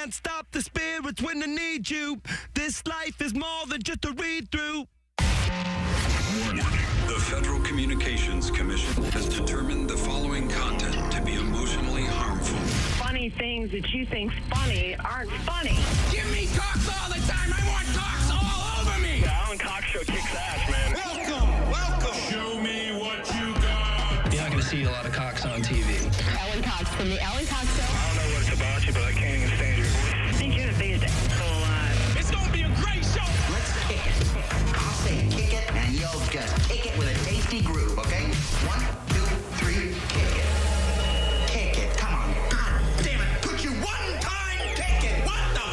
can't stop the spirits when they need you. This life is more than just a read-through. Warning. The Federal Communications Commission has determined the following content to be emotionally harmful. Funny things that you think's funny aren't funny. Give me cocks all the time. I want cocks all over me. The Alan Cox Show kicks ass, man. Welcome. Show me what you got. You're not going to see a lot of cocks on TV. Alan Cox from the Alan Cox Show. I don't know what it's about you, but I can't even stand your voice. I think you're the biggest asshole alive. It's going to be a great show. Let's kick it. I'll say kick it, and you'll just kick it with a tasty groove, okay? 1, 2, 3, kick it. Kick it. Come on. God damn it. Could you one time kick it? What the?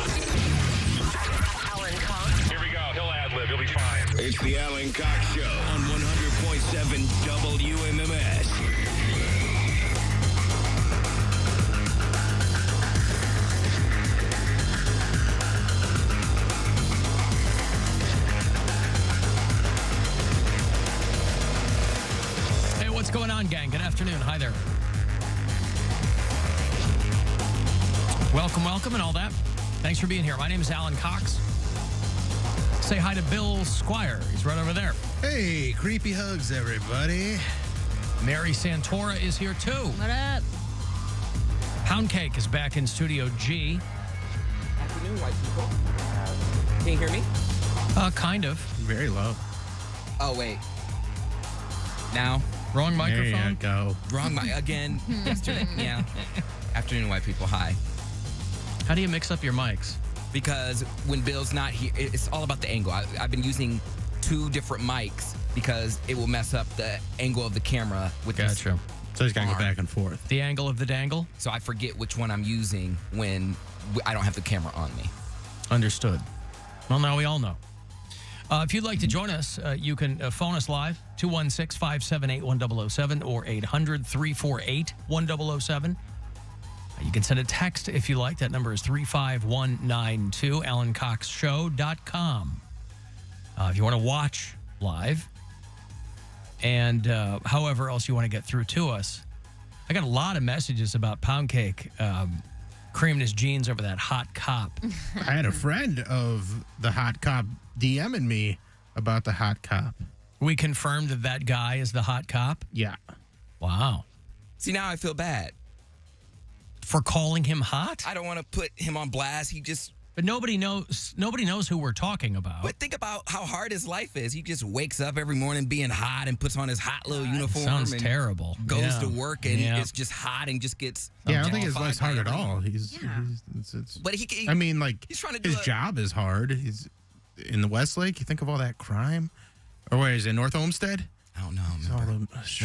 Alan Cox. Here we go. He'll ad-lib. He'll be fine. It's the Alan Cox Show on 100.7 WMMS. Hey, what's going on, gang? Good afternoon. Hi there. Welcome, and all that. Thanks for being here. My name is Alan Cox. Say hi to Bill Squire. He's right over there. Hey, creepy hugs, everybody. Mary Santora is here, too. What up? Poundcake is back in Studio G. Afternoon, white people. Can you hear me? Kind of. Very low. Oh, wait. Now? Wrong There microphone. you go. Wrong mic again. Yesterday. Yeah. Afternoon, white people. Hi. How do you mix up your mics? Because when Bill's not here, it's all about the angle. I've been using 2 different mics because it will mess up the angle of the camera with this. Gotcha. So he's got to go arm. back and forth. The angle of the dangle? So I forget which one I'm using when I don't have the camera on me. Understood. Well, now we all know. If you'd like to join us, you can phone us live, 216-578-1007 or 800-348-1007. You can send a text if you like. That number is 35192, AlanCoxShow.com. If you want to watch live and however else you want to get through to us. I got a lot of messages about Poundcake creaming his jeans over that hot cop. I had a friend of the hot cop DMing me about the hot cop. We confirmed that that guy is the hot cop? Yeah. Wow. See, now I feel bad. For calling him hot? I don't want to put him on blast. He just... But nobody knows who we're talking about. But think about how hard his life is. He just wakes up every morning being hot and puts on his hot little uniform. Sounds and terrible. Goes to work and it's just hot and just gets... Yeah, I don't think his life's hard at everything. all. But he I mean, like, he's trying to do his job is hard. He's in the Westlake. You think of all that crime. Or where is it, North Olmsted? I don't know. All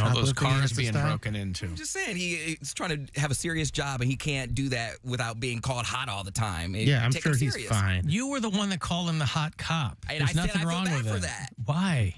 All those cars being being broken into. I'm just saying, he's trying to have a serious job, and he can't do that without being called hot all the time. Yeah, I'm Take sure him he's serious. fine. You were the one that called him the hot cop. And There's I said nothing I feel wrong bad with for it. that. Why?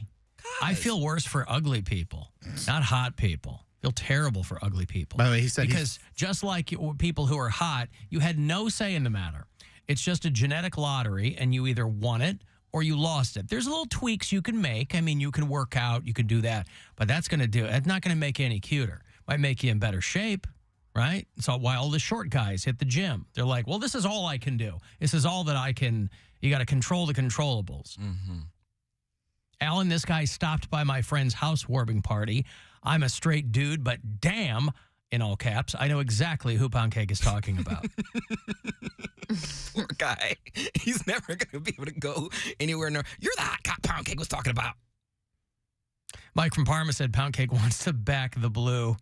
I Gosh. feel worse for ugly people, not hot people. I feel terrible for ugly people. By the way, he said because just like people who are hot, you had no say in the matter. It's just a genetic lottery, and you either won it or you lost it. There's little tweaks you can make. I mean, you can work out, you can do that, but that's not going to make you any cuter. Might make you in better shape, right? So why all the short guys hit the gym? They're like, well, this is all I can do. This is all that I can. You got to control the controllables. Mm-hmm. Alan, this guy stopped by my friend's housewarming party. I'm a straight dude, but damn, in all caps, I know exactly who Poundcake is talking about. Poor guy. He's never going to be able to go anywhere. You're the hot cop Poundcake was talking about. Mike from Parma said Poundcake wants to back the blue.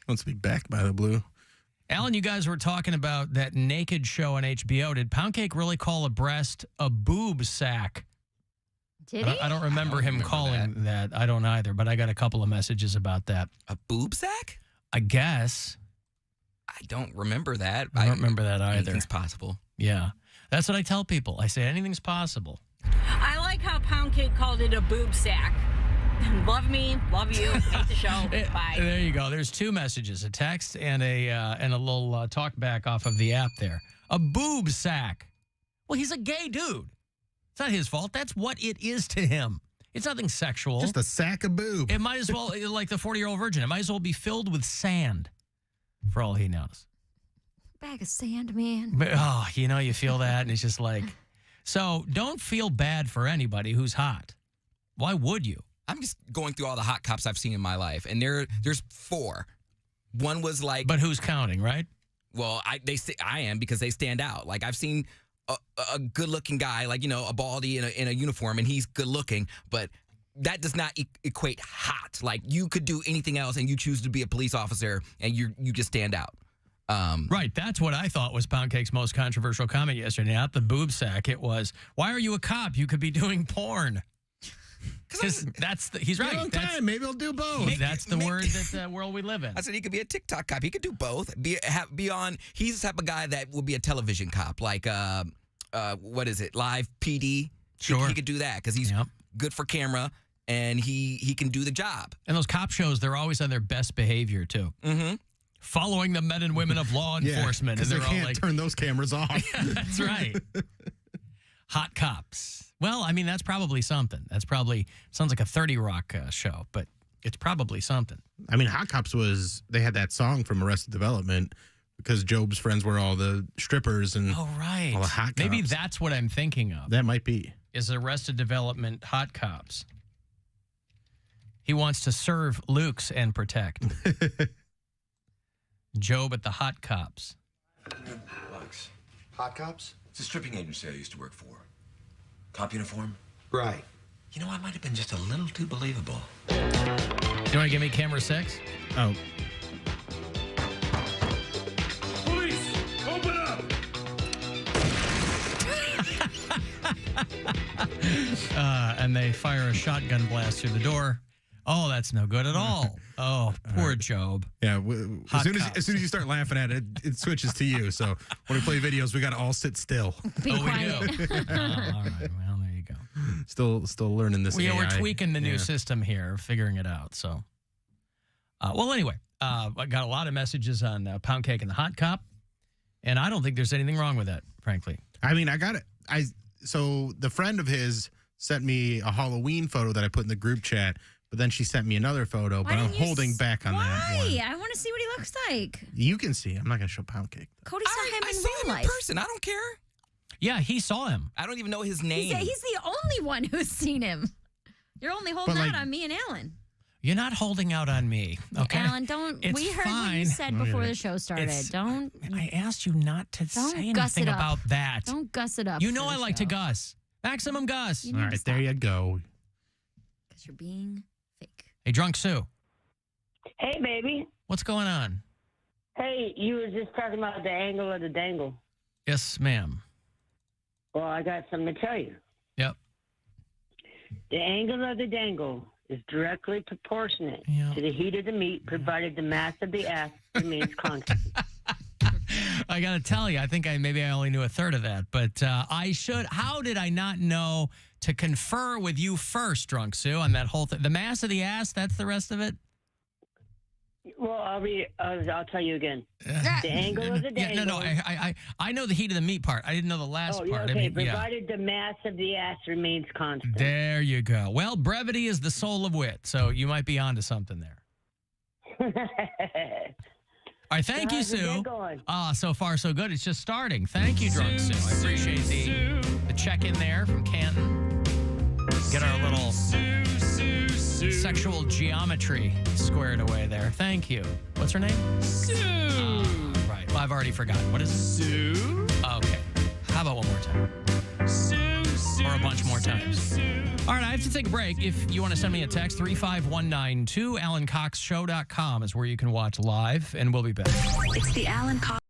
wants to be backed by the blue. Alan, you guys were talking about that naked show on HBO. Did Poundcake really call a breast a boob sack? Did he? I don't remember him calling that. I don't either, but I got a couple of messages about that. A boob sack? I guess. I don't remember that. I don't remember that either. Anything's possible. Yeah. That's what I tell people. I say anything's possible. I like how Poundcake called it a boob sack. Love me, love you, hate the show. Bye. There you go. There's 2 messages, a text and a little talk back off of the app there. A boob sack. Well, he's a gay dude. It's not his fault. That's what it is to him. It's nothing sexual. Just a sack of boob. It might as well, like the 40-year-old virgin, it might as well be filled with sand for all he knows. Bag of sand, man. But, oh, you feel that, and it's just like, so don't feel bad for anybody who's hot. Why would you? I'm just going through all the hot cops I've seen in my life, and there's 4. One was like, but who's counting, right? Well, I am because they stand out. Like I've seen a good-looking guy, like a baldy in a uniform, and he's good-looking, but that does not equate hot. Like you could do anything else, and you choose to be a police officer, and you just stand out. Right, that's what I thought was Poundcake's most controversial comment yesterday. Not the boob sack. It was, why are you a cop? You could be doing porn. Because he's right. Maybe he'll do both. That's the world we live in. I said he could be a TikTok cop. He could do both. Be on. He's the type of guy that would be a television cop, like what is it? Live PD. Sure, he could do that because he's good for camera and he can do the job. And those cop shows, they're always on their best behavior too. Mm-hmm. Following the men and women of law enforcement, and they're they all can't like, turn those cameras off. That's right. Hot cops. Well, I mean, that's probably something. Sounds like a 30 Rock show, but it's probably something. I mean, Hot Cops they had that song from Arrested Development because Job's friends were all the strippers and all the hot cops. Maybe that's what I'm thinking of. That might be. Is Arrested Development Hot Cops. He wants to serve Luke's and protect. Job at the Hot Cops. Bucks. Hot Cops? It's a stripping agency I used to work for. Cop uniform? Right. I might have been just a little too believable. Do you want to give me camera 6? Oh. Police, open up! And they fire a shotgun blast through the door. Oh, that's no good at all. Oh, poor Job. Yeah, as soon as you start laughing at it, it switches to you. So when we play videos, we got to all sit still. Be quiet. We do. All right. Well, there you go. Still learning this. Yeah, AI. we're tweaking the new system here, figuring it out. So, well, anyway, I got a lot of messages on Poundcake and the Hot Cop, and I don't think there's anything wrong with that, frankly. I mean, I got it. So the friend of his sent me a Halloween photo that I put in the group chat. But then she sent me another photo, but I'm holding back on that one. Why? I want to see what he looks like. You can see. I'm not going to show Poundcake. Cody saw him I in saw real him life. in person. I don't care. Yeah, he saw him. I don't even know his name. He's the only one who's seen him. You're only holding out on me and Alan. You're not holding out on me, okay? Alan, don't. It's we heard fine. what you said before the show started. Don't. I asked you not to say guss anything it up. about that. Don't guss it up. You know I like to guss. Maximum guss. All right, there you go. Because you're being fake. Hey, Drunk Sue. Hey, baby. What's going on? Hey, you were just talking about the angle of the dangle. Yes, ma'am. Well, I got something to tell you. Yep. The angle of the dangle is directly proportionate to the heat of the meat, provided the mass of the ass remains constant. I got to tell you, I think maybe I only knew a third of that, but I should. How did I not know to confer with you first, Drunk Sue, on that whole thing? The mass of the ass, that's the rest of it? Well, I'll tell you again. The angle of the dangle. No. I know the heat of the meat part. I didn't know the last part. Okay. Provided the mass of the ass remains constant. There you go. Well, brevity is the soul of wit, so you might be onto something there. All right, thank you, Sue. So far, so good. It's just starting. Thank you, Drunk Sue. I appreciate the check-in there from Canton. Get our little sexual geometry squared away there. Thank you. What's her name? Sue. Right. Well, I've already forgotten. What is it? Sue. Okay. How about one more time? Sue. Or a bunch more times. All right, I have to take a break. If you want to send me a text, 35192, AlanCoxShow.com is where you can watch live, and we'll be back. It's the Alan Cox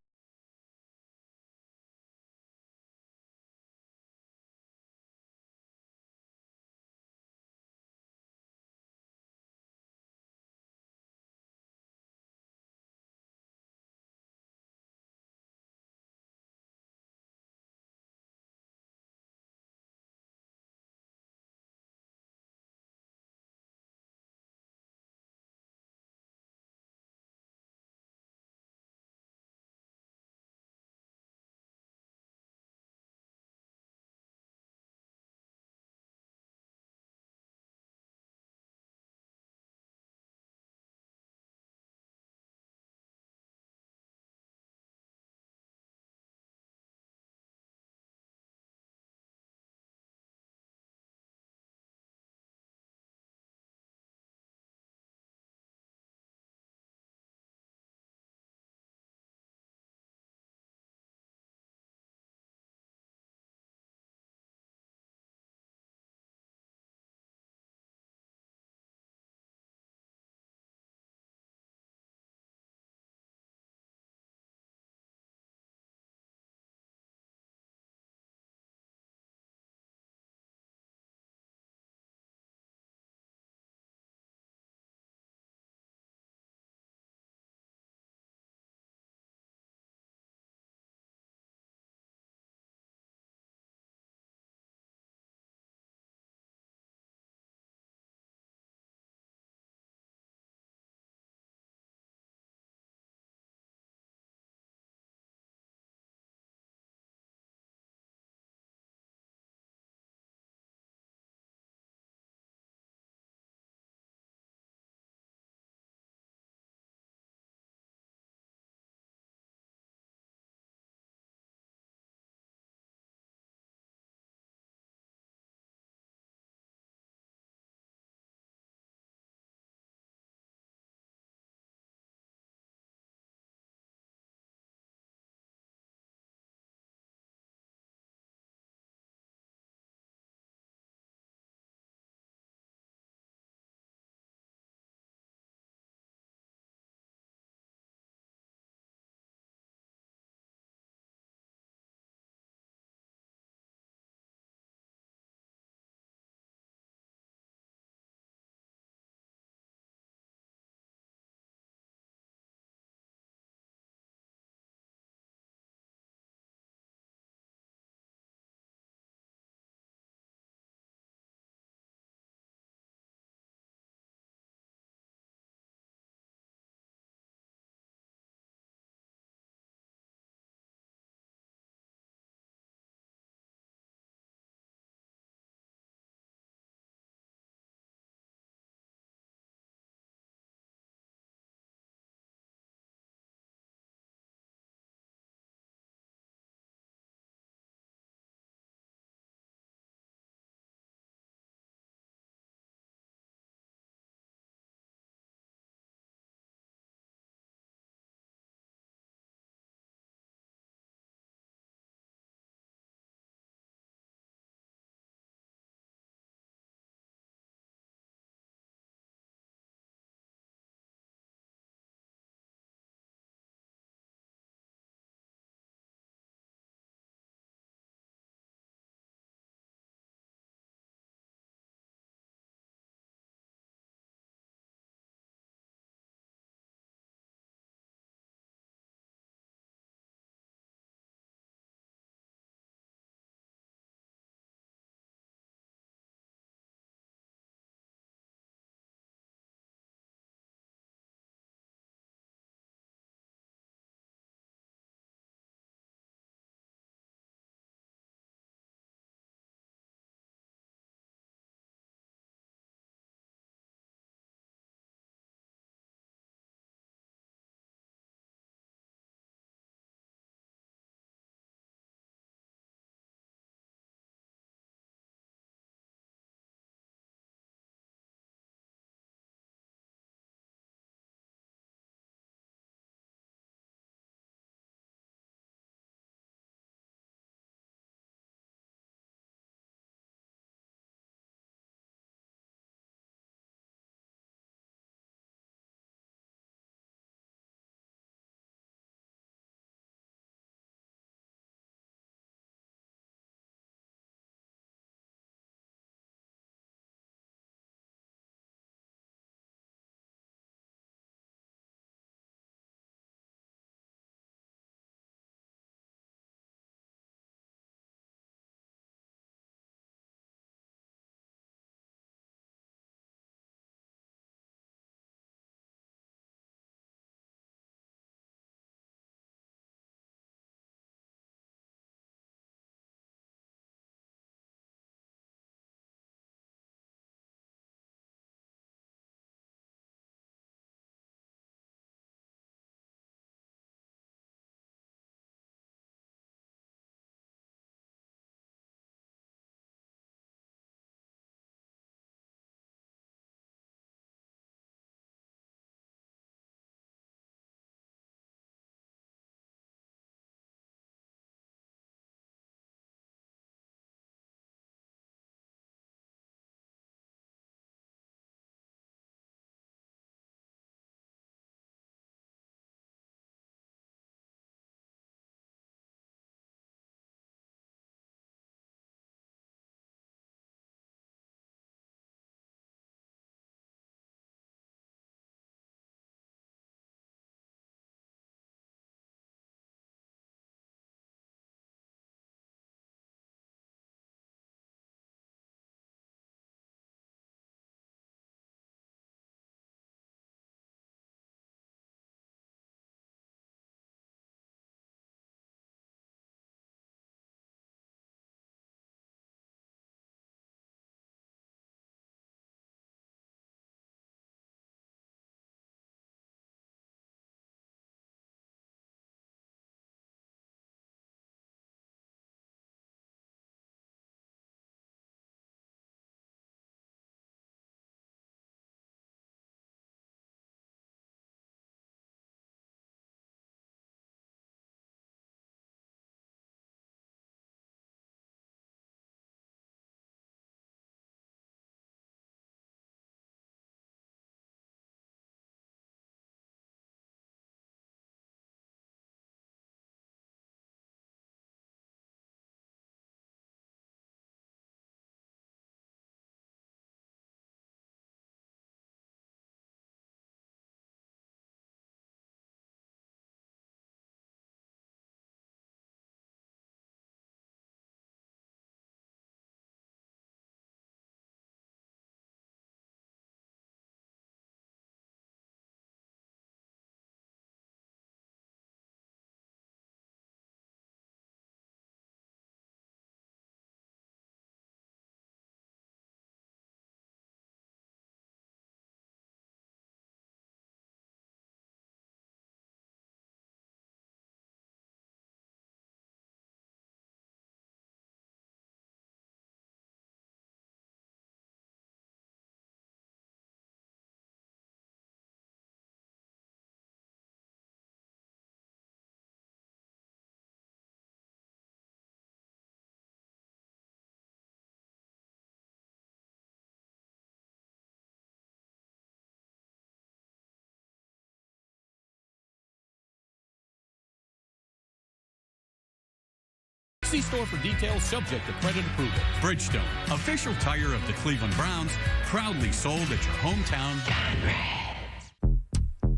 See store for details, subject to credit approval. Bridgestone, official tire of the Cleveland Browns, proudly sold at your hometown.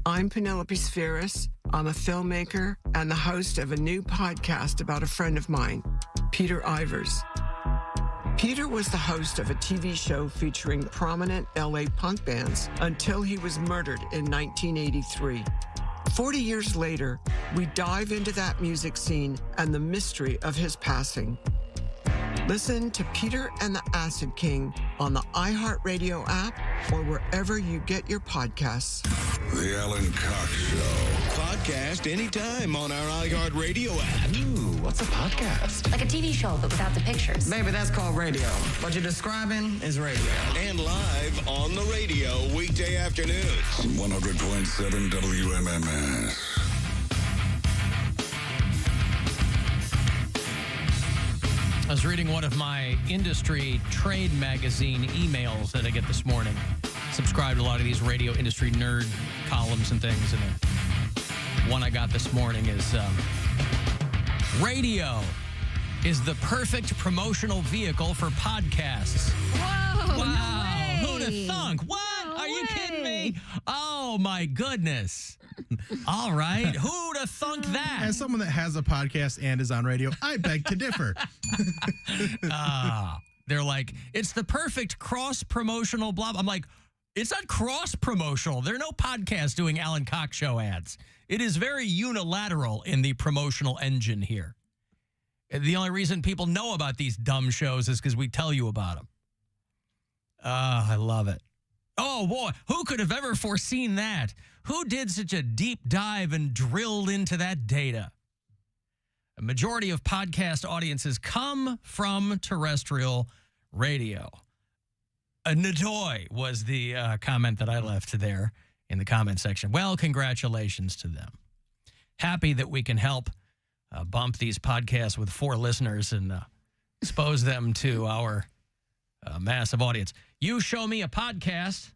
I'm Penelope Spheris. I'm a filmmaker and the host of a new podcast about a friend of mine, Peter Ivers. Peter was the host of a TV show featuring prominent LA punk bands until he was murdered in 1983. 40 years later, we dive into that music scene and the mystery of his passing. Listen to Peter and the Acid King on the iHeartRadio app or wherever you get your podcasts. The Alan Cox Show. Podcast anytime on our iHeartRadio app. Ooh, what's a podcast? Like a TV show, but without the pictures. Baby, that's called radio. What you're describing is radio. And live on the radio weekday afternoons. 100.7 WMMS. I was reading one of my industry trade magazine emails that I get this morning. Subscribe to a lot of these radio industry nerd columns and things. And the one I got this morning is radio is the perfect promotional vehicle for podcasts. Whoa, wow. No way. Who'd have thunk? What? No Are you way. kidding me? Oh, my goodness. All right. Who'd have thunk that? As someone that has a podcast and is on radio, I beg to differ. They're like, it's the perfect cross-promotional blah. I'm like, it's not cross-promotional. There are no podcasts doing Alan Cox Show ads. It is very unilateral in the promotional engine here. The only reason people know about these dumb shows is because we tell you about them. I love it. Oh, boy, who could have ever foreseen that? Who did such a deep dive and drilled into that data? A majority of podcast audiences come from terrestrial radio. Nadoy was the comment that I left there in the comment section. Well, congratulations to them. Happy that we can help bump these podcasts with 4 listeners and expose them to our massive audience. You show me a podcast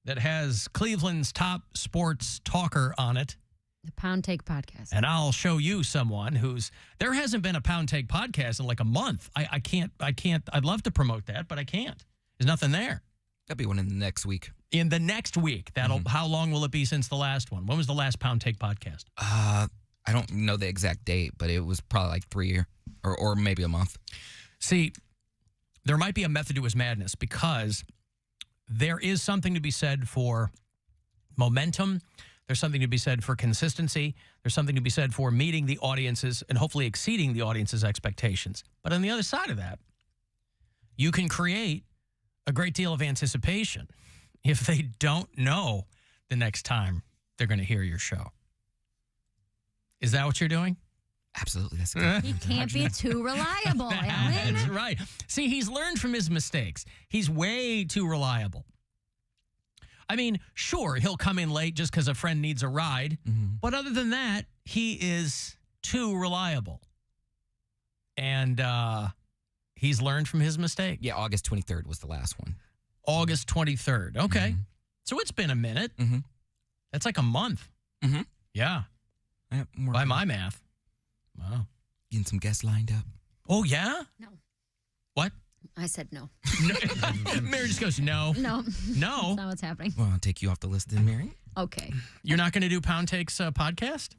that has Cleveland's top sports talker on it. The Poundcake podcast. And I'll show you someone who's, there hasn't been a Poundcake podcast in like a month. I can't, I'd love to promote that, but I can't. There's nothing there. That'll be one in the next week. In the next week. How long will it be since the last one? When was the last Poundcake podcast? I don't know the exact date, but it was probably like 3 years or maybe a month. See, there might be a method to his madness because there is something to be said for momentum. There's something to be said for consistency. There's something to be said for meeting the audience's and hopefully exceeding the audience's expectations. But on the other side of that, you can create a great deal of anticipation if they don't know the next time they're going to hear your show. Is that what you're doing? Absolutely. That's good. He can't be too reliable, Alan. That's right. See, he's learned from his mistakes. He's way too reliable. I mean, sure, he'll come in late just because a friend needs a ride. Mm-hmm. But other than that, he is too reliable. And he's learned from his mistake. Yeah, August 23rd was the last one. August 23rd. Okay. Mm-hmm. So it's been a minute. Mm-hmm. That's like a month. Mm-hmm. Yeah. By my math. Wow. Getting some guests lined up. Oh, yeah? No. What? I said no. Mary just goes, no. No. No? That's not what's happening. Well, I'll take you off the list then, Mary. Okay. You're not going to do Poundcake's podcast?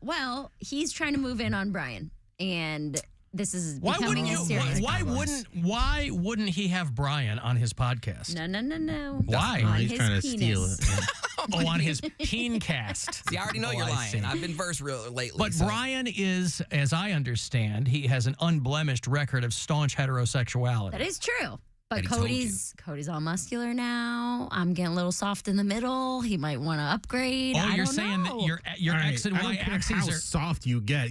Well, he's trying to move in on Brian, and this is becoming a serious problem. Why wouldn't he have Brian on his podcast? No. Why? On he's his trying to penis. steal it. Yeah. Oh, on his peencast. See, I already know you're lying. I've been versed real lately. But so. Brian is, as I understand, he has an unblemished record of staunch heterosexuality. That is true. But Cody's all muscular now. I'm getting a little soft in the middle. He might want to upgrade. Oh, you're saying that your X and Y axes how are soft you get.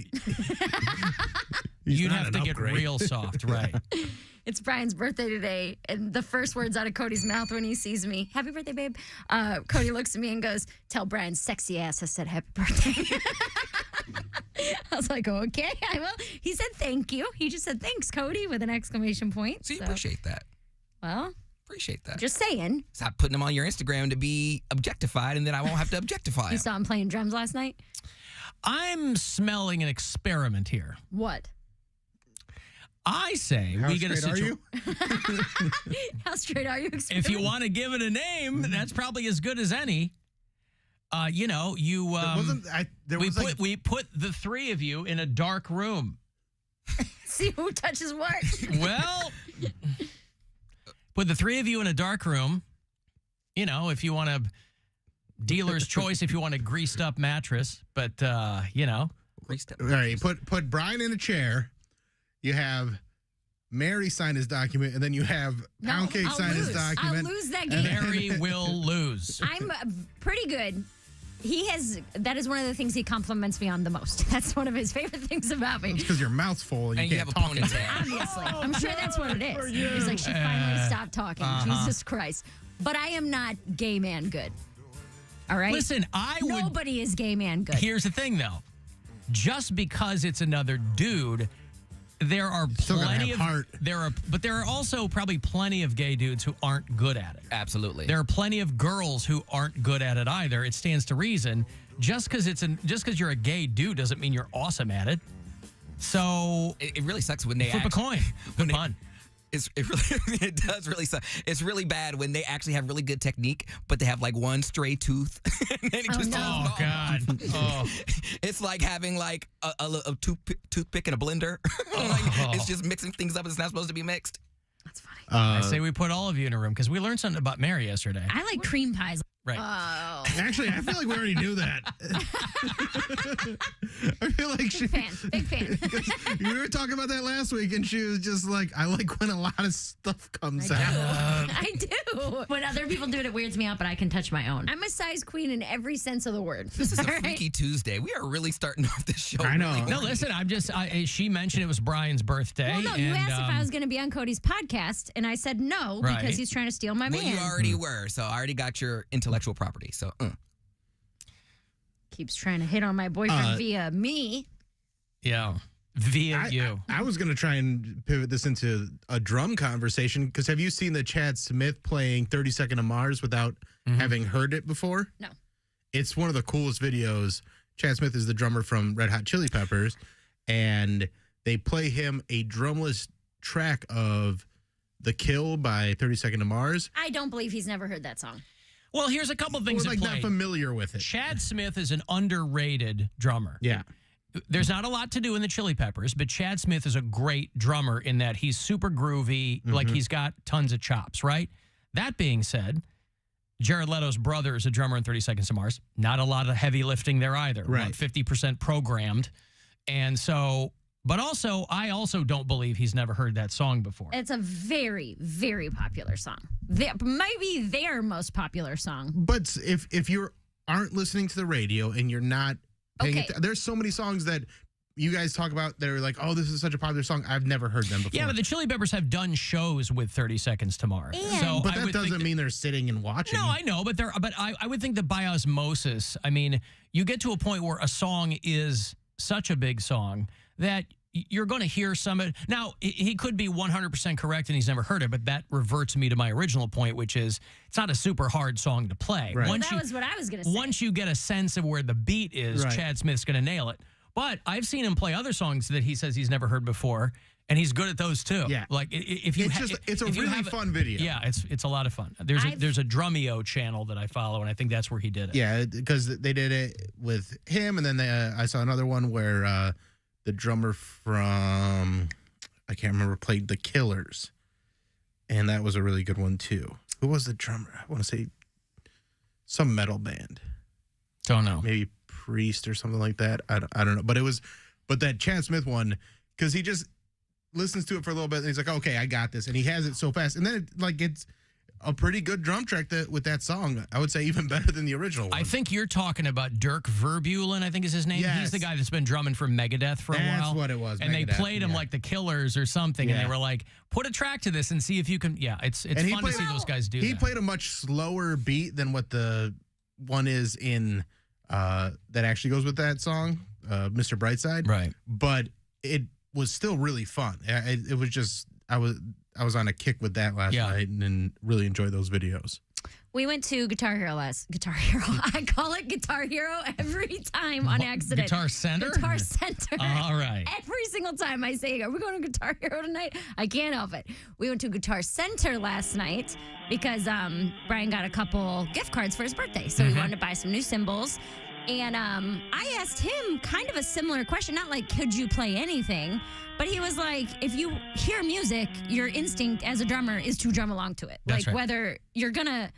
You'd have to get real soft, right? It's Brian's birthday today, and the first words out of Cody's mouth when he sees me, happy birthday, babe. Cody looks at me and goes, tell Brian's sexy ass I said happy birthday. I was like, okay, I will. He said thank you. He just said thanks, Cody, with an exclamation point. So you appreciate that. Well, appreciate that. Just saying. Stop putting them on your Instagram to be objectified, and then I won't have to objectify You saw him playing drums last night? I'm smelling an experiment here. What? I say How we get a straight are situation. you? How straight are you? If you want to give it a name, that's probably as good as any. You know, we put the three of you in a dark room. See who touches what. Well, put the three of you in a dark room. You know, if you want a dealer's choice, if you want a greased up mattress, but you know, greased up. All right, put Brian in a chair. You have Mary sign his document, and then you have Poundcake sign his document. I'll lose that game. Mary will lose. I'm pretty good. That is one of the things he compliments me on the most. That's one of his favorite things about me. It's because your mouth's full and you can't have a talk. ponytail. Obviously. I'm sure that's what it is. He's like, she finally stopped talking. Jesus Christ. But I am not gay man good. All right? Listen, Nobody is gay man good. Here's the thing, though. Just because it's another dude, there are plenty of heart. But there are also probably plenty of gay dudes who aren't good at it. Absolutely. There are plenty of girls who aren't good at it either. It stands to reason. Just because you're a gay dude doesn't mean you're awesome at it. So it really sucks when they flip a coin. Good fun. It does really suck. It's really bad when they actually have really good technique, but they have like one stray tooth. And then it just falls off. God. Oh. It's like having like a toothpick in a blender. It's just mixing things up. It's not supposed to be mixed. That's funny. I say we put all of you in a room because we learned something about Mary yesterday. I like cream pies. Right. Oh. Actually, I feel like we already knew that. I feel like Big fan. We were talking about that last week, and she was just like, I like when a lot of stuff comes out. I do. When other people do it, it weirds me out, but I can touch my own. I'm a size queen in every sense of the word. This is a Freaky Tuesday. We are really starting off this show. I know. Really No, listen, she mentioned it was Brian's birthday. Well, no, you asked if I was going to be on Cody's podcast, and I said no because he's trying to steal my man. You already were, so I already got your intellectual property. So, keeps trying to hit on my boyfriend via me. Yeah, via you. I was going to try and pivot this into a drum conversation because have you seen the Chad Smith playing 30 Second to Mars without having heard it before? No. It's one of the coolest videos. Chad Smith is the drummer from Red Hot Chili Peppers, and they play him a drumless track of The Kill by 30 Second to Mars. I don't believe he's never heard that song. Well, here's a couple of things. We're like not familiar with it. Chad Smith is an underrated drummer. Yeah. There's not a lot to do in the Chili Peppers, but Chad Smith is a great drummer in that he's super groovy, like he's got tons of chops, right? That being said, Jared Leto's brother is a drummer in 30 Seconds to Mars. Not a lot of heavy lifting there either. Right. About 50% programmed. And so, but also, I also don't believe he's never heard that song before. It's a very, very popular song. Maybe their most popular song. But if you aren't listening to the radio and you're not paying there's so many songs that you guys talk about that are like, oh, this is such a popular song. I've never heard them before. Yeah, but the Chili Peppers have done shows with 30 Seconds to Mars. But that doesn't mean they're sitting and watching. No, I know, but I would think that by osmosis, I mean, you get to a point where a song is such a big song that you're going to hear some of it. Now, he could be 100% correct and he's never heard it, but that reverts me to my original point, which is it's not a super hard song to play. Right. Well, that was what I was going to say. Once you get a sense of where the beat is, Chad Smith's going to nail it. But I've seen him play other songs that he says he's never heard before, and he's good at those too. Yeah, like if you, it's a really fun video. Yeah, it's a lot of fun. There's a Drumeo channel that I follow, and I think that's where he did it. Yeah, because they did it with him, and then I saw another one where the drummer from I can't remember played The Killers, and that was a really good one too. Who was the drummer? I want to say some metal band. Don't know. Maybe Priest or something like that. I don't know. But that Chad Smith one, because he just listens to it for a little bit and he's like, okay, I got this. And he has it so fast. And then it's a pretty good drum track with that song. I would say even better than the original one. I think you're talking about Dirk Verbulen, I think is his name. Yes. He's the guy that's been drumming for Megadeth for a while. That's what it was. And Megadeth, they played him like the Killers or something. And they were like, put a track to this and see if you can. Yeah, it's fun to see those guys do that. He played a much slower beat than what the one is in that actually goes with that song, Mr. Brightside. Right. But it was still really fun. It was just, I was on a kick with that last night and really enjoyed those videos. We went to Guitar Hero. I call it Guitar Hero every time on accident. Guitar Center? Guitar Center. All right. Every single single time I say, are we going to Guitar Hero tonight? I can't help it. We went to Guitar Center last night because Brian got a couple gift cards for his birthday. So we wanted to buy some new cymbals. And I asked him kind of a similar question, not like, could you play anything? But he was like, if you hear music, your instinct as a drummer is to drum along to it. That's right. Whether you're going to,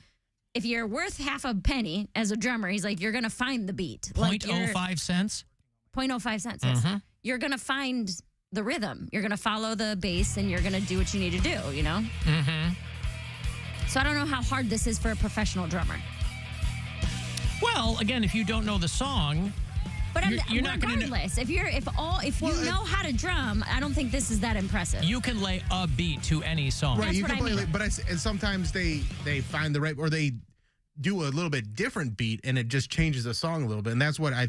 if you're worth half a penny as a drummer, he's like, you're going to find the beat. 0.05 cents? 0.05 cents, yes. You're going to find the rhythm. You're going to follow the bass, and you're going to do what you need to do, you know? So I don't know how hard this is for a professional drummer. Well, again, if you don't know the song, but you're not going to. Regardless, if you know how to drum, I don't think this is that impressive. You can lay a beat to any song. Right, That's you what can I play, mean. but and sometimes they find the right, or they do a little bit different beat, and it just changes the song a little bit. And that's what I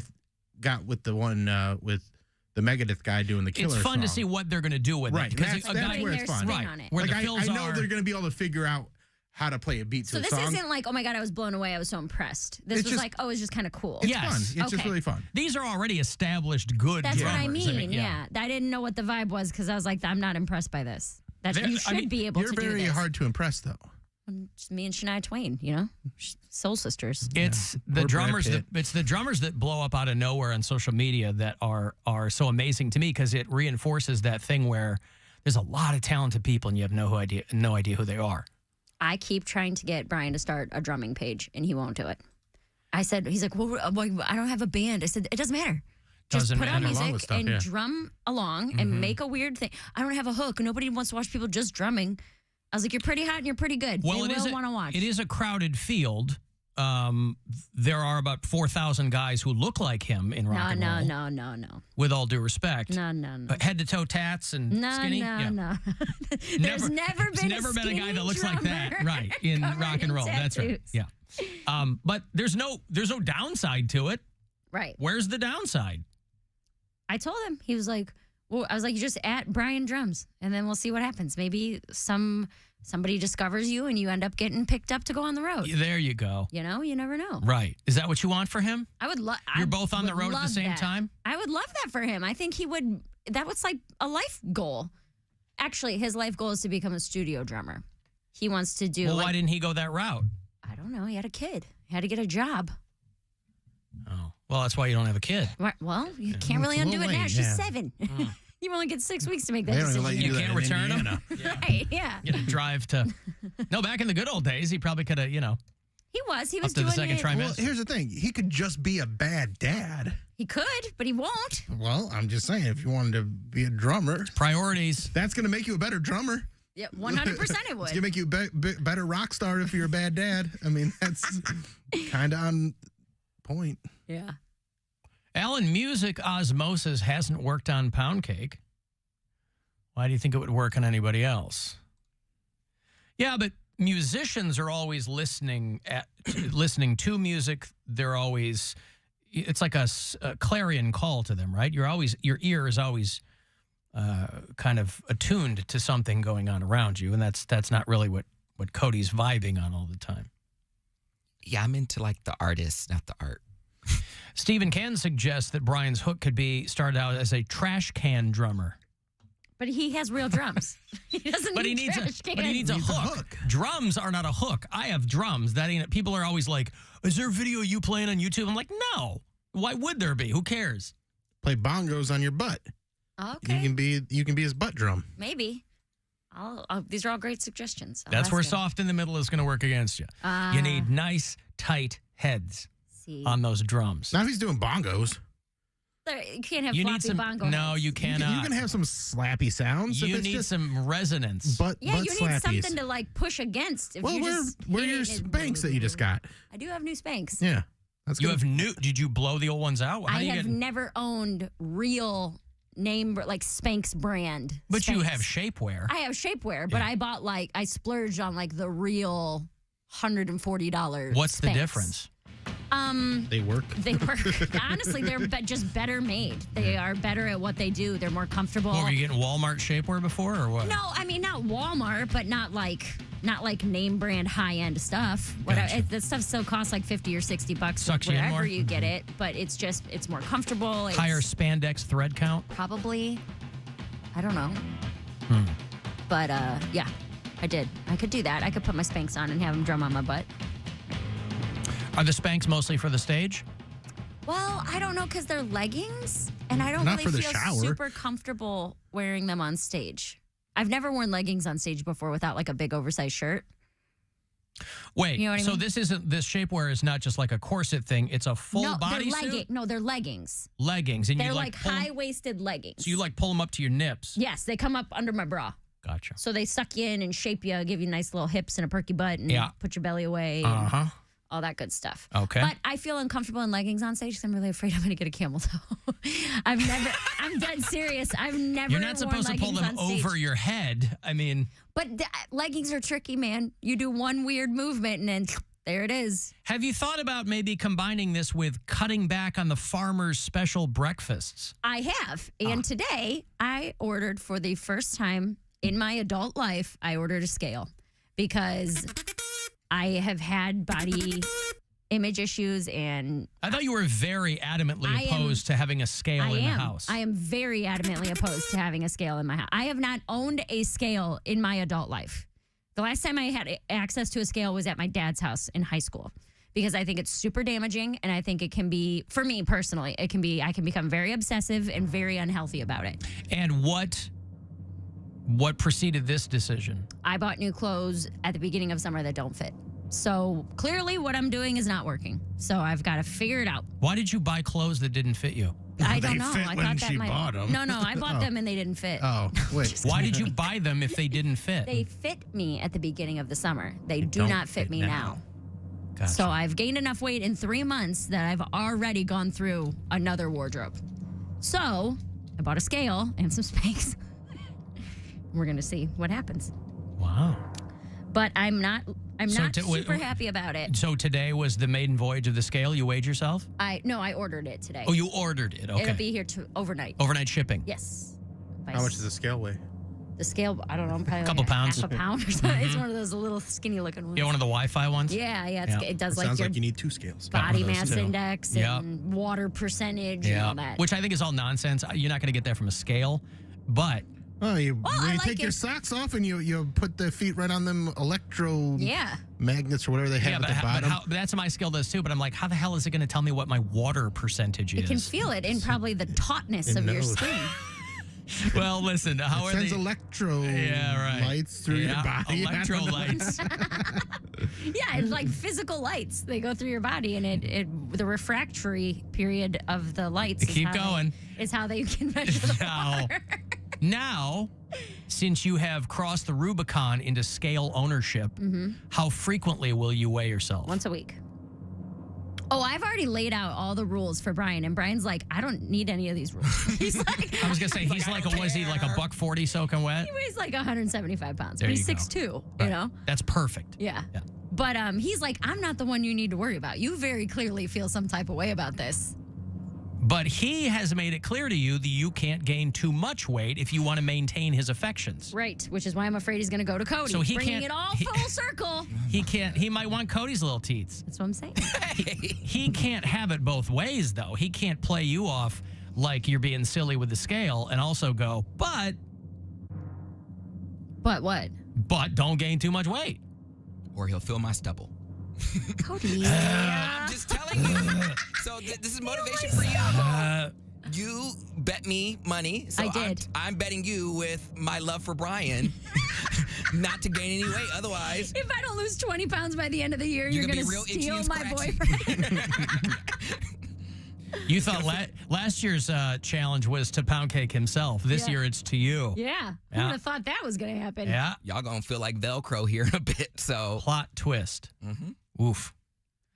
got with the one with the Megadeth guy doing the Killer It's fun to song. see what they're going to do with Right, it. Because that's where it's fun. Right, where like the fills I know are. they're going to be able to figure out how to play a beat to So a this song. isn't like, oh my God, I was blown away. I was so impressed. This It's was just- like, oh, it's just kind of cool. It's fun. It's just really fun. These are already established good That's drummers. what I mean. Yeah. I didn't know what the vibe was because I was like, I'm not impressed by this. You should be able to do this. You're very hard to impress, though. Just me and Shania Twain, you know, soul sisters. It's the drummers that blow up out of nowhere on social media that are so amazing to me because it reinforces that thing where there's a lot of talented people and you have no idea who they are. I keep trying to get Brian to start a drumming page, and he won't do it. I said, he's like, well, I don't have a band. I said, it doesn't matter. Just Doesn't put on matter. music and drum along and make a weird thing. I don't have a hook. Nobody wants to watch people just drumming. I was like, you're pretty hot and you're pretty good. Well, they will want to watch. It is a crowded field. There are about 4,000 guys who look like him in rock and roll. No. With all due respect. No. Head to toe tats and skinny. No. There's never been a guy that looks like that, drummer right? In covered rock and in roll. That's right. tattoos. Yeah. But there's no downside to it. Right. Where's the downside? I told him. He was like, well, I was like, you just at Brian Drums, and then we'll see what happens. Maybe somebody discovers you, and you end up getting picked up to go on the road. There you go. You know, you never know. Right. Is that what you want for him? I would love. You're both on the road at the same time? I would love that for him. I think he would. That was like a life goal. Actually, his life goal is to become a studio drummer. He wants to do. Well, why didn't he go that route? I don't know. He had a kid. He had to get a job. Oh, well, that's why you don't have a kid. Well, you can't really undo it now. She's 7. You only get 6 weeks to make that decision. You can't return him. Right? Yeah. You got to drive to. No, back in the good old days, he probably could have, He was up to doing the second it. trimester. Well, here's the thing. He could just be a bad dad. He could, but he won't. Well, I'm just saying, if you wanted to be a drummer. Priorities. That's going to make you a better drummer. Yeah, 100% it would. It's going to make you a better rock star if you're a bad dad. I mean, that's kind of on point. Yeah. Alan, music osmosis hasn't worked on Poundcake. Why do you think it would work on anybody else? Yeah, but musicians are always listening to music. They're always, it's like a clarion call to them, right? Your ear is always kind of attuned to something going on around you, and that's not really what Cody's vibing on all the time. Yeah, I'm into like the artist, not the art. Stephen can suggest that Brian's hook could be started out as a trash can drummer. But he has real drums. He doesn't need trash cans. But he needs a hook. Drums are not a hook. I have drums. That ain't. People are always like, "Is there a video of you playing on YouTube?" I'm like, "No. Why would there be? Who cares?" Play bongos on your butt. Okay. You can be his butt drum. Maybe. These are all great suggestions. That's where soft in the middle is going to work against you. You need nice, tight heads on those drums. Now if he's doing bongos. You can't have floppy bongo. No, you cannot. You can have some slappy sounds. You need some resonance. You need something to like push against. If Well, where are your Spanx that you just got? I do have new Spanx. Yeah. You have new. Did you blow the old ones out? I have never owned real name like Spanx brand. But Spanx. you have shapewear. I have shapewear, but I bought I splurged on the real $140. What's the difference? They work. They work. Honestly, they're just better made. They are better at what they do. They're more comfortable. Were you getting Walmart shapewear before, or what? No, I mean not Walmart, but not like name brand high end stuff. Gotcha. That stuff still costs like $50 or $60 Sucks you in more? wherever you get it. But it's more comfortable. Higher spandex thread count. Probably. I don't know. But yeah, I did. I could do that. I could put my Spanx on and have them drum on my butt. Are the Spanx mostly for the stage? Well, I don't know because they're leggings, and I don't Not really for the feel shower. super comfortable wearing them on stage. I've never worn leggings on stage before without like a big oversized shirt. Wait, You know what I so mean? this shapewear is not just like a corset thing. It's a full body suit? No, they're leggings. Leggings. And They're you like pull 'em- high-waisted leggings. So you like pull them up to your nips. Yes, they come up under my bra. Gotcha. So they suck you in and shape you, give you nice little hips and a perky butt, and Yeah. put your belly away. and Uh-huh. All that good stuff. Okay. But I feel uncomfortable in leggings on stage because I'm really afraid I'm going to get a camel toe. I'm dead serious. I've never You're not supposed to pull leggings them on stage. over your head. I mean, But leggings are tricky, man. You do one weird movement and then there it is. have you thought about maybe combining this with cutting back on the farmer's special breakfasts? I have. And today I ordered for the first time in my adult life, I ordered a scale because I have had body image issues and I thought you were very adamantly opposed to having a scale in the house. I am very adamantly opposed to having a scale in my house. I have not owned a scale in my adult life. The last time I had access to a scale was at my dad's house in high school because I think it's super damaging and I think it can be, for me personally, I can become very obsessive and very unhealthy about it. And what preceded this decision? I bought new clothes at the beginning of summer that don't fit. So clearly what I'm doing is not working. So I've got to figure it out. Why did you buy clothes that didn't fit you? I don't know. I when thought that she might. bought 'em. No, I bought them and they didn't fit. Oh, wait. Why did you buy them if they didn't fit? They fit me at the beginning of the summer. They do don't not fit fit me now. Gotcha. So I've gained enough weight in 3 months that I've already gone through another wardrobe. So I bought a scale and some Spanx. We're going to see what happens. Wow. But I'm not So super happy about it. So today was the maiden voyage of the scale. You weighed yourself? I ordered it today. Oh, you ordered it. Okay. It'll be here overnight. Overnight shipping. Yes. How much does the scale weigh? The scale, I don't know, probably Couple like pounds. half a pound or something. It's one of those little skinny looking ones. Yeah, one of the Wi-Fi ones? Yeah, Yeah. it does It like sounds your like you need 2 scales. body Got one of mass those, too. index Yep. and water percentage and all that. Which I think is all nonsense. You're not going to get that from a scale, but Oh, when you I take like your it. socks off and you put the feet right on them magnets or whatever they have at the bottom. but that's what my scale does too. But I'm like, how the hell is it going to tell me what my water percentage is? You can feel it in probably the tautness of your skin. Well, listen, how it are sends they? lights through your body. Electrolytes. Yeah, it's like physical lights. They go through your body, and the refractory period of the lights is how they can measure the water. Now, since you have crossed the Rubicon into scale ownership, how frequently will you weigh yourself? Once a week. Oh, I've already laid out all the rules for Brian, and Brian's like, I don't need any of these rules. He's like, I was gonna say he's like was he like a $140 soaking wet? he weighs like 175 pounds, There but he's you go. 6'2", Right. you know? That's perfect. Yeah. But he's like, I'm not the one you need to worry about. You very clearly feel some type of way about this. But he has made it clear to you that you can't gain too much weight if you want to maintain his affections. Right, which is why I'm afraid he's going to go to Cody. So he bringing can't- it all full circle. He can't. He might want Cody's little teats. That's what I'm saying. He can't have it both ways, though. He can't play you off like you're being silly with the scale and also go, but what? But don't gain too much weight. Or he'll fill my stubble. Cody. I'm just telling you. So this is motivation for you. You bet me money. So I did. I'm betting you with my love for Brian not to gain any weight. Otherwise, If I don't lose 20 pounds by the end of the year, you're gonna going be to real itchy steal and my scratchy. boyfriend. You thought last year's challenge was to Poundcake himself. This year it's to you. Yeah. Who would have thought that was going to happen? Yeah. y'all gonna feel like Velcro here in a bit. So Plot twist. Oof.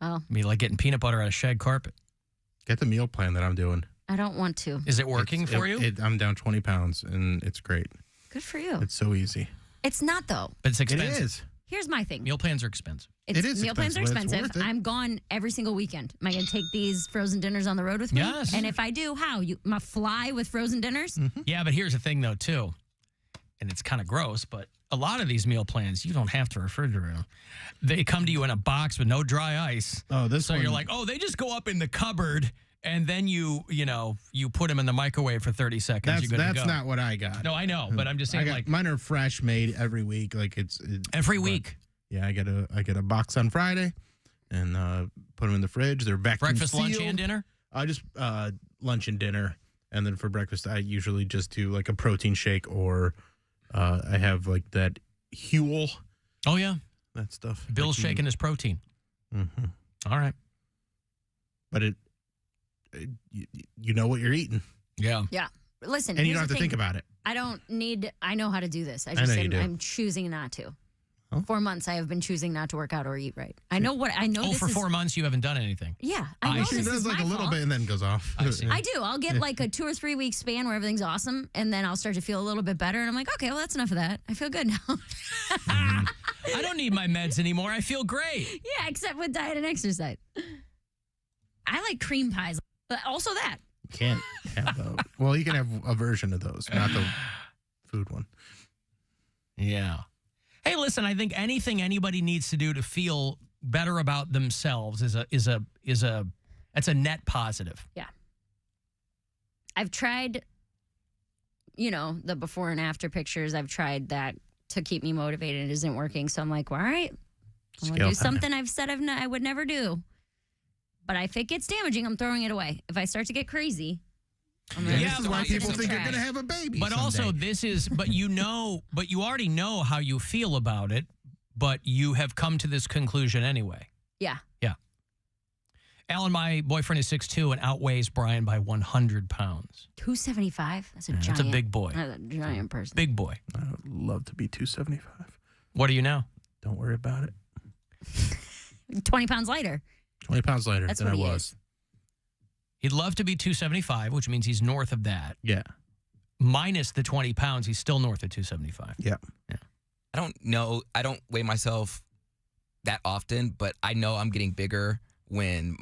Oh, Be like getting peanut butter out of shag carpet. Get the meal plan that I'm doing. I don't want to. Is it working for you? I'm down 20 pounds, and it's great. Good for you. It's so easy. It's not, though. But it's expensive. It is. Here's my thing. Meal plans are expensive. It is Meal plans are expensive, but it's expensive. worth it. I'm gone every single weekend. Am I going to take these frozen dinners on the road with me? Yes. And if I do, how? You my fly with frozen dinners? Yeah, but here's the thing, though, too. And it's kind of gross, but a lot of these meal plans, you don't have to refrigerate them. They come to you in a box with no dry ice. Oh, this So one. you're like, oh, they just go up in the cupboard and then you put them in the microwave for 30 seconds. That's not what I got. No, I know, but I'm just saying, like, mine are fresh made every week. Like it's every week. Yeah, I get a box on Friday, and put them in the fridge. They're vacuum Breakfast, sealed. lunch, and dinner. I just lunch and dinner, and then for breakfast, I usually just do like a protein shake, or I have like that Huel. Oh yeah, that stuff. Bill's shaking his protein. Mm-hmm. All right, but you know what you're eating. Yeah. Yeah. Listen, and you here's don't have the to think thing. about it. I know how to do this. I know you do. I'm choosing not to. Oh. 4 months I have been choosing not to work out or eat right. I know. Oh, for 4 months you haven't done anything. Yeah, I know She this does is like my a little fault. bit and then goes off. I do. I'll get like a 2 or 3 week span where everything's awesome, and then I'll start to feel a little bit better, and I'm like, okay, well, that's enough of that. I feel good now. I don't need my meds anymore. I feel great. Yeah, except with diet and exercise. I like cream pies, but also that. Can't have those. Well, you can have a version of those, not the food one. Yeah. Hey, listen, I think anything anybody needs to do to feel better about themselves is that's a net positive. Yeah. I've tried, the before and after pictures. I've tried that to keep me motivated. It isn't working. So I'm like, well, all right, I'm going to do something I've said I would never do. But if it gets damaging, I'm throwing it away. If I start to get crazy, I'm going to this is why people think you're going to have a baby. But also but you already know how you feel about it, but you have come to this conclusion anyway. Yeah. Yeah. Alan, my boyfriend is 6'2" and outweighs Brian by 100 pounds. 275? That's a giant. That's a big boy. That's a giant person. Big boy. I would love to be 275. What are you now? Don't worry about it. 20 pounds lighter. 20 pounds lighter That's than what I he was. is. He'd love to be 275, which means he's north of that. Yeah. Minus the 20 pounds, he's still north of 275. Yeah. I don't know. I don't weigh myself that often, but I know I'm getting bigger when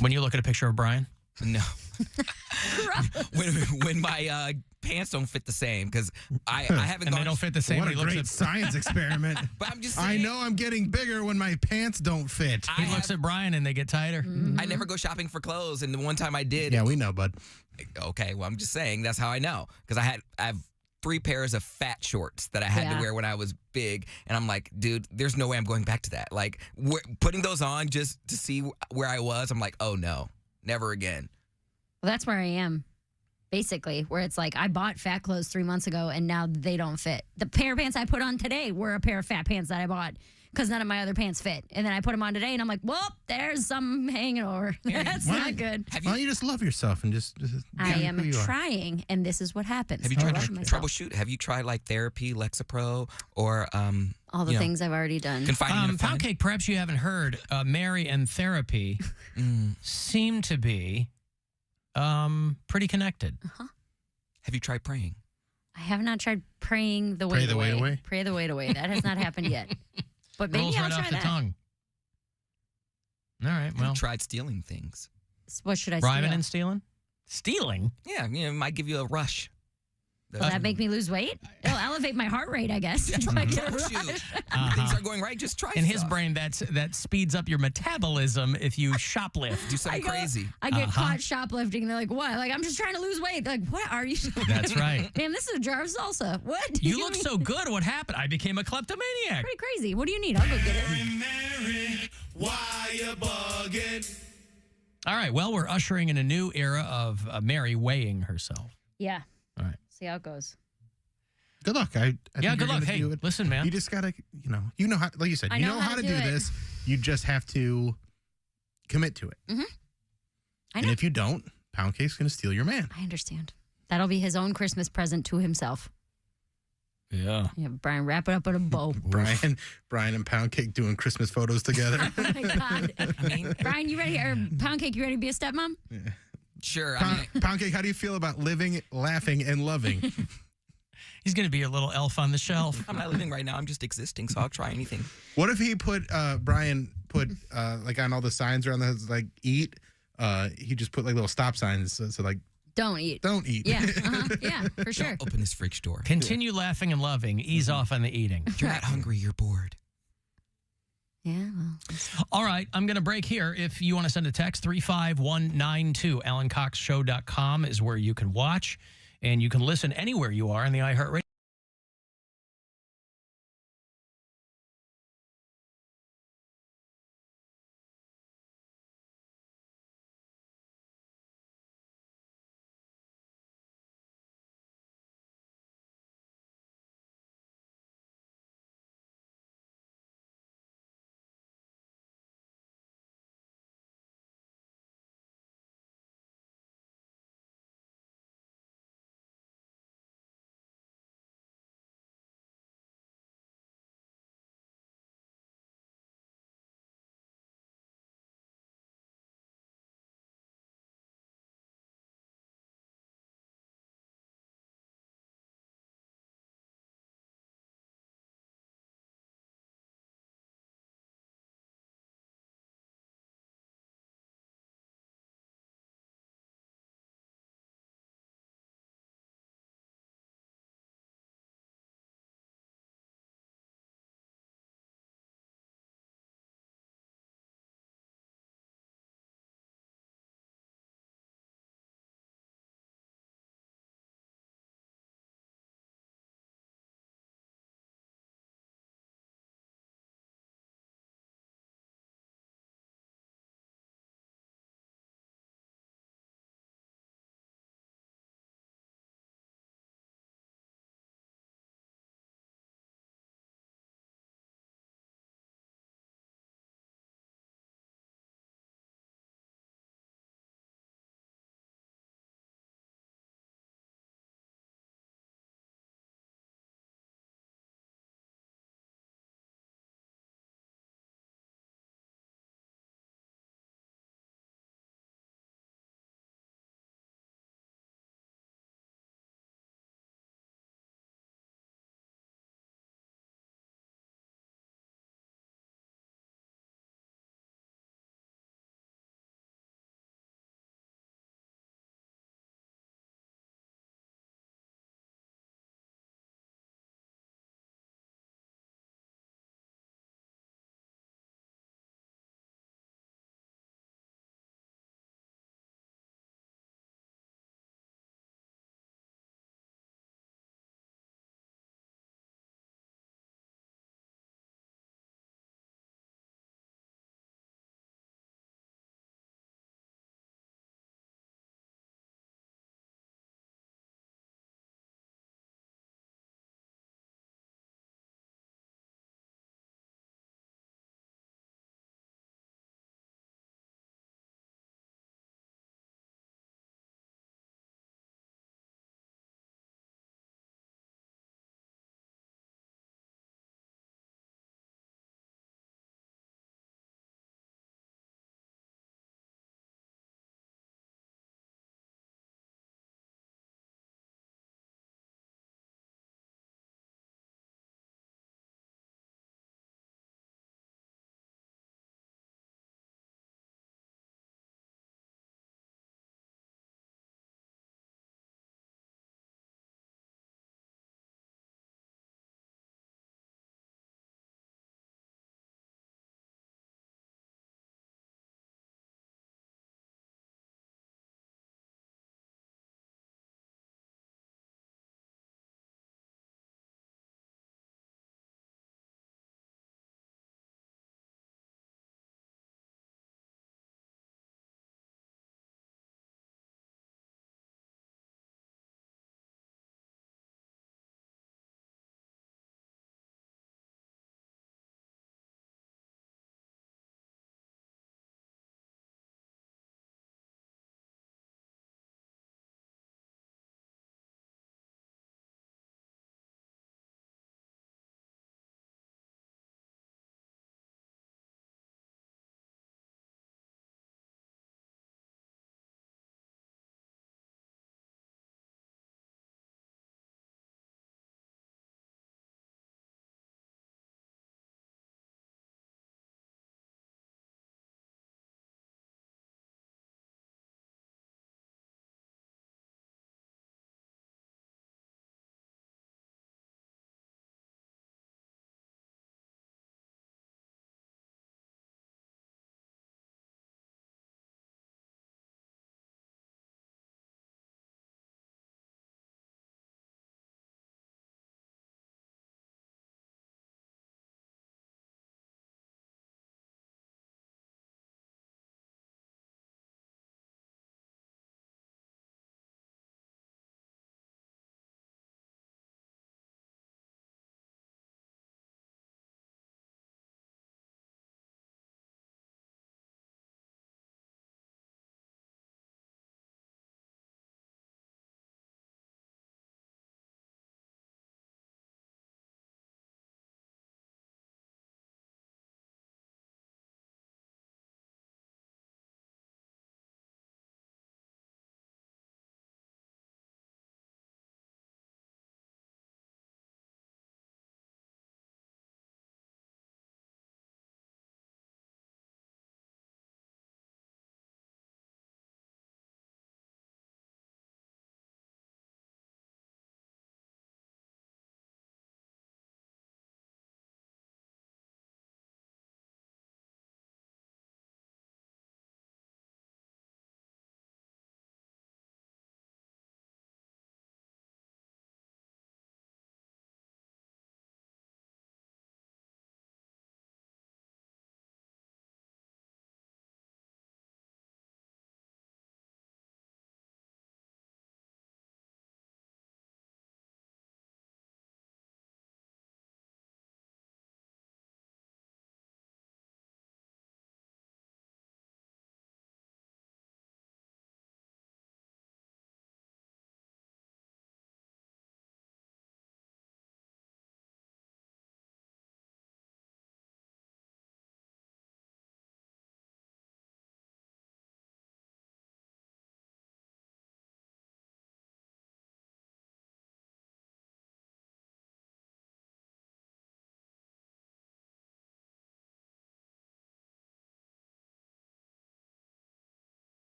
you look at a picture of Brian? No. when my pants don't fit the same, because I haven't and gone. they don't fit the same. What when a he looks great at science experiment. But I'm just I saying, know I'm getting bigger when my pants don't fit. He looks at Brian and they get tighter. I never go shopping for clothes, and the one time I did. Yeah, we know, bud. Okay, well, I'm just saying that's how I know, because I have 3 pairs of fat shorts that I had to wear when I was big, and I'm like, dude, there's no way I'm going back to that. Like, putting those on just to see where I was, I'm like, oh no, never again. Well, that's where I am, basically, where it's like I bought fat clothes 3 months ago, and now they don't fit. The pair of pants I put on today were a pair of fat pants that I bought because none of my other pants fit. And then I put them on today, and I'm like, well, there's some hanging over. That's not good. Why don't you just love yourself and just I be am who you are? trying, and this is what happens. Have you tried troubleshoot? Have you tried like therapy, Lexapro, or all the things I've already done? Poundcake, perhaps you haven't heard, Mary and therapy seem to be pretty connected. Have you tried praying? I have not tried praying the weight away. Pray the weight away. That has not happened yet. But maybe Rolls I'll right try off the that. tongue. All right, well. Have you tried stealing things? What should I Rhyming steal? and stealing? Stealing? Yeah, it might give you a rush. Will that make me lose weight? It'll elevate my heart rate, I guess. If I get a rush. Things are going right. Just try In his stuff. brain, that speeds up your metabolism if you shoplift. Do something crazy. I get caught shoplifting. They're like, what? Like, I'm just trying to lose weight. They're like, what are you? That's right. Damn, this is a jar of salsa. What? You look so good. What happened? I became a kleptomaniac. Pretty crazy. What do you need? I'll go get it. Mary, why you bugging? All right. Well, we're ushering in a new era of Mary weighing herself. Yeah. All right. See how it goes. Good luck. I Yeah, think good you're luck. gonna Hey, do it. listen, man. You just gotta, you know how, like you said, I you know how to do it. this. You just have to commit to it. Mm-hmm. I And know. if you don't, Poundcake's gonna steal your man. I understand. That'll be his own Christmas present to himself. Yeah. Yeah, Brian, wrap it up in a bow. Brian and Poundcake doing Christmas photos together. Oh my God. Brian, you ready? Or Poundcake, you ready to be a stepmom? Yeah. Sure. Poundcake, how do you feel about living, laughing, and loving? He's going to be a little elf on the shelf. I'm not living right now. I'm just existing, so I'll try anything. What if he Brian put like on all the signs around the like eat? He just put like little stop signs so like don't eat. Don't eat. Yeah, yeah, for sure. Don't open this fridge door. Continue laughing and loving. Ease off on the eating. You're not hungry. You're bored. Yeah, well. All right, I'm going to break here. If you want to send a text, 35192, AlanCoxShow.com is where you can watch, and you can listen anywhere you are on the iHeartRadio.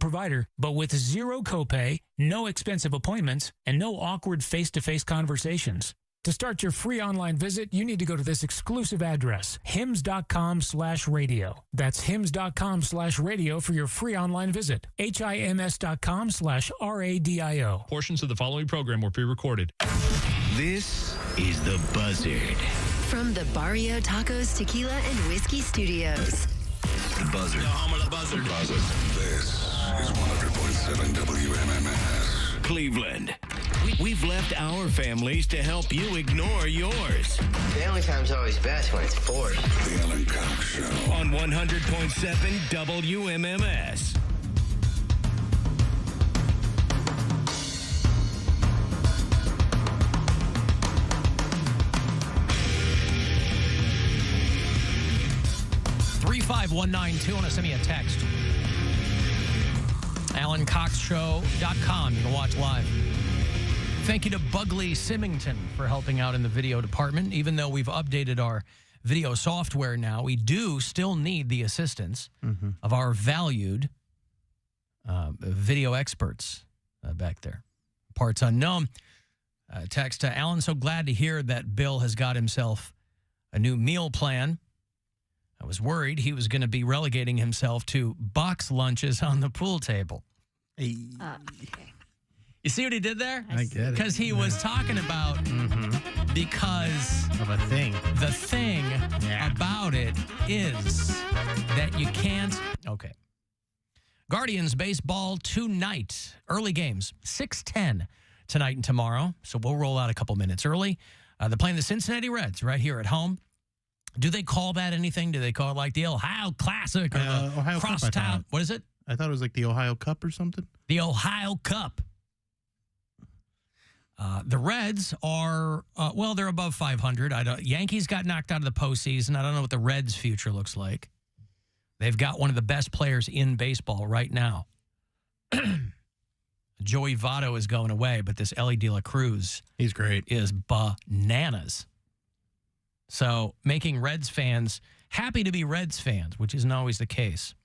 provider, but with zero copay, no expensive appointments, and no awkward face-to-face conversations. To start your free online visit, you need to go to this exclusive address, hims.com/radio. That's hims.com/radio for your free online visit. HIMS.com/RADIO. Portions of the following program were pre-recorded. This is The Buzzard. From the Barrio Tacos, Tequila, and Whiskey Studios. The Buzzard. The home of the Buzzard. This is 100.7 WMMS. Cleveland. We've left our families to help you ignore yours. Family time's always best when it's forced. The Alan Cox Show. On 100.7 WMMS. $35192. Want to send me a text. AlanCoxShow.com. You can watch live. Thank you to Bugley Symington for helping out in the video department. Even though we've updated our video software now, we do still need the assistance of our valued video experts back there. Parts unknown. Text to Alan, so glad to hear that Bill has got himself a new meal plan. I was worried he was going to be relegating himself to box lunches on the pool table. Okay. You see what he did there? I get it. Because he was talking about because of a thing. The thing about it is that you can't. Okay. Guardians baseball tonight. Early games, 6:10 tonight and tomorrow. So we'll roll out a couple minutes early. They're playing the Cincinnati Reds right here at home. Do they call that anything? Do they call it like the Ohio Classic or the Ohio Crosstown? Cup, What is it? I thought it was like the Ohio Cup or something. The Ohio Cup. The Reds are, they're above 500. Yankees got knocked out of the postseason. I don't know what the Reds' future looks like. They've got one of the best players in baseball right now. Joey Votto is going away, but this Ellie De La Cruz, he's great, is bananas. So making Reds fans happy to be Reds fans, which isn't always the case.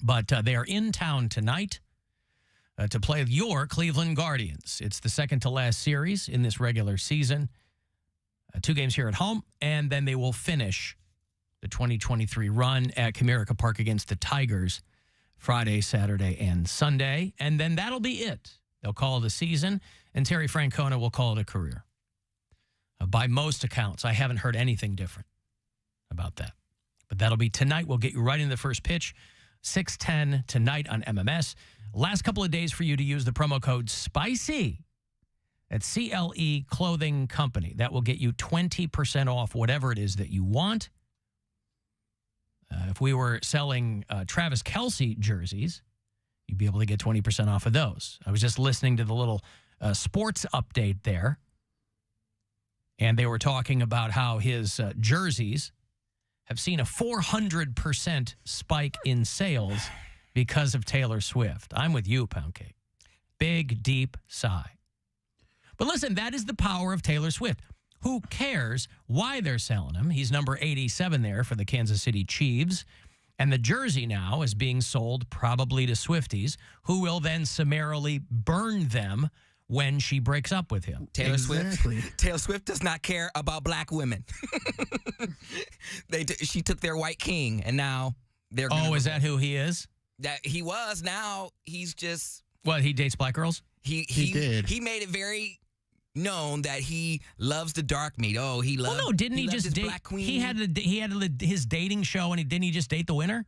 But they are in town tonight to play your Cleveland Guardians. It's the second to last series in this regular season. 2 games here at home, and then they will finish the 2023 run at Comerica Park against the Tigers Friday, Saturday, and Sunday. And then that'll be it. They'll call it a season, and Terry Francona will call it a career. By most accounts, I haven't heard anything different about that. But that'll be tonight. We'll get you right into the first pitch, 6:10 tonight on MMS. Last couple of days for you to use the promo code SPICY at CLE Clothing Company. That will get you 20% off whatever it is that you want. If we were selling Travis Kelce jerseys, you'd be able to get 20% off of those. I was just listening to the little sports update there. And they were talking about how his jerseys have seen a 400% spike in sales because of Taylor Swift. I'm with you, Poundcake. Big, deep sigh. But listen, that is the power of Taylor Swift. Who cares why they're selling him? He's number 87 there for the Kansas City Chiefs. And the jersey now is being sold probably to Swifties, who will then summarily burn them when she breaks up with him. Taylor Swift does not care about black women. She took their white king, and now they're gonna is that who he is? That he was. Now he's just what, he dates black girls? He did. He made it very known that he loves the dark meat. Oh, he loves. Well, no, didn't he just date Black Queen? He had his dating show, and didn't he just date the winner?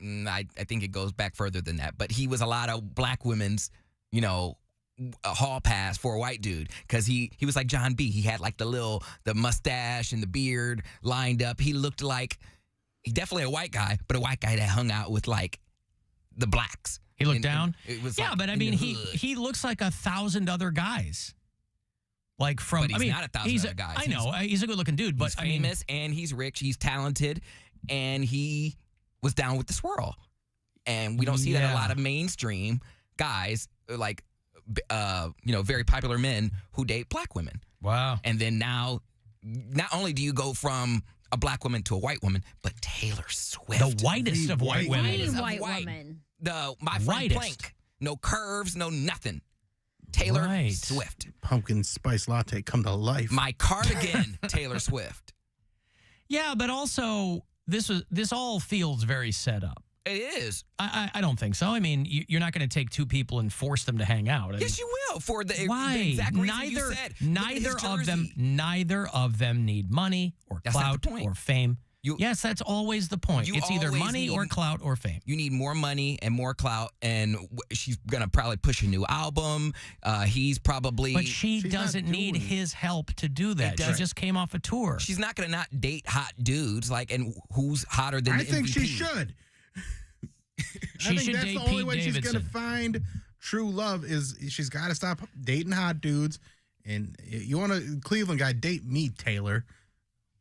I think it goes back further than that. But he was a lot of black women's, a hall pass for a white dude, because he was like John B. He had like the mustache and the beard lined up. He looked like he's definitely a white guy, but a white guy that hung out with like the blacks. He looked down. It was but I mean, he looks like 1,000 other guys. Like but he's not 1,000 other guys. I know he's a good looking dude, but he's famous and he's rich. He's talented, and he was down with the swirl. And we don't see that a lot of mainstream guys like. Very popular men who date black women. Wow. And then now, not only do you go from a black woman to a white woman, but Taylor Swift. The whitest of white women. White woman. my friend Plank. No curves, no nothing. Taylor Swift. Pumpkin spice latte come to life. My cardigan, Taylor Swift. Yeah, but also this all feels very set up. It is. I don't think so. I mean, you're not going to take two people and force them to hang out. Yes, you will. For the exact reason you said. Neither of them need money or clout or fame. Yes, that's always the point. It's either money or clout or fame. You need more money and more clout, and she's going to probably push a new album. He's probably... But she doesn't need his help to do that. She just came off a tour. She's not going to not date hot dudes, and who's hotter than the MVP? I think she should. She should that's date the only Pete way Davidson. she's going to find true love is she's got to stop dating hot dudes. And you want a Cleveland guy, date me, Taylor.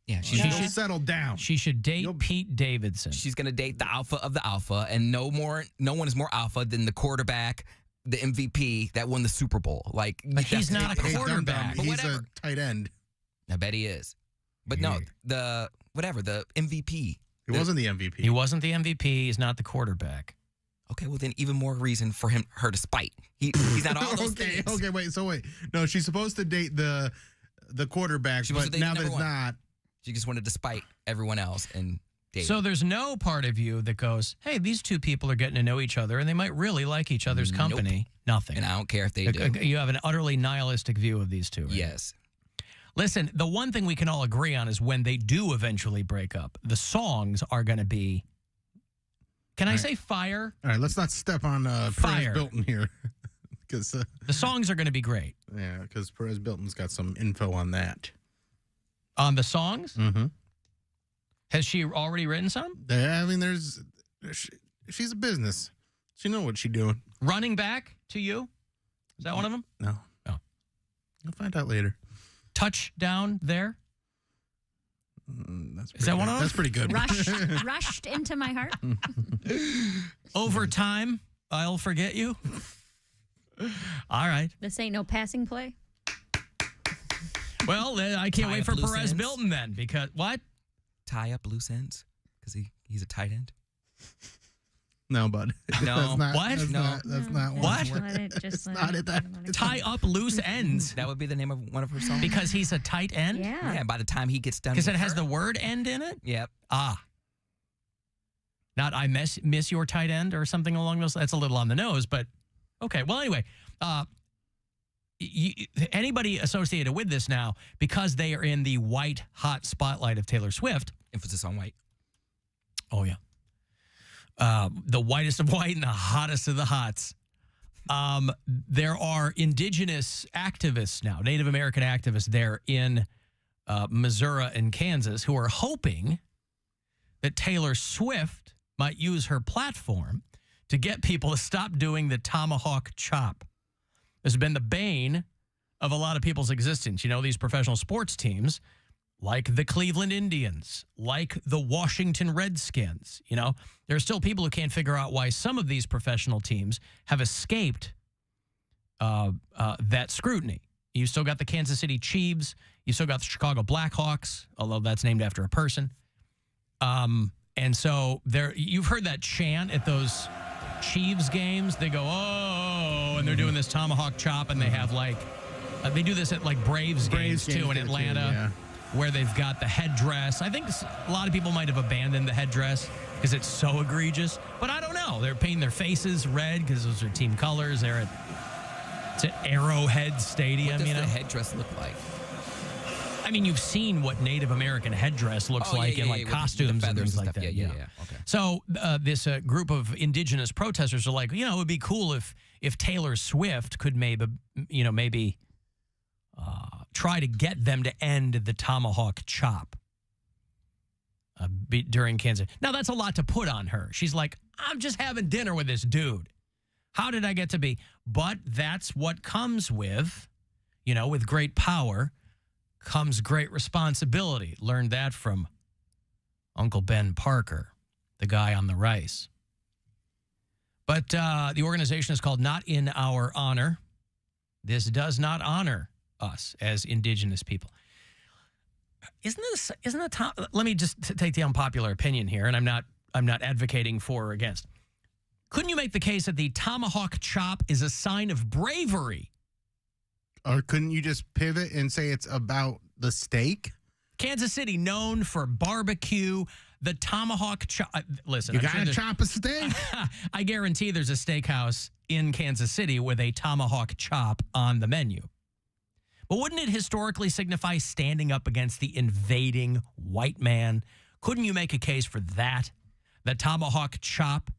Yeah, she should settle down. She should date Pete Davidson. She's going to date the alpha of the alpha, and no one is more alpha than the quarterback, the MVP that won the Super Bowl. But he's not a quarterback. He's a tight end. I bet he is. But no, the MVP. He wasn't the MVP. He wasn't the MVP. He's not the quarterback. Okay, well then even more reason for her to spite. He's not all those things. Okay, wait. No, she's supposed to date the quarterback, but now that it's not. She just wanted to spite everyone else and date. So there's no part of you that goes, hey, these two people are getting to know each other and they might really like each other's company. Nothing. And I don't care if they do. You have an utterly nihilistic view of these two. Right? Yes. Listen, the one thing we can all agree on is when they do eventually break up, the songs are going to be, can I say fire? All right, let's not step on Perez Bilton here. Because the songs are going to be great. Yeah, because Perez Bilton's got some info on that. On the songs? Mm-hmm. Has she already written some? I mean, she's a business. She knows what she's doing. Running Back to You? Is that one of them? No. Oh. You'll find out later. Touchdown There? Is that one of them? That's pretty good. Rushed into my heart. Over Time, I'll Forget You. All right. This ain't no passing play. Well, I can't wait for Perez Bilton then, because what? Tie up loose ends because he's a tight end. No, bud. No. That's not what? It's not it. Tie up loose ends. That would be the name of one of her songs. Because he's a tight end? Yeah, by the time he gets done. Because it has the word end in it? Yep. Not I miss your tight end or something along those. That's a little on the nose, but okay. Well, anyway, anybody associated with this now, because they are in the white hot spotlight of Taylor Swift. Emphasis on white. Oh, yeah. The whitest of white and the hottest of the hots. There are indigenous activists now, Native American activists there in Missouri and Kansas who are hoping that Taylor Swift might use her platform to get people to stop doing the tomahawk chop. This has been the bane of a lot of people's existence. You know, these professional sports teams, like the Cleveland Indians, like the Washington Redskins, you know, there are still people who can't figure out why some of these professional teams have escaped that scrutiny. You still got the Kansas City Chiefs. You still got the Chicago Blackhawks, although that's named after a person. And so you've heard that chant at those Chiefs games. They go, oh, and they're doing this tomahawk chop, and they have they do this at Braves games too in Atlanta, where they've got the headdress. I think a lot of people might have abandoned the headdress because it's so egregious, but I don't know. They're painting their faces red because those are team colors. They're it's at Arrowhead Stadium. What does the headdress look like? I mean, you've seen what Native American headdress looks like in costumes and things like that. Yeah. Okay. So this group of indigenous protesters are like, you know, it would be cool if Taylor Swift could maybe try to get them to end the tomahawk chop during Kansas. Now, that's a lot to put on her. She's like, I'm just having dinner with this dude. How did I get to be? But that's what comes with, you know, with great power comes great responsibility. Learned that from Uncle Ben Parker, the guy on the rice. But the organization is called Not in Our Honor. This does not honor us as indigenous people. Let me just take the unpopular opinion here, and I'm not advocating for or against. Couldn't you make the case that the tomahawk chop is a sign of bravery? Or couldn't you just pivot and say it's about the steak? Kansas City, known for barbecue, the tomahawk chop. Listen, You I'm got to sure chop a steak. I guarantee there's a steakhouse in Kansas City with a tomahawk chop on the menu. But wouldn't it historically signify standing up against the invading white man? Couldn't you make a case for that? The tomahawk chop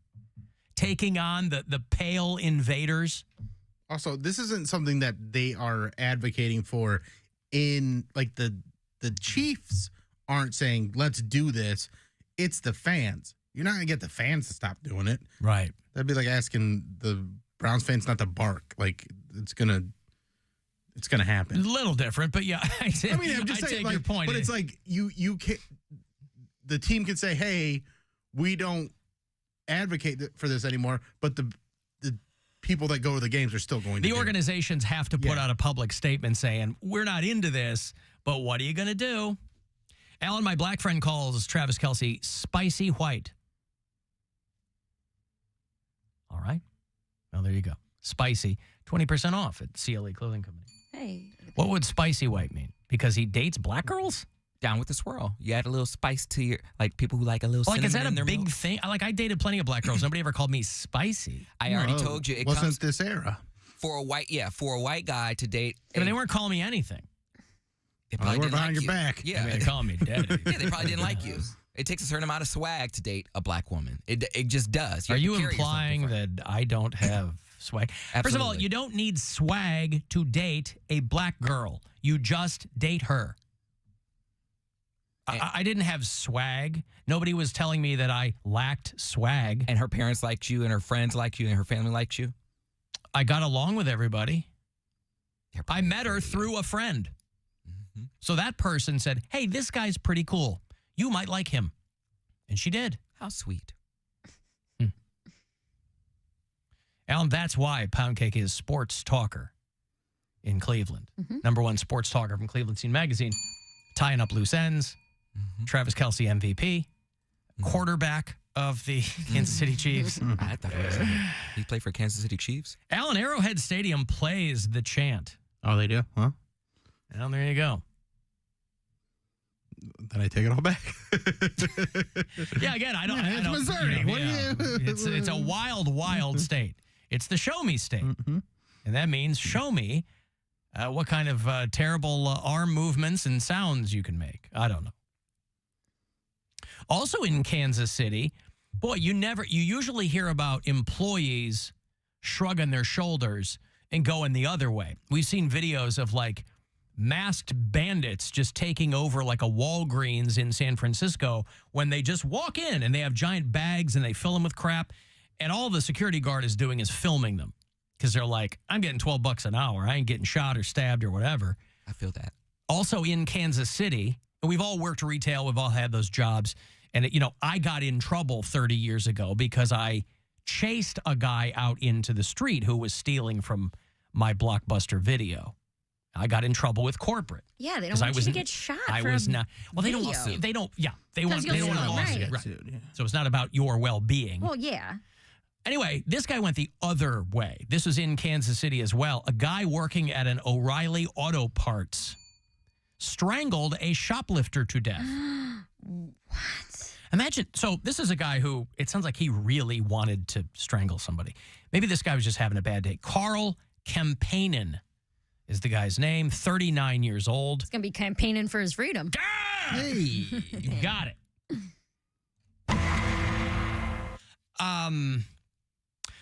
taking on the pale invaders? Also, this isn't something that they are advocating for in, like, the Chiefs aren't saying, let's do this. It's the fans. You're not going to get the fans to stop doing it. Right. That'd be like asking the Browns fans not to bark. Like, it's going to happen. A little different, but yeah. I'm just saying, take like, your point. But it's like you can the team can say, hey, we don't advocate for this anymore, but the people that go to the games are still going to the do it. organizations have to put out a public statement saying, we're not into this, but what are you going to do? Alan, my black friend, calls Travis Kelce spicy white. All right. Well, there you go. Spicy. 20% off at CLE Clothing Company. Hey. What would spicy white mean? Because he dates black girls? Down with the swirl. You add a little spice to your, like, people who like a little cinnamon Like, is that in a their big milk. thing? Like, I dated plenty of black girls. Nobody ever called me spicy. I already told you. It Wasn't comes this era? for a white guy to date. I mean, they weren't calling me anything. They They probably were didn't behind like your you. back. Yeah, They call me daddy. yeah, they probably didn't like you. It takes a certain amount of swag to date a black woman. It just does. Are have to you carry yourself implying different. that I don't have swag? First of all, Absolutely. you don't need swag to date a black girl. You just date her. I didn't have swag. Nobody was telling me that I lacked swag. And her parents liked you, and her friends liked you, and her family liked you? I got along with everybody. I met her through a friend. Mm-hmm. So that person said, hey, this guy's pretty cool. You might like him. And she did. How sweet. Alan, that's why Poundcake is sports talker in Cleveland. Number one sports talker from Cleveland Scene Magazine. Tying up loose ends. Travis Kelce MVP. Quarterback of the Kansas City Chiefs. I thought it was he played for Kansas City Chiefs. Alan, Arrowhead Stadium plays the chant. Oh, they do? Huh? Well, there you go. Then I take it all back. Yeah, again, I don't. Yeah, I it's don't, Missouri. you know, What do yeah. you- It's a wild, wild state. It's the show me state. And that means show me what kind of terrible arm movements and sounds you can make. I don't know. Also in Kansas City, boy, you usually hear about employees shrugging their shoulders and going the other way. We've seen videos of like masked bandits just taking over like a Walgreens in San Francisco when they just walk in and they have giant bags and they fill them with crap. And all the security guard is doing is filming them because they're like, I'm getting $12 an hour. I ain't getting shot or stabbed or whatever. I feel that. Also in Kansas City, and we've all worked retail. We've all had those jobs. And, I got in trouble 30 years ago because I chased a guy out into the street who was stealing from my Blockbuster video. I got in trouble with corporate. Yeah, they don't want you to get shot. I for was a not. Well, they video. don't. They don't. Yeah, they want. Because They you'll want a sue them, lawsuit. right. Right. So it's not about your well-being. Well, yeah. Anyway, this guy went the other way. This was in Kansas City as well. A guy working at an O'Reilly Auto Parts strangled a shoplifter to death. What? Imagine, so this is a guy who, it sounds like he really wanted to strangle somebody. Maybe this guy was just having a bad day. Carl Kempainen is the guy's name, 39 years old. He's going to be campaigning for his freedom. Hey, you got it.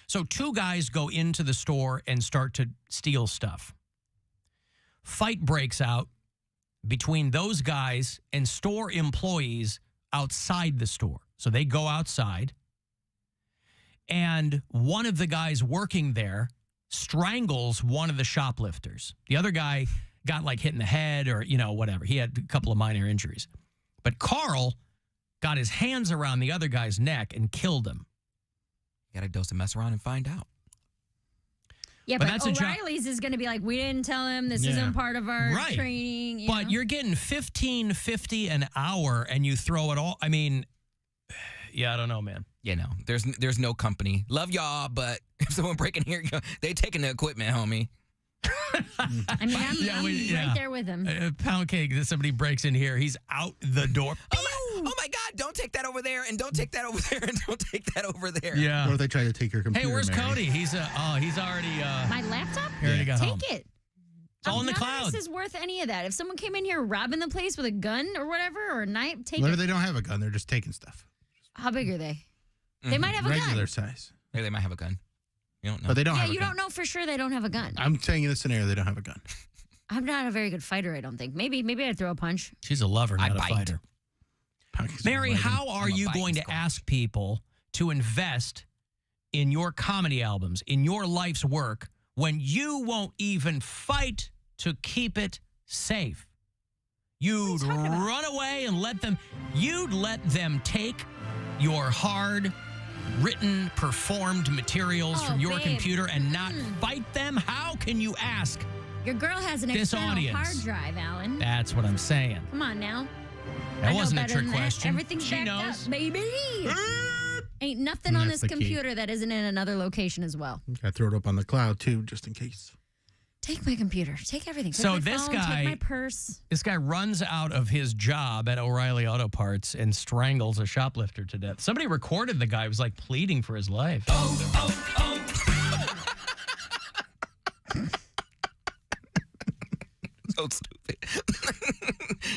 So two guys go into the store and start to steal stuff. Fight breaks out between those guys and store employees outside the store. So they go outside, and one of the guys working there strangles one of the shoplifters. The other guy got like hit in the head or, whatever. He had a couple of minor injuries. But Carl got his hands around the other guy's neck and killed him. You got to dose and mess around and find out. Yeah, But but that's a job- O'Reilly's is going to be like, we didn't tell him. This Yeah. isn't part of our Right. training. you But know? you're getting $15.50 an hour and you throw it all. I mean, yeah, I don't know, man. You know, there's no company. Love y'all, but if someone break in here, they taking the equipment, homie. I mean, I'm right there with him. Poundcake, that somebody breaks in here, he's out the door. Oh my God, don't take that over there, and don't take that over there, and don't take that over there. Yeah. Or if they try to take your computer. Hey, where's Mary? Cody? He's already... My laptop? He already got Take home. it. It's all in the None cloud. of this is worth any of that. If someone came in here robbing the place with a gun or whatever, or a knife, take What it. if they don't have a gun? They're just taking stuff. How big are they? They might have a gun. Regular size. Yeah, they might have a gun. You don't know. But they don't Yeah, have a you gun. don't know for sure they don't have a gun. I'm saying in this scenario, they don't have a gun. I'm not a very good fighter, I don't think. Maybe I'd throw a punch. She's a lover, not I a bite. fighter. Mary, how are you going to ask people to invest in your comedy albums, in your life's work, when you won't even fight to keep it safe? You'd run away and let them take your hard written, performed materials from your computer and not fight them? How can you ask? Your girl has an This external audience. hard drive, Alan. That's what I'm saying. Come on now. That I know wasn't a better trick than that. question. Everything's She backed knows. up, baby. Ain't nothing And on that's this the key. computer that isn't in another location as well. I throw it up on the cloud too, just in case. Take my computer. Take everything. Take So my this phone, guy- take my purse. This guy runs out of his job at O'Reilly Auto Parts and strangles a shoplifter to death. Somebody recorded the guy. He was like pleading for his life. So stupid.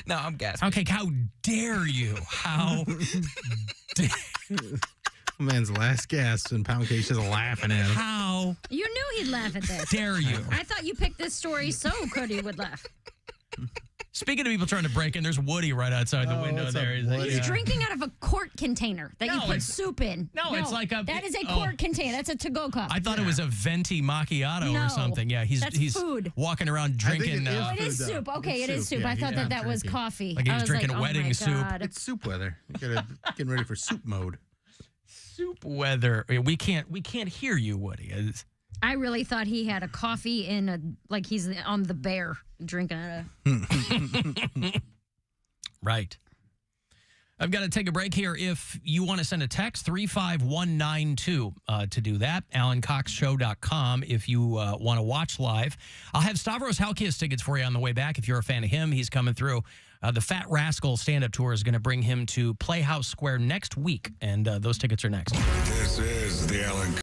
No, I'm gasping. Okay, how dare you? How dare Man's last gasp and Poundcake's just laughing at him. How You knew he'd laugh at this. dare you? I thought you picked this story so Cody would laugh. Speaking of people trying to break in, there's Woody right outside the window what's up, there. Woody? He's drinking out of a quart container that you No, put it's- soup in. No, it's like a- That is a oh. quart container. That's a to-go cup. I thought it was a venti macchiato No, or something. Yeah, that's he's food. walking around drinking. Oh, it is soup. Okay, it is soup. Yeah, I thought he's that was drinking. coffee. Like he I was was drinking like, wedding oh my soup. God. It's soup weather. Getting ready for soup mode. soup weather. We can't hear you, Woody. I really thought he had a coffee in a like he's on the bear drinking it. Right. I've got to take a break here. If you want to send a text, 35192 to do that. AlanCoxShow.com if you want to watch live. I'll have Stavros Halkias tickets for you on the way back. If you're a fan of him, he's coming through. The Fat Rascal stand-up tour is going to bring him to Playhouse Square next week, and those tickets are next. This is the Alan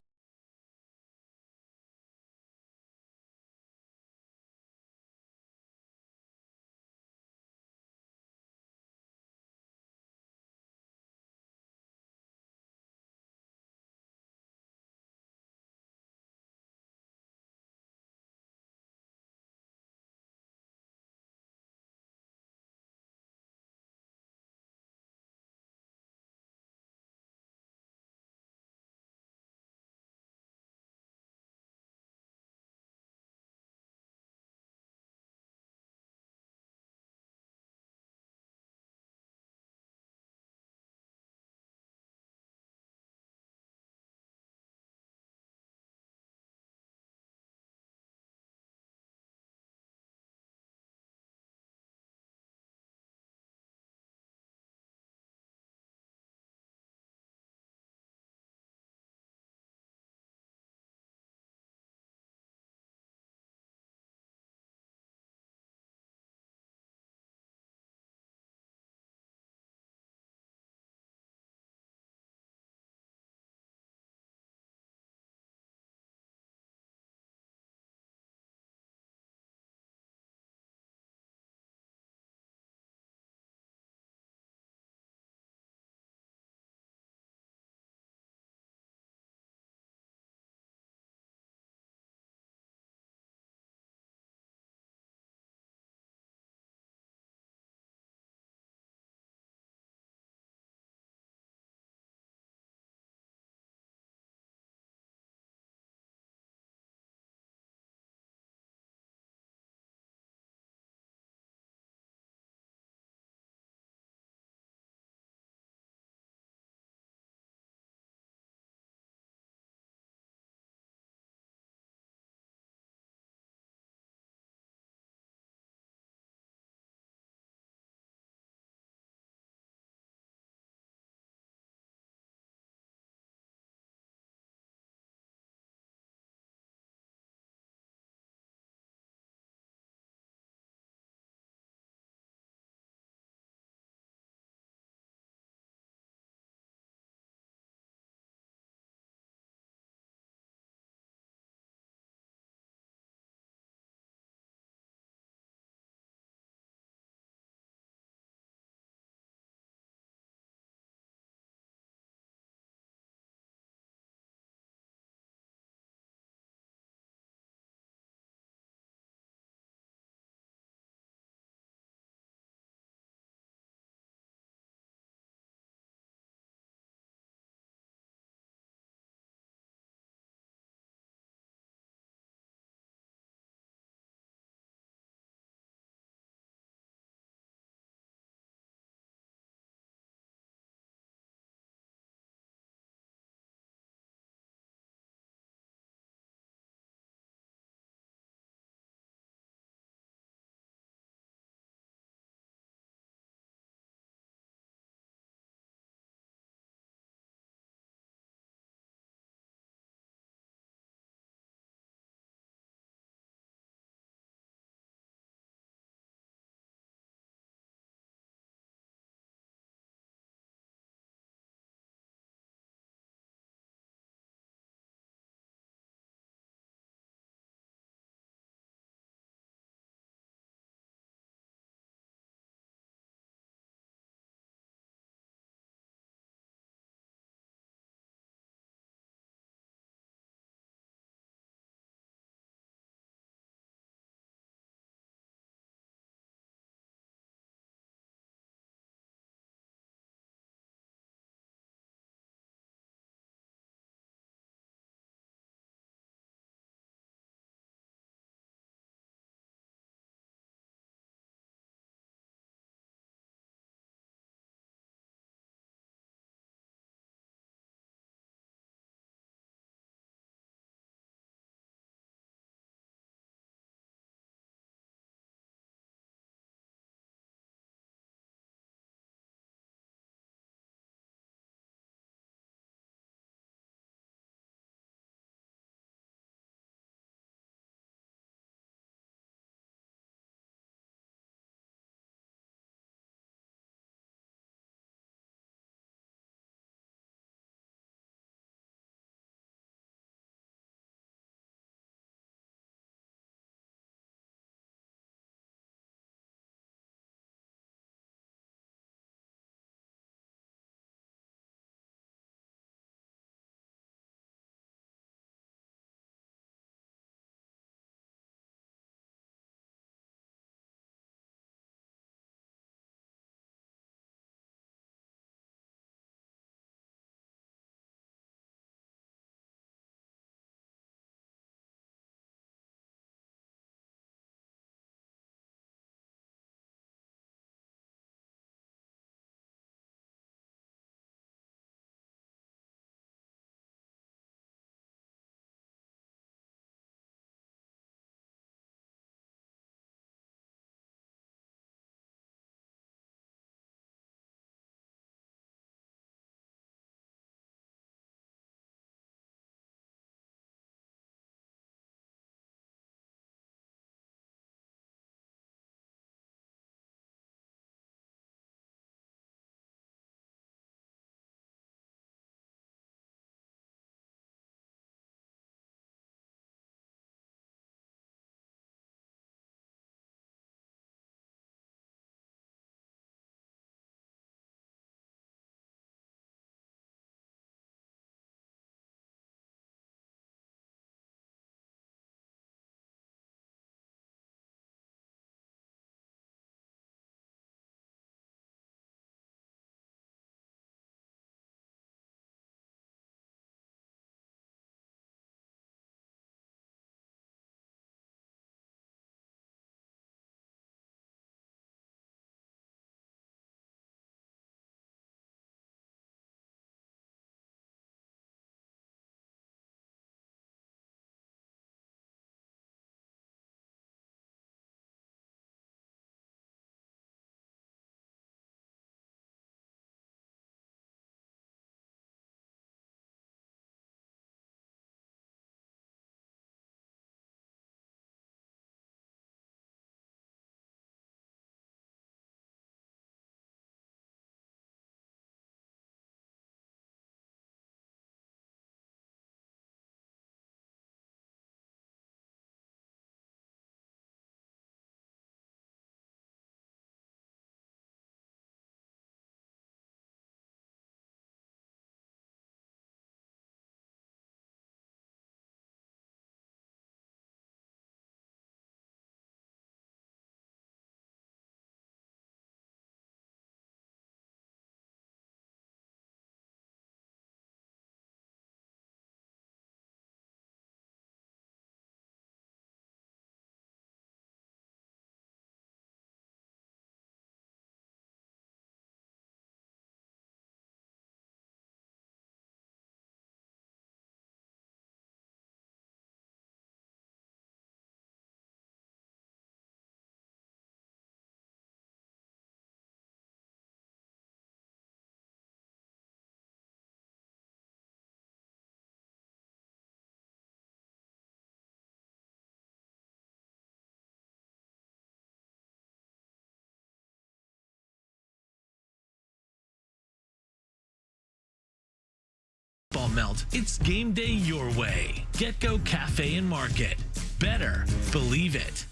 Ball melt. It's game day your way. Get-Go Cafe and Market. Better believe it.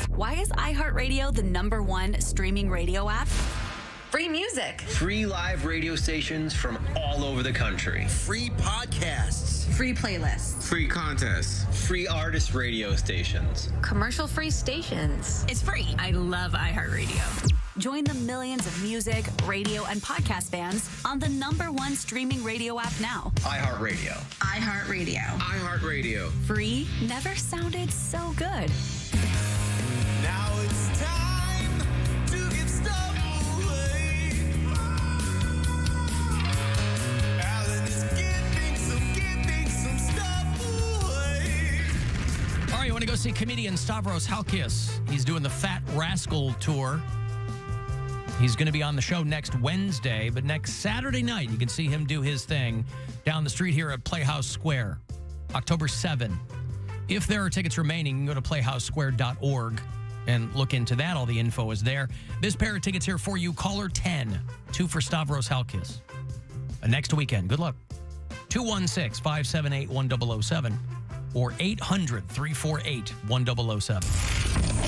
Why is iHeartRadio the #1 streaming radio app? Free music. Free live radio stations from all over the country. Free podcasts. Free playlists. Free contests. Free artist radio stations. Commercial-free stations. It's free. I love iHeartRadio. Join the millions of music, radio, and podcast fans on the #1 streaming radio app now. iHeartRadio. iHeartRadio. iHeartRadio. Free never sounded so good. Now it's time to give stuff away. Alan is giving some stuff away. All right, you want to go see comedian Stavros Halkias? He's doing the Fat Rascal Tour. He's going to be on the show next Wednesday, but next Saturday night, you can see him do his thing down the street here at Playhouse Square, October 7. If there are tickets remaining, you can go to playhousesquare.org and look into that. All the info is there. This pair of tickets here for you. Caller 10, 2 for Stavros Halkias. Next weekend. Good luck. 216-578-1007 or 800-348-1007.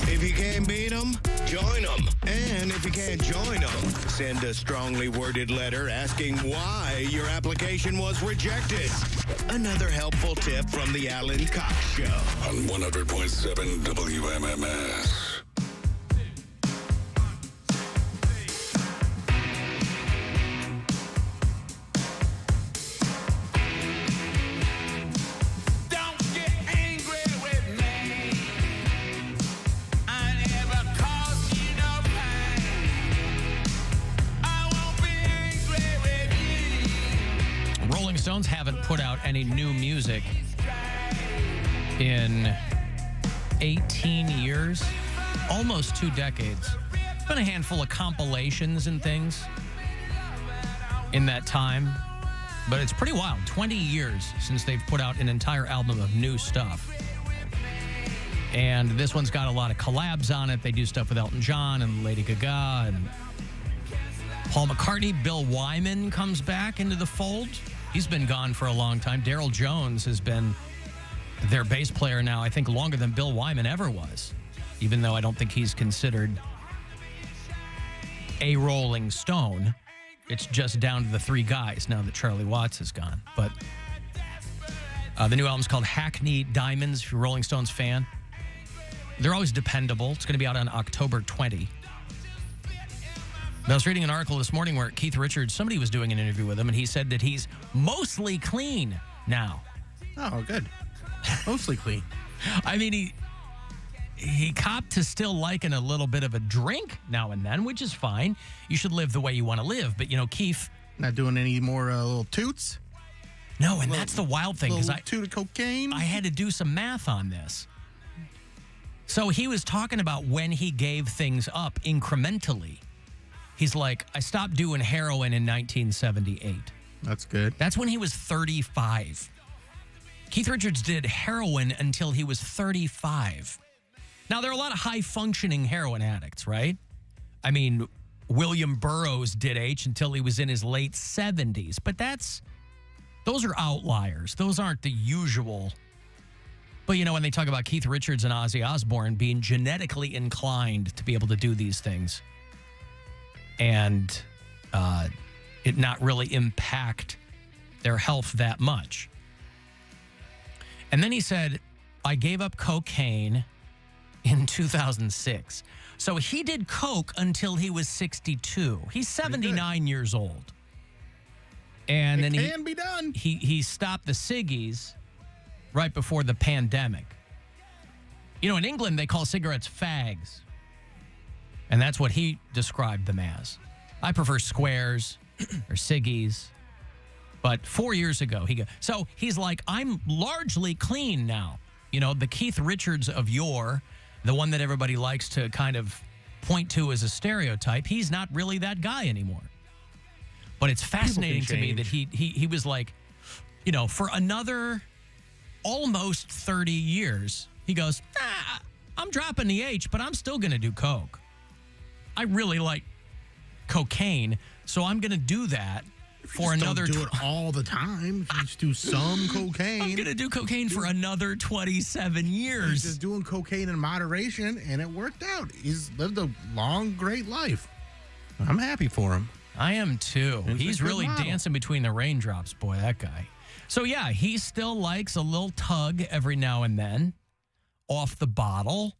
If you can't beat them, join them. And if you can't join them, send a strongly worded letter asking why your application was rejected. Another helpful tip from the Alan Cox Show. On 100.7 WMMS. Stones haven't put out any new music in 18 years, almost 2 decades. It's been a handful of compilations and things in that time, but it's pretty wild. 20 years since they've put out an entire album of new stuff. And this one's got a lot of collabs on it. They do stuff with Elton John and Lady Gaga and Paul McCartney. Bill Wyman comes back into the fold. He's been gone for a long time. Daryl Jones has been their bass player now, I think, longer than Bill Wyman ever was, even though I don't think he's considered a Rolling Stone. It's just down to the 3 guys now that Charlie Watts is gone. But the new album's called Hackney Diamonds, if you're a Rolling Stones fan. They're always dependable. It's going to be out on October 20. I was reading an article this morning where Keith Richards, somebody was doing an interview with him, and he said that he's mostly clean now. Oh, good. Mostly clean. I mean, he copped to still liking a little bit of a drink now and then, which is fine. You should live the way you want to live. But, you know, Keith... Not doing any more little toots? No, and that's the wild thing. Little toot of cocaine? I had to do some math on this. So he was talking about when he gave things up incrementally. He's like, I stopped doing heroin in 1978. That's good. That's when he was 35. Keith Richards did heroin until he was 35. Now, there are a lot of high-functioning heroin addicts, right? I mean, William Burroughs did H until he was in his late 70s. But those are outliers. Those aren't the usual. But, you know, when they talk about Keith Richards and Ozzy Osbourne being genetically inclined to be able to do these things, and it not really impact their health that much. And then he said, I gave up cocaine in 2006. So he did coke until he was 62. He's 79 years old. And then can be done. He stopped the ciggies right before the pandemic. You know, in England, they call cigarettes fags. And that's what he described them as. I prefer squares or ciggies. But 4 years ago, so he's like, I'm largely clean now. You know, the Keith Richards of yore, the one that everybody likes to kind of point to as a stereotype, he's not really that guy anymore. But it's fascinating to me that he was like, you know, for another almost 30 years, he goes, I'm dropping the H, but I'm still going to do coke. I really like cocaine, so I'm going to do that. for Just another. Don't do it all the time. You just do some cocaine. I'm gonna do cocaine for another 27 years. He's just doing cocaine in moderation, and it worked out. He's lived a long, great life. I'm happy for him. I am too. He's really model. dancing between the raindrops, boy, that guy. So, yeah, he still likes a little tug every now and then off the bottle.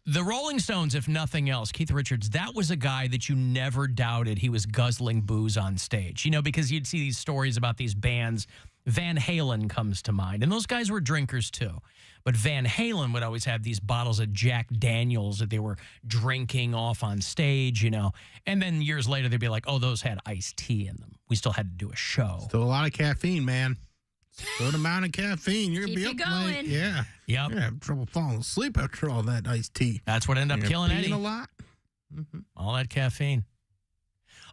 The Rolling Stones, if nothing else, Keith Richards, that was a guy that you never doubted he was guzzling booze on stage. You know, because you'd see these stories about these bands. Van Halen comes to mind. And those guys were drinkers, too. But Van Halen would always have these bottles of Jack Daniels that they were drinking off on stage, you know. And then years later, they'd be like, oh, those had iced tea in them. We still had to do a show. Still a lot of caffeine, man. Good amount of caffeine. You're going to be Keep up you late. going. Yeah. Yep. You're going to have trouble falling asleep after all that iced tea. That's what ended up killing peeing Eddie. a lot. All that caffeine.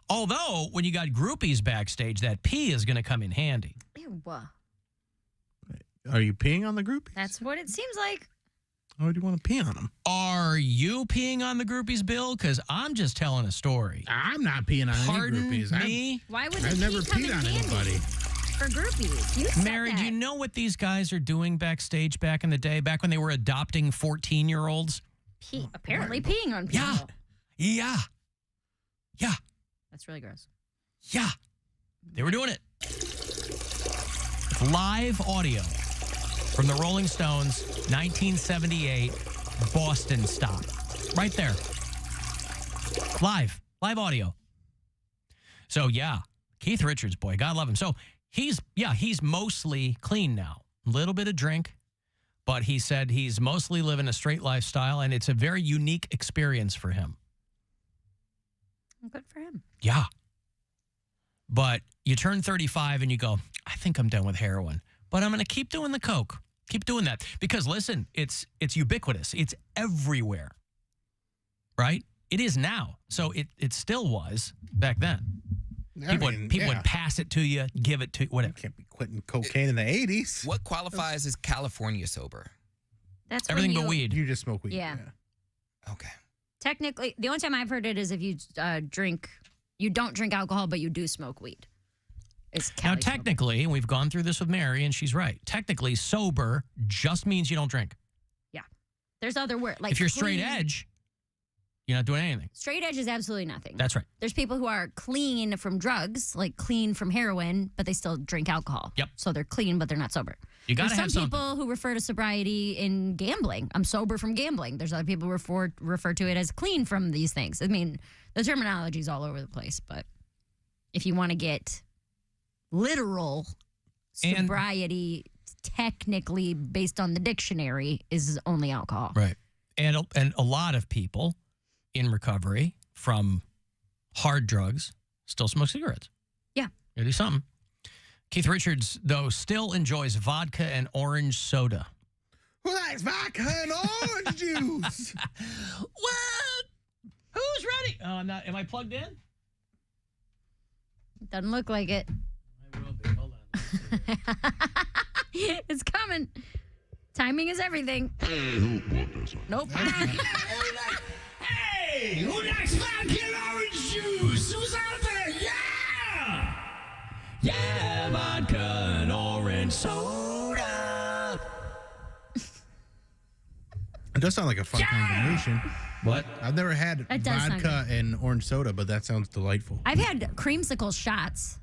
Although, when you got groupies backstage, that pee is going to come in handy. Ew. Are you peeing on the groupies? That's what it seems like. Why do you want to pee on them? Are you peeing on the groupies, Bill? Because I'm just telling a story. I'm not peeing on Pardon any groupies. me? Why would the I've never pee come peed in on handy anybody. for groupies? You said Mary, that. do you know what these guys are doing backstage back in the day, back when they were adopting 14-year-olds? Apparently peeing on people. Yeah. That's really gross. Yeah. They were doing it. Live audio from the Rolling Stones, 1978, Boston stop. Right there. Live audio. So, yeah, Keith Richards, boy, God love him. So, he's mostly clean now. A little bit of drink, but he said he's mostly living a straight lifestyle, and it's a very unique experience for him. Good for him. Yeah. But you turn 35 and you go, I think I'm done with heroin, but I'm going to keep doing the coke. Keep doing that. Because, listen, it's ubiquitous. It's everywhere. Right? It is now. So it still was back then. People would pass it to you, give it to you, whatever. You can't be quitting cocaine in the 80s. What qualifies as California sober? That's everything when but weed. You just smoke weed. Yeah. Okay. Technically, the only time I've heard it is if you you don't drink alcohol, but you do smoke weed. It's now, technically, and we've gone through this with Mary, and she's right. Technically, sober just means you don't drink. Yeah. There's other words. Like if you're clean. straight edge, you're not doing anything. Straight edge is absolutely nothing. That's right. There's people who are clean from drugs, like clean from heroin, but they still drink alcohol. Yep. So they're clean, but they're not sober. You got to have There's some people who refer to sobriety in gambling. I'm sober from gambling. There's other people who refer to it as clean from these things. I mean, the terminology is all over the place, but if you want to get literal, sobriety, technically based on the dictionary, is only alcohol. Right. And a lot of people in recovery from hard drugs still smoke cigarettes. Yeah. Gotta do something. Keith Richards, though, still enjoys vodka and orange soda. Who likes vodka and orange juice? What? Who's ready? Oh, I'm not. Am I plugged in? Doesn't look like it. I will be. Hold on. It's coming. Timing is everything. Nope. Hey, who likes vodka and orange juice? Who's out there? Yeah! Yeah, vodka and orange soda. It does sound like a fun combination. What? I've never had That does sound vodka and orange soda, but that sounds delightful. I've had creamsicle shots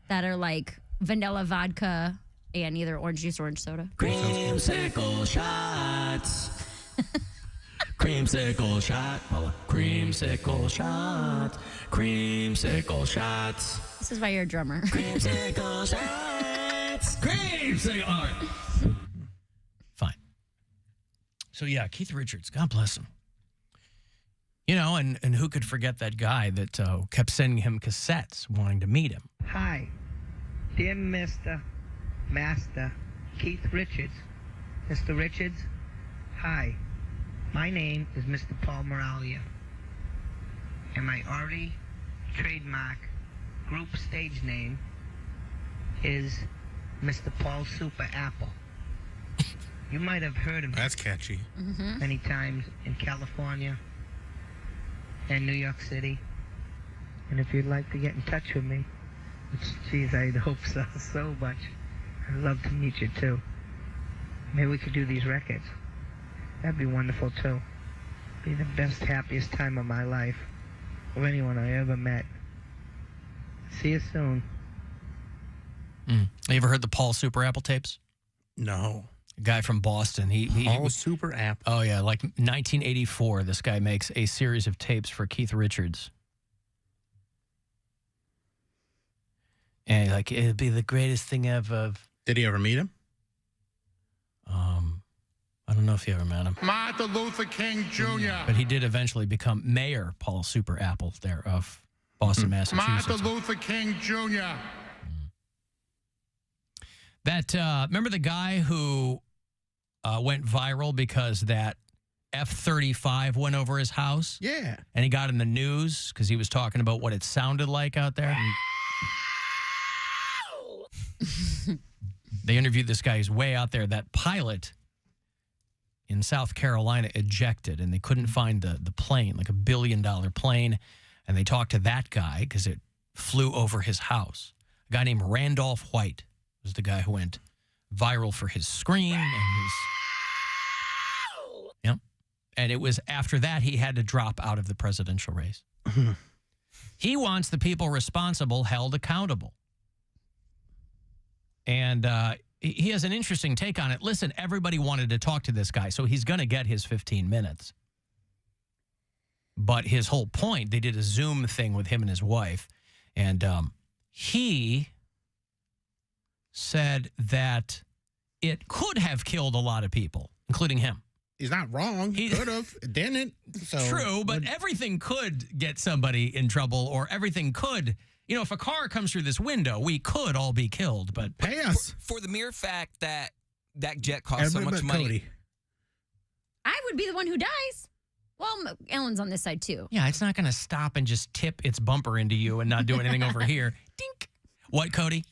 that are like vanilla vodka and either orange juice or orange soda. Creamsicle shots. Creamsicle shot. Creamsicle shots. Creamsicle shots. This is why you're a drummer. Creamsicle shots. Creamsicle. All right. Fine. So, yeah, Keith Richards, God bless him. You know, and who could forget that guy that kept sending him cassettes wanting to meet him? Hi, dear Mr. Master Keith Richards. Mr. Richards, hi. My name is Mr. Paul Moralia, and my already trademark group stage name is Mr. Paul Super Apple. You might have heard of me. That's catchy. Many times in California and New York City. And if you'd like to get in touch with me, Geez, I hope so much. I'd love to meet you, too. Maybe we could do these records. That'd be wonderful, too. Be the best, happiest time of my life. Of anyone I ever met. See you soon. You ever heard the Paul Super Apple tapes? No. A guy from Boston. He Paul Super Apple. Oh, yeah. Like 1984, this guy makes a series of tapes for Keith Richards. And like, it'd be the greatest thing ever. Did he ever meet him? I don't know if he ever met him. Martin Luther King Jr. But he did eventually become Mayor Paul Super Apple there of Boston, Massachusetts. Martin Luther King Jr. That remember the guy who went viral because that F-35 went over his house? Yeah. And he got in the news because he was talking about what it sounded like out there. They interviewed this guy who's way out there. That pilot in South Carolina ejected, and they couldn't find the plane, like $1 billion plane. And they talked to that guy because it flew over his house. A guy named Randolph White was the guy who went viral for his scream and his... Yep. And it was after that he had to drop out of the presidential race. He wants the people responsible held accountable. And he has an interesting take on it. Listen, everybody wanted to talk to this guy, so he's going to get his 15 minutes. But his whole point, they did a Zoom thing with him and his wife, and he said that it could have killed a lot of people, including him. He's not wrong. He could have. It didn't. So true, but everything could get somebody in trouble, or everything could... You know, if a car comes through this window, we could all be killed, but... Pay us. For the mere fact that that jet costs so much money. Cody. I would be the one who dies. Well, Alan's on this side, too. Yeah, it's not going to stop and just tip its bumper into you and not do anything over here. Dink. What, Cody?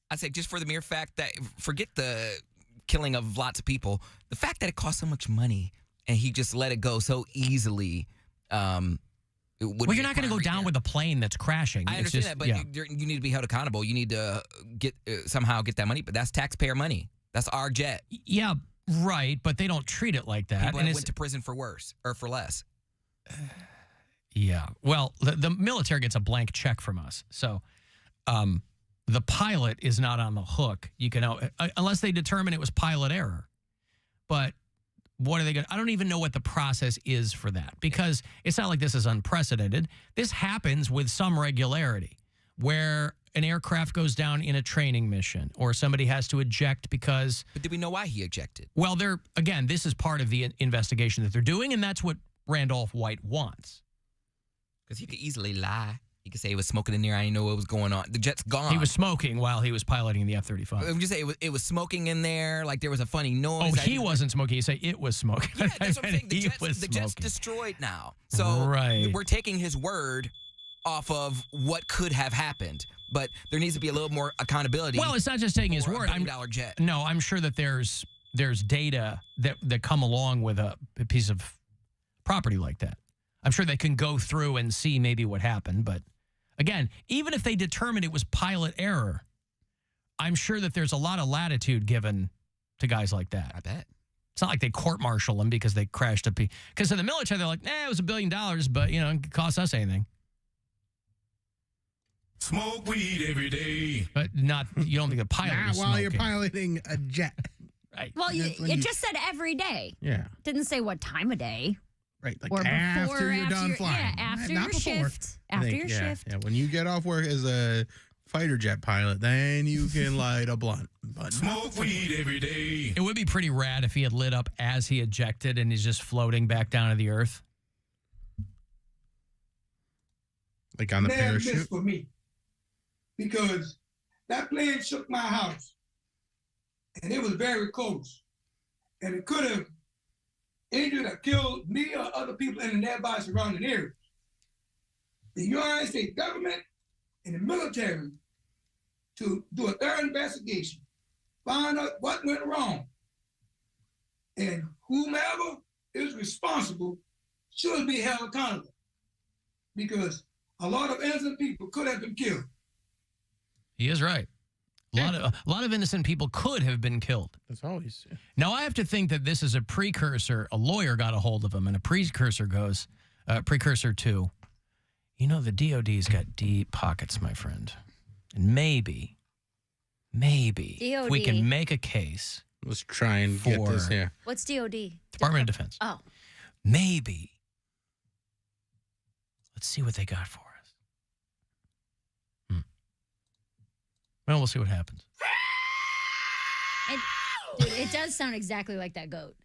I say just for the mere fact that, forget the killing of lots of people, the fact that it costs so much money and he just let it go so easily... Well, you're not going to go down with a plane that's crashing. I understand that, but you need to be held accountable. You need to get somehow get that money, but that's taxpayer money. That's our jet. Yeah, right, but they don't treat it like that. People went to prison for worse or for less. Yeah, well, the military gets a blank check from us, so the pilot is not on the hook. You can unless they determine it was pilot error, but. What are they going to... I don't even know what the process is for that, because it's not like this is unprecedented. This happens with some regularity, where an aircraft goes down in a training mission or somebody has to eject because... But did we know why he ejected? Well, again, this is part of the investigation that they're doing, and that's what Randolph White wants. Because he could easily lie. He could say he was smoking in there. I didn't know what was going on. The jet's gone. He was smoking while he was piloting the F-35. I would just say it was smoking in there. Like there was a funny noise. Oh, he wasn't smoking. You say it was smoking. Yeah, that's what I'm saying. The jet's destroyed now. So we're taking his word off of what could have happened. But there needs to be a little more accountability. Well, it's not just taking his word. $1 billion jet. No, I'm sure that there's data that come along with a piece of property like that. I'm sure they can go through and see maybe what happened, but again, even if they determine it was pilot error, I'm sure that there's a lot of latitude given to guys like that. I bet. It's not like they court-martial them because they crashed a piece. Because in the military, they're like, it was $1 billion, but, it could cost us anything. Smoke weed every day. But you don't think the pilot Not was while smoking. you're piloting a jet. Right. Well, it just said every day. Yeah. Didn't say what time of day. Right, like or after you're done flying. Yeah, after your shift. After your shift. Yeah, when you get off work as a fighter jet pilot, then you can light a blunt. But smoke weed every day. It would be pretty rad if he had lit up as he ejected and he's just floating back down to the earth. Like on the parachute? This for me. Because that plane shook my house. And it was very close. And it could have injured or killed me or other people in the nearby surrounding areas. The United States government and the military to do a thorough investigation, find out what went wrong, and whomever is responsible should be held accountable, because a lot of innocent people could have been killed. He is right. A lot of innocent people could have been killed. That's always. Yeah. Now, I have to think that this is a precursor. A lawyer got a hold of him, and a precursor to, the DOD's got deep pockets, my friend. And maybe, if we can make a case. Let's try and get this here. What's DOD? Department of Defense. Oh. Maybe. Let's see what they got for us. Well, we'll see what happens. It does sound exactly like that goat.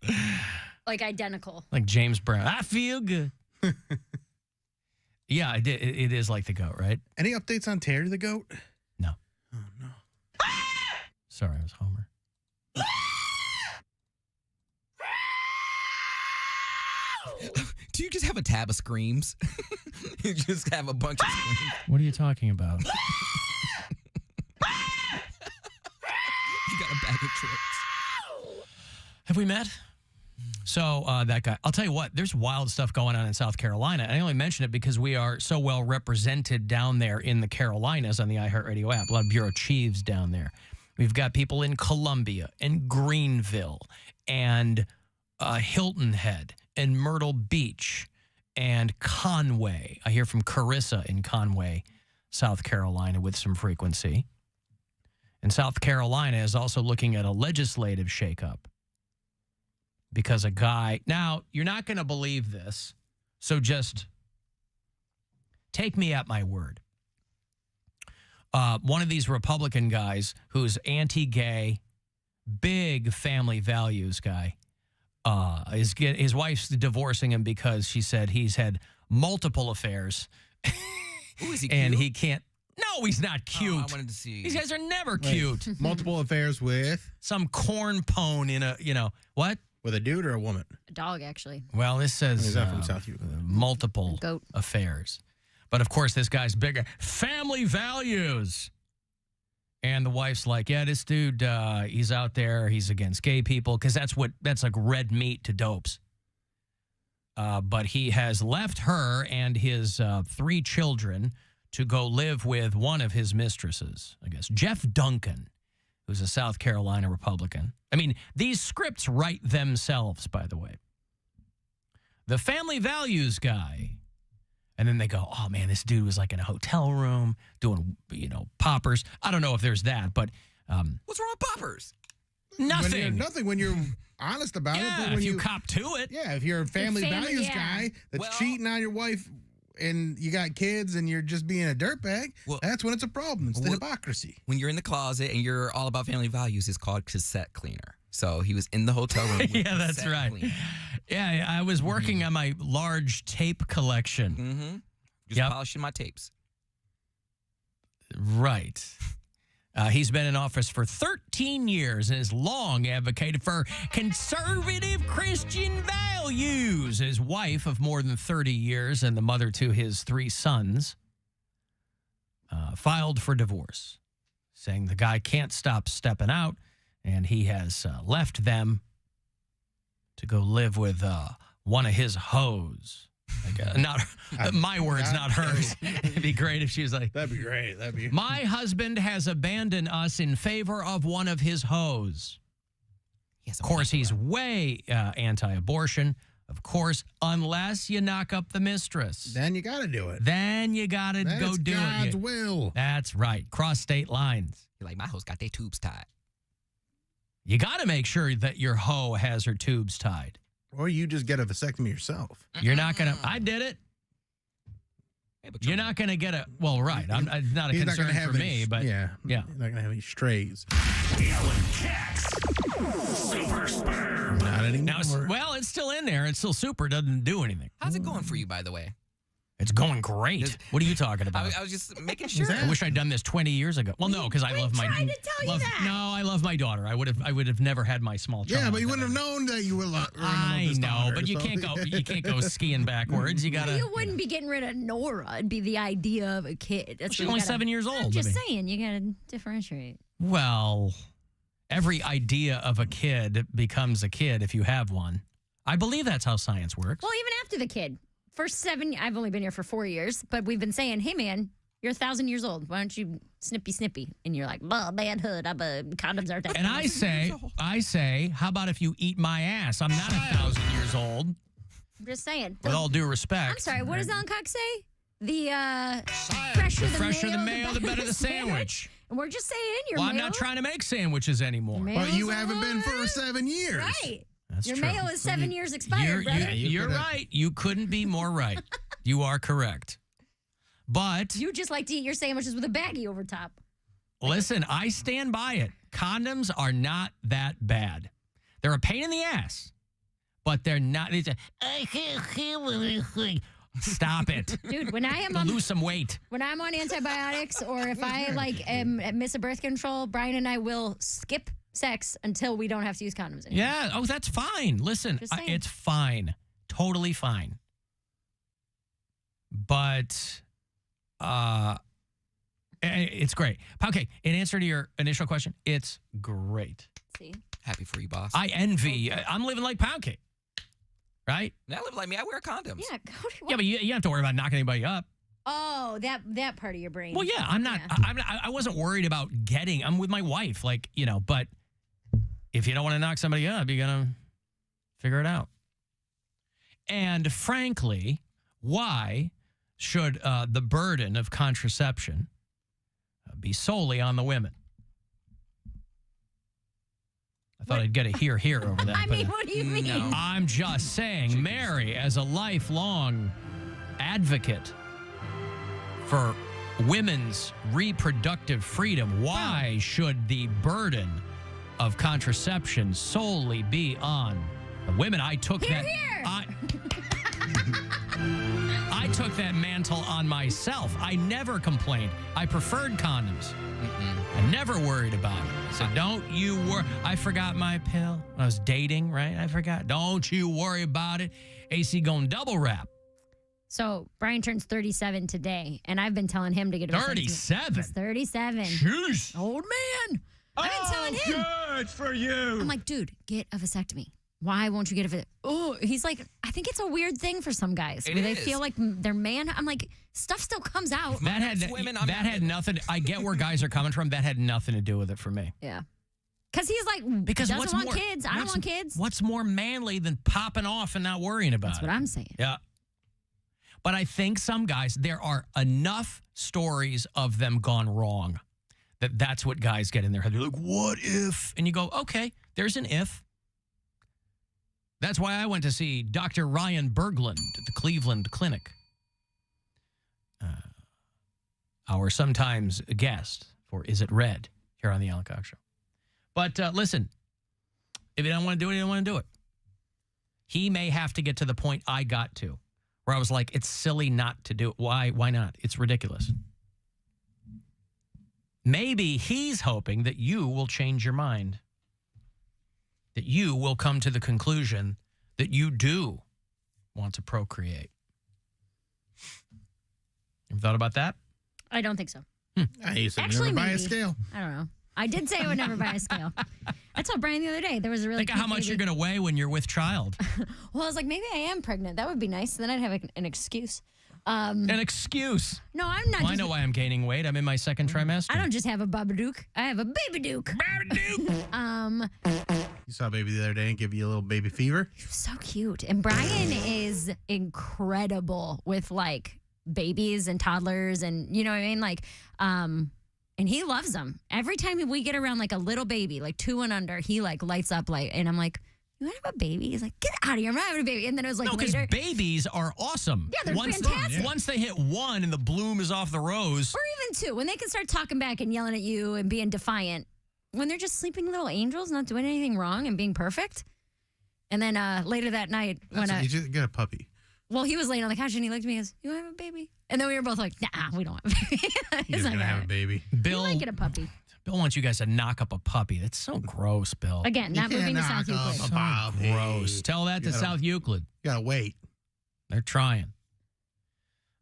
Like identical. Like James Brown. I feel good. Yeah, it is like the goat, right? Any updates on Terry the goat? No. Oh, no. Sorry, I was Homer. Do you just have a tab of screams? You just have a bunch of screams. What are you talking about? You got a bag of tricks. Have we met? So that guy, I'll tell you what, there's wild stuff going on in South Carolina. I only mention it because we are so well represented down there in the Carolinas on the iHeartRadio app. A lot of bureau chiefs down there. We've got people in Columbia and Greenville and Hilton Head and Myrtle Beach and Conway. I hear from Carissa in Conway, South Carolina with some frequency. And South Carolina is also looking at a legislative shakeup because a guy... Now, you're not going to believe this, so just take me at my word. One of these Republican guys who's anti-gay, big family values guy, his wife's divorcing him because she said he's had multiple affairs. Ooh, is he and cute? he can't... No, he's not cute. Oh, I wanted to see. These guys are never cute. Multiple affairs with? Some corn pone in a, what? With a dude or a woman? A dog, actually. Well, this says He's not from South Utah. Multiple Goat. affairs. But, of course, this guy's bigger. Family values. And the wife's like, yeah, this dude, he's out there. He's against gay people because that's like red meat to dopes. But he has left her and his 3 children to go live with one of his mistresses, I guess. Jeff Duncan, who's a South Carolina Republican. I mean, these scripts write themselves, by the way. The family values guy. And then they go, oh, man, this dude was like in a hotel room doing, poppers. I don't know if there's that, but... What's wrong with poppers? Nothing. Nothing when you're honest about it. Yeah, But when if you cop to it. Yeah, if you're a family values yeah. guy that's cheating on your wife and you got kids and you're just being a dirtbag, that's when it's a problem. It's the hypocrisy. When you're in the closet and you're all about family values, it's called cassette cleaner. So he was in the hotel room with yeah, that's cassette right. cleaner. Yeah, I was working on my large tape collection. Mm-hmm. Just polishing my tapes. Right. He's been in office for 13 years and has long advocated for conservative Christian values. His wife of more than 30 years and the mother to his 3 sons filed for divorce, saying the guy can't stop stepping out, and he has left them to go live with one of his hoes. Like, not my words, not hers. It'd be great if she was like, that'd be great. My husband has abandoned us in favor of one of his hoes. Of course, he's way anti-abortion. Of course, unless you knock up the mistress. Then you got to do it. Then you got to go do God's it. God's will. That's right. Cross state lines. You're like, my hoes got their tubes tied. You got to make sure that your hoe has her tubes tied. Or you just get a vasectomy yourself. You're not going to... I did it. You're not going to get a... Well, right. It's not a concern for me, but... Yeah. You're not going to have any strays. Alan Cox. Super Spur. Not anymore. Now, well, it's still in there. It's still super. Doesn't do anything. How's it going for you, by the way? It's going great. What are you talking about? I was just making sure. I wish I'd done this 20 years ago. Well, no, because I love my... tried to tell you that. No, I love my daughter. I would have never had my small child. Yeah, but you wouldn't have known that you were... I know, but you can't go skiing backwards. You got to... You wouldn't be getting rid of Nora. It'd be the idea of a kid. That's She's what you only gotta- 7 years old. I'm I just mean. saying, you got to differentiate. Well, every idea of a kid becomes a kid if you have one. I believe that's how science works. Well, even after the kid. First 7, I've only been here for 4 years, but we've been saying, hey, man, You're 1,000 years old. Why don't you snippy? And you're like, manhood. Condoms aren't that. And I say, how about if you eat my ass? I'm not 1,000 years old. I'm just saying. With all due respect. I'm sorry. What does Alan Cox say? The fresher the mayo, the better the sandwich. And we're just saying your Well, mayo. I'm not trying to make sandwiches anymore. Well, you haven't been for 7 years. Right. That's your true. mayo is 7 years expired, brother. You're right. You couldn't be more right. You are correct. But You just like to eat your sandwiches with a baggie over top. listen, I stand by it. Condoms are not that bad. They're a pain in the ass, but they're not. I can't feel anything. Stop it. Dude, when I am lose some weight. When I'm on antibiotics or if I miss a birth control, Brian and I will skip sex until we don't have to use condoms anymore. Yeah. Oh, that's fine. Listen, it's fine. Totally fine. But it's great. Poundcake, in answer to your initial question, it's great. See? Happy for you, boss. I envy. I'm living like Poundcake. Right? I live like me. I wear condoms. Yeah, Yeah, but you don't have to worry about knocking anybody up. Oh, that part of your brain. Well, yeah, I'm not. I wasn't worried about getting. I'm with my wife, but if you don't want to knock somebody up, you're gonna figure it out. And frankly, why should the burden of contraception be solely on the women? I thought I'd get a hear over that. I mean, what do you mean? No. I'm just saying, Mary, as a lifelong advocate for women's reproductive freedom, why should the burden of contraception solely be on the women? I took I took that mantle on myself. I never complained. I preferred condoms. I never worried about it. So don't you worry. I forgot my pill. I was dating, right? I forgot. Don't you worry about it. AC going double wrap. So Brian turns 37 today, and I've been telling him to get a 37? He's 37. Jeez. Old man. I've been telling him. Good for you. I'm like, dude, get a vasectomy. Why won't you get a vasectomy? Oh, he's like, I think it's a weird thing for some guys. Where they feel like they're man. I'm like, stuff still comes out. That had nothing. I get where guys are coming from. That had nothing to do with it for me. Yeah. Because he's like, doesn't want kids. I don't want kids. What's more manly than popping off and not worrying about it? That's what I'm saying. Yeah. But I think some guys, there are enough stories of them gone wrong that's what guys get in their head. They're like, what if? And you go, okay, there's an if. That's why I went to see Dr. Ryan Berglund at the Cleveland Clinic. Our sometimes guest for Is It Red here on the Alan Cox Show. But listen, if you don't want to do it, you don't want to do it. He may have to get to the point I got to, where I was like, it's silly not to do it. Why not? It's ridiculous. Maybe he's hoping that you will change your mind, that you will come to the conclusion that you do want to procreate. You thought about that? I don't think so. You said never buy a scale. I don't know. I did say I would never buy a scale. I told Brian the other day there was a really think of how much you're going to weigh when you're with child. Well, I was like, maybe I am pregnant. That would be nice. Then I'd have an excuse. An excuse? No, I'm not. Well, I know why I'm gaining weight. I'm in my second trimester. I don't just have a babadook. I have a baby duke. You saw baby the other day and give you a little baby fever. So cute. And Brian is incredible with like babies and toddlers and you know what I mean? Like, and he loves them. Every time we get around like a little baby, like 2 and under, he like lights up like, and I'm like, you want to have a baby? He's like, get out of here. I'm not having a baby. And then it was like, no, because later. babies are awesome. Yeah, they're fantastic. Once they hit 1 and the bloom is off the rose. Or even 2, when they can start talking back and yelling at you and being defiant. When they're just sleeping little angels, not doing anything wrong and being perfect. And then later that night, you just get a puppy. Well, he was laying on the couch and he looked at me and goes, you want to have a baby? And then we were both like, nah, we don't want a baby. He's going to have a baby. Bill, we might get a puppy. Bill wants you guys to knock up a puppy. That's so gross, Bill. Again, not moving to South Euclid. So gross. Tell that to South Euclid. You got to wait. They're trying.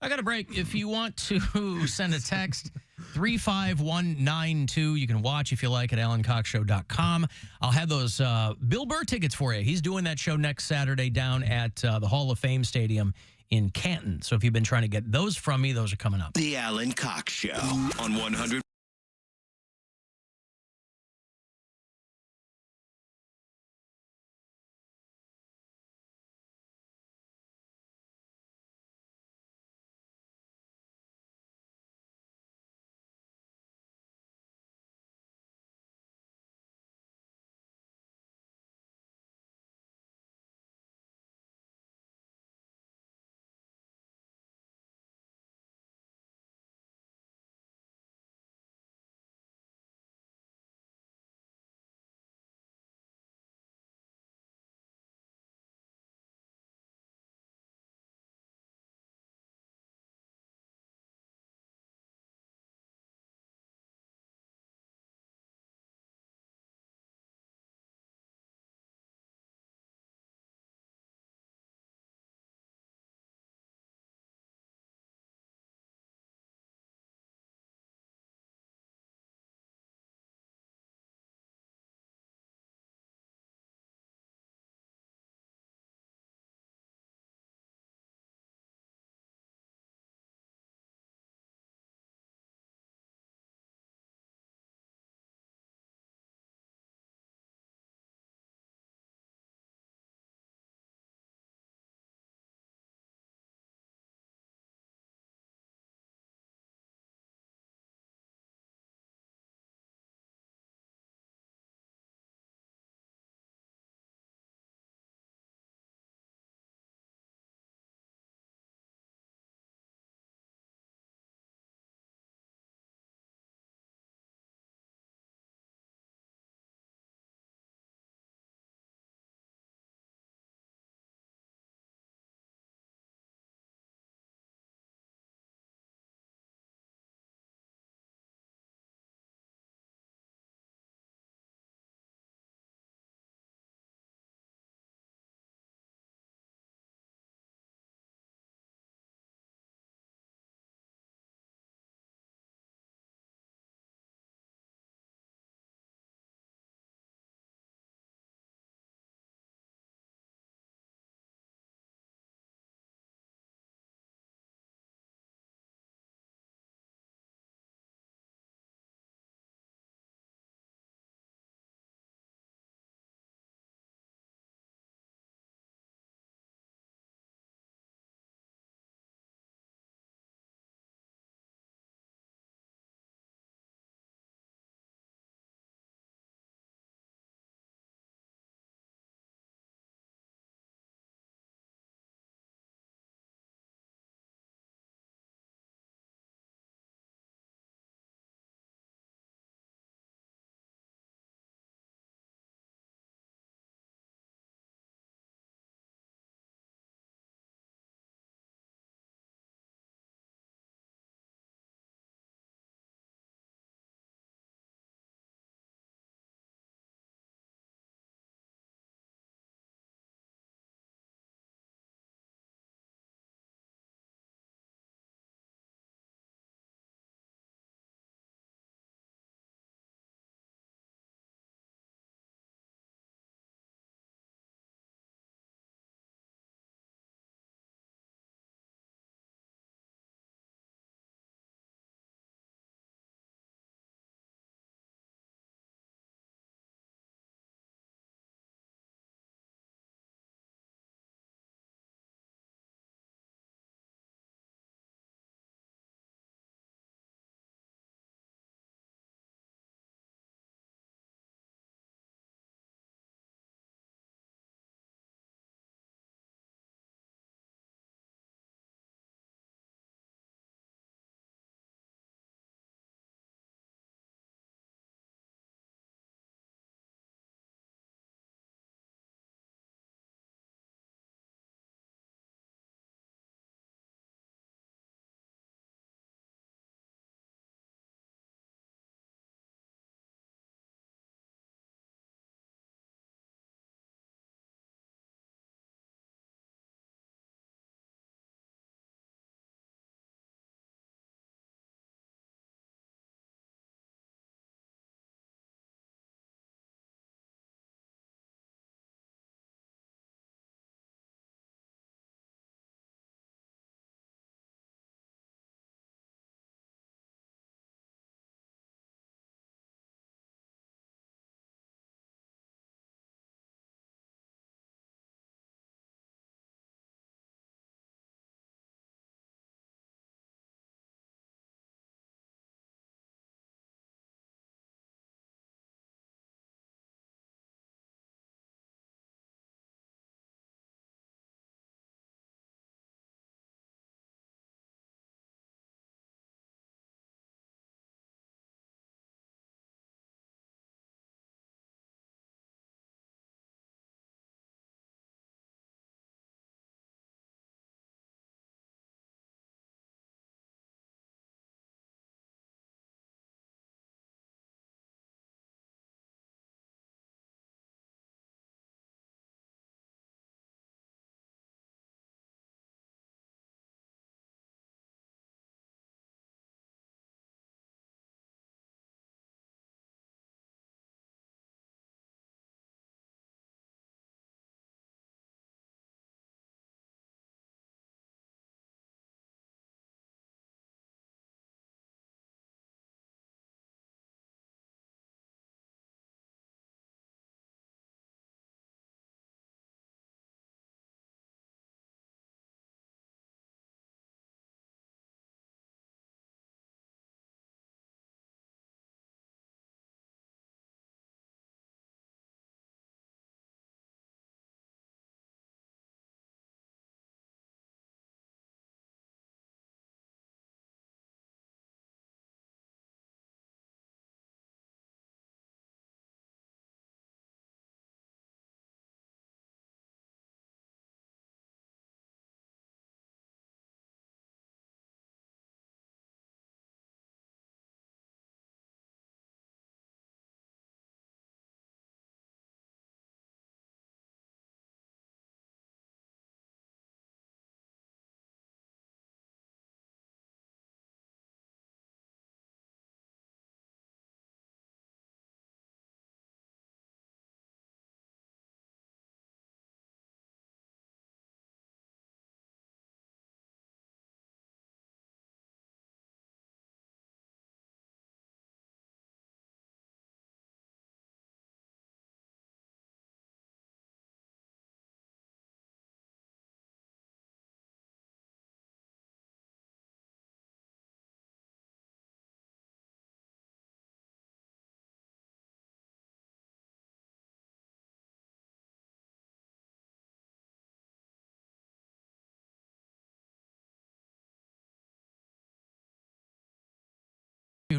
I got a break. If you want to send a text, 35192. You can watch if you like at AlanCoxShow.com. I'll have those Bill Burr tickets for you. He's doing that show next Saturday down at the Hall of Fame Stadium in Canton. So if you've been trying to get those from me, those are coming up. The Alan Cox Show on 100.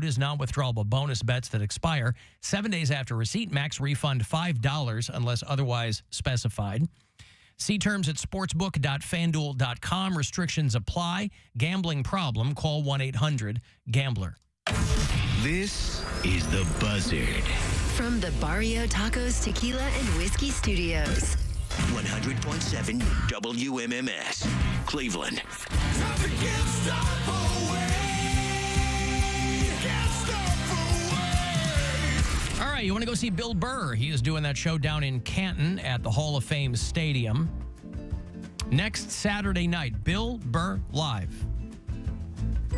included is non-withdrawable bonus bets that expire 7 days after receipt. Max refund $5 unless otherwise specified. See terms at sportsbook.fanduel.com. Restrictions apply. Gambling problem? Call 1-800-GAMBLER. This is The Buzzard. From the Barrio Tacos Tequila and Whiskey Studios. 100.7 WMMS, Cleveland. All right, you want to go see Bill Burr? He is doing that show down in Canton at the Hall of Fame Stadium. Next Saturday night, Bill Burr Live.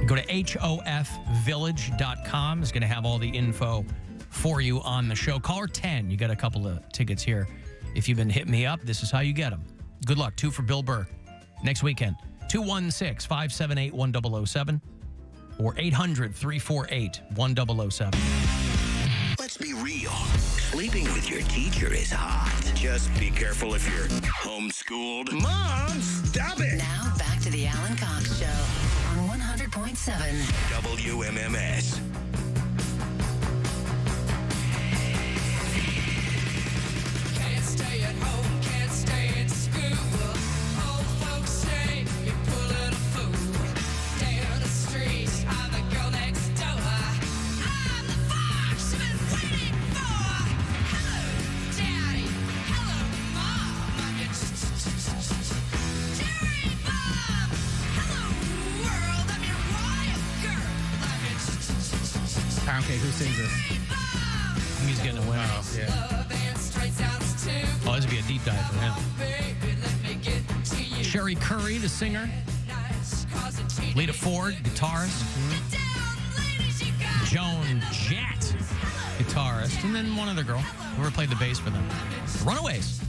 Go to hofvillage.com. It's going to have all the info for you on the show. Caller 10, you got a couple of tickets here. If you've been hitting me up, this is how you get them. Good luck. 2 for Bill Burr next weekend. 216-578-1007 or 800-348-1007. Let's be real. Sleeping with your teacher is hot. Just be careful if you're homeschooled. Mom, stop it! Now back to the Alan Cox Show on 100.7 WMMS. Can't stay at home, can't stay in school. Old folks say you're pulling a fool. Down the street, I'm the girl next door. I'm the fox you've been waiting for. Hello, Daddy. Hello, Mom. I'm your cherry bomb. Hello, world. I'm your wild girl. I'm your Poundcake, who sings this? He's getting a win. Oh, yeah. Oh, this would be a deep dive for him. Sherry Curry, the singer. Lita Ford, guitarist. Joan Jett, guitarist. And then one other girl. Whoever played the bass for them. The Runaways.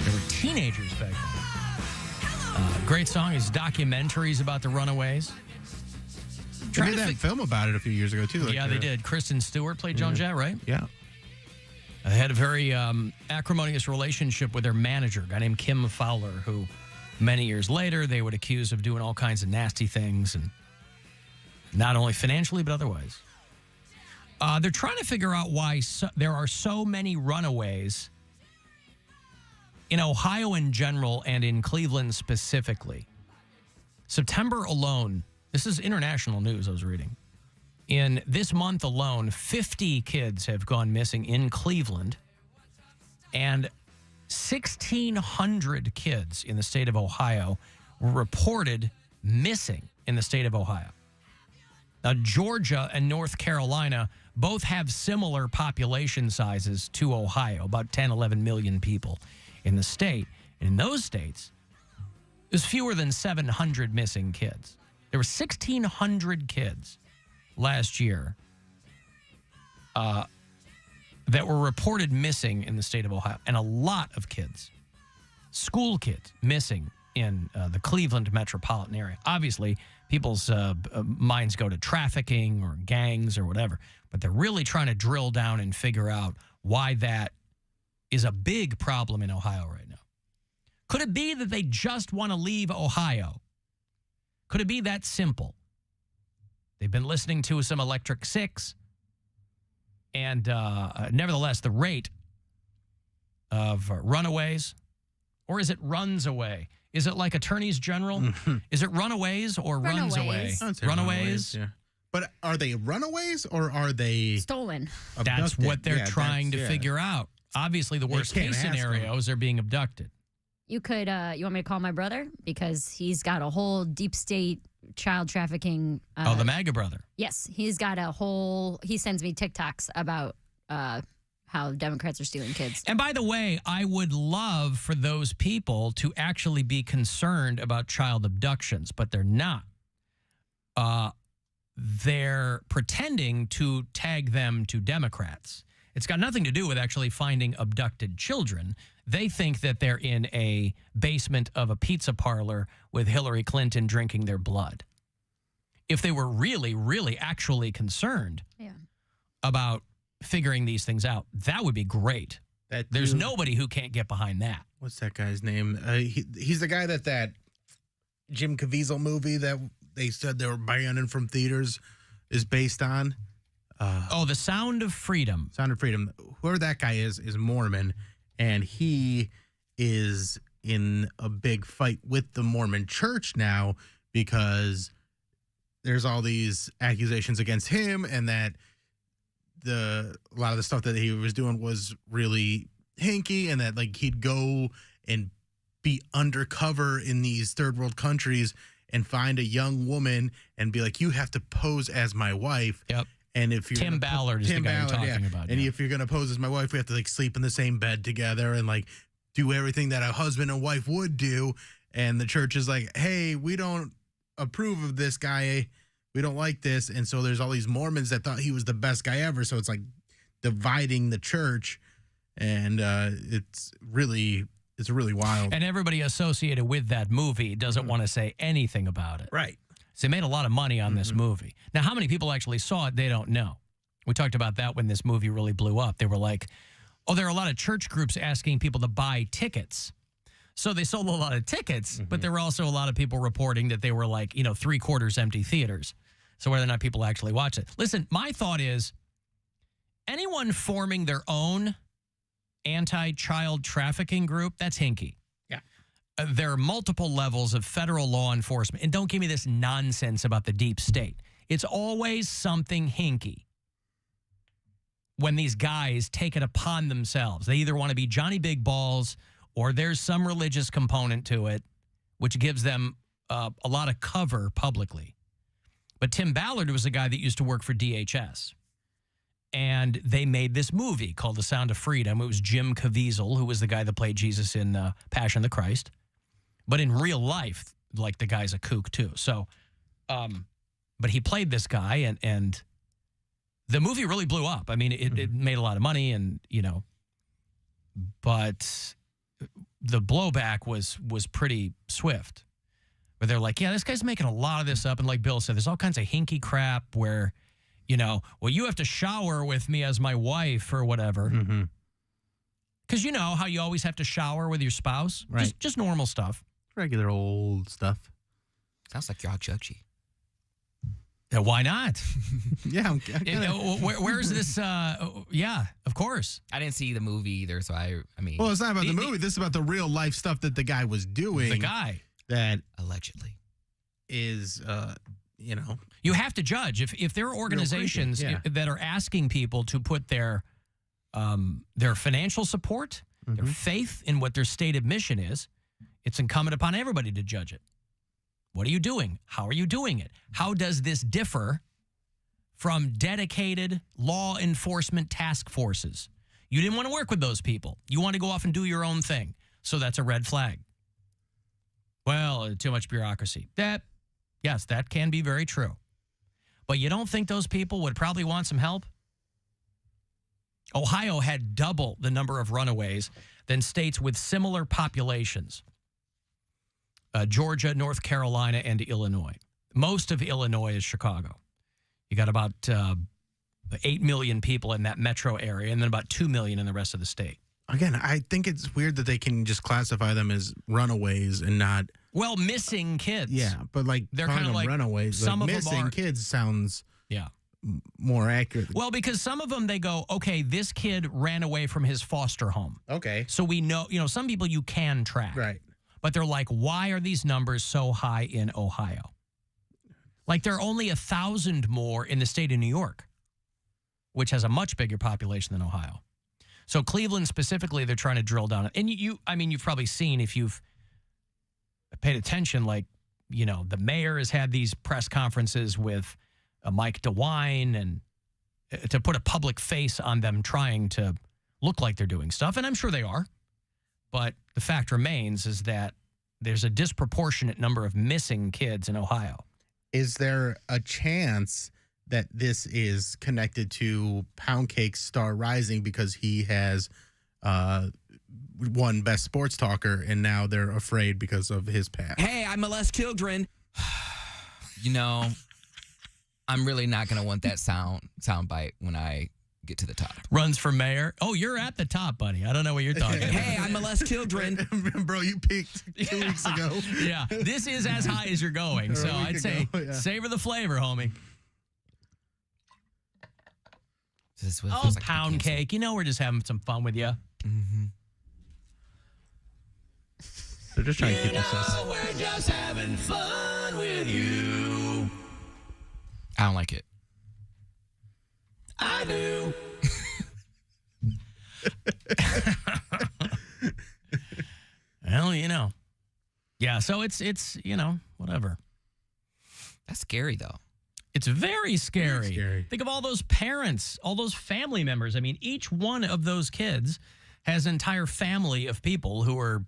They were teenagers back then. Great song. His documentaries about the Runaways. They did that film about it a few years ago, too. Yeah, they did. Kristen Stewart played Joan Jett, right? Yeah. They had a very acrimonious relationship with their manager, a guy named Kim Fowler, who many years later they would accuse of doing all kinds of nasty things, and not only financially but otherwise. They're trying to figure out why there are so many runaways in Ohio in general and in Cleveland specifically. September alone, this is international news I was reading. In this month alone, 50 kids have gone missing in Cleveland, and 1,600 kids in the state of Ohio were reported missing in the state of Ohio. Now, Georgia and North Carolina both have similar population sizes to Ohio, about 10, 11 million people in the state. And in those states, there's fewer than 700 missing kids. There were 1,600 kids last year that were reported missing in the state of Ohio, and a lot of kids, school kids, missing in the Cleveland metropolitan area. Obviously, people's minds go to trafficking or gangs or whatever, but they're really trying to drill down and figure out why that is a big problem in Ohio right now. Could it be that they just want to leave Ohio? Could it be that simple? They've been listening to some Electric Six, and nevertheless, the rate of runaways, or is it runs away? Is it like attorneys general? Is it runaways or runs away? Runaways. Yeah. But are they runaways or are they stolen? That's what they're trying to figure out. Obviously, the worst case scenario is they're being abducted. You could, you want me to call my brother? Because he's got a whole deep state child trafficking. The MAGA brother. Yes, he's got a whole, he sends me TikToks about how Democrats are stealing kids. And by the way, I would love for those people to actually be concerned about child abductions, but they're not. They're pretending to tag them to Democrats. It's got nothing to do with actually finding abducted children. They think that they're in a basement of a pizza parlor with Hillary Clinton drinking their blood. If they were really, really actually concerned about figuring these things out, that would be great. There's nobody who can't get behind that. What's that guy's name? He's the guy that Jim Caviezel movie that they said they were banning from theaters is based on. The Sound of Freedom. Sound of Freedom. Whoever that guy is Mormon, and he is in a big fight with the Mormon church now because there's all these accusations against him, and that a lot of the stuff that he was doing was really hinky, and that like he'd go and be undercover in these third world countries and find a young woman and be like, you have to pose as my wife. Yep. And if you're Tim Ballard is the guy you're talking about. And yeah. if you're going to pose as my wife, we have to like sleep in the same bed together and like do everything that a husband and wife would do. And the church is like, hey, we don't approve of this guy. We don't like this. And so there's all these Mormons that thought he was the best guy ever. So it's like dividing the church. And it's really wild. And everybody associated with that movie doesn't want to say anything about it. Right. So they made a lot of money on this movie. Now, how many people actually saw it, they don't know. We talked about that when this movie really blew up. They were like, oh, there are a lot of church groups asking people to buy tickets. So they sold a lot of tickets, but there were also a lot of people reporting that they were like, 3/4 empty theaters. So whether or not people actually watch it. Listen, my thought is anyone forming their own anti-child trafficking group, that's hinky. Yeah. There are multiple levels of federal law enforcement. And don't give me this nonsense about the deep state. It's always something hinky when these guys take it upon themselves. They either want to be Johnny Big Balls or there's some religious component to it, which gives them a lot of cover publicly. But Tim Ballard was a guy that used to work for DHS. And they made this movie called The Sound of Freedom. It was Jim Caviezel, who was the guy that played Jesus in Passion of the Christ. But in real life, like, the guy's a kook too. So, but he played this guy, and the movie really blew up. I mean, it made a lot of money, and but the blowback was pretty swift. Where they're like, yeah, this guy's making a lot of this up, and like Bill said, there's all kinds of hinky crap where, well, you have to shower with me as my wife or whatever. Because you know how you always have to shower with your spouse? Right. Just normal stuff. Regular old stuff. Sounds like you're all judgy. Yeah, why not? Yeah. Where's this? Yeah, of course. I didn't see the movie either, so I mean. Well, it's not about the movie. This is about the real life stuff that the guy was doing. The guy. That allegedly is, You have to judge. If there are organizations that are asking people to put their financial support, their faith in what their stated mission is, it's incumbent upon everybody to judge it. What are you doing? How are you doing it? How does this differ from dedicated law enforcement task forces? You didn't want to work with those people. You want to go off and do your own thing. So that's a red flag. Well, too much bureaucracy. Yes, that can be very true. But you don't think those people would probably want some help? Ohio had double the number of runaways than states with similar populations. Georgia, North Carolina, and Illinois. Most of Illinois is Chicago. You got about 8 million people in that metro area, and then about 2 million in the rest of the state. Again, I think it's weird that they can just classify them as runaways and not... Well, missing kids. Yeah, but like they're kind of like runaways. Some like of missing them are, kids sounds yeah more accurate. Well, because some of them they go, okay, this kid ran away from his foster home. Okay, so we know, some people you can track, right? But they're like, why are these numbers so high in Ohio? Like there are only 1,000 more in the state of New York, which has a much bigger population than Ohio. So Cleveland specifically, they're trying to drill down. And you've probably seen if you've paid attention, like, the mayor has had these press conferences with Mike DeWine and to put a public face on them trying to look like they're doing stuff. And I'm sure they are. But the fact remains is that there's a disproportionate number of missing kids in Ohio. Is there a chance that this is connected to Poundcake's star rising because he has won Best Sports Talker, and now they're afraid because of his past? Hey, I molest children. I'm really not going to want that sound bite when I get to the top. Runs for mayor. Oh, you're at the top, buddy. I don't know what you're talking about. Hey, I molest children. Bro, you peaked 2 weeks ago. Yeah, this is as high as you're going. So I'd say savor the flavor, homie. Oh, Poundcake. You know we're just having some fun with you. Mm-hmm. They're just trying to keep us. We're just having fun with you. I don't like it. I do. Well, Yeah, so it's whatever. That's scary, though. It's very scary. Think of all those parents, all those family members. I mean, each one of those kids has an entire family of people who are,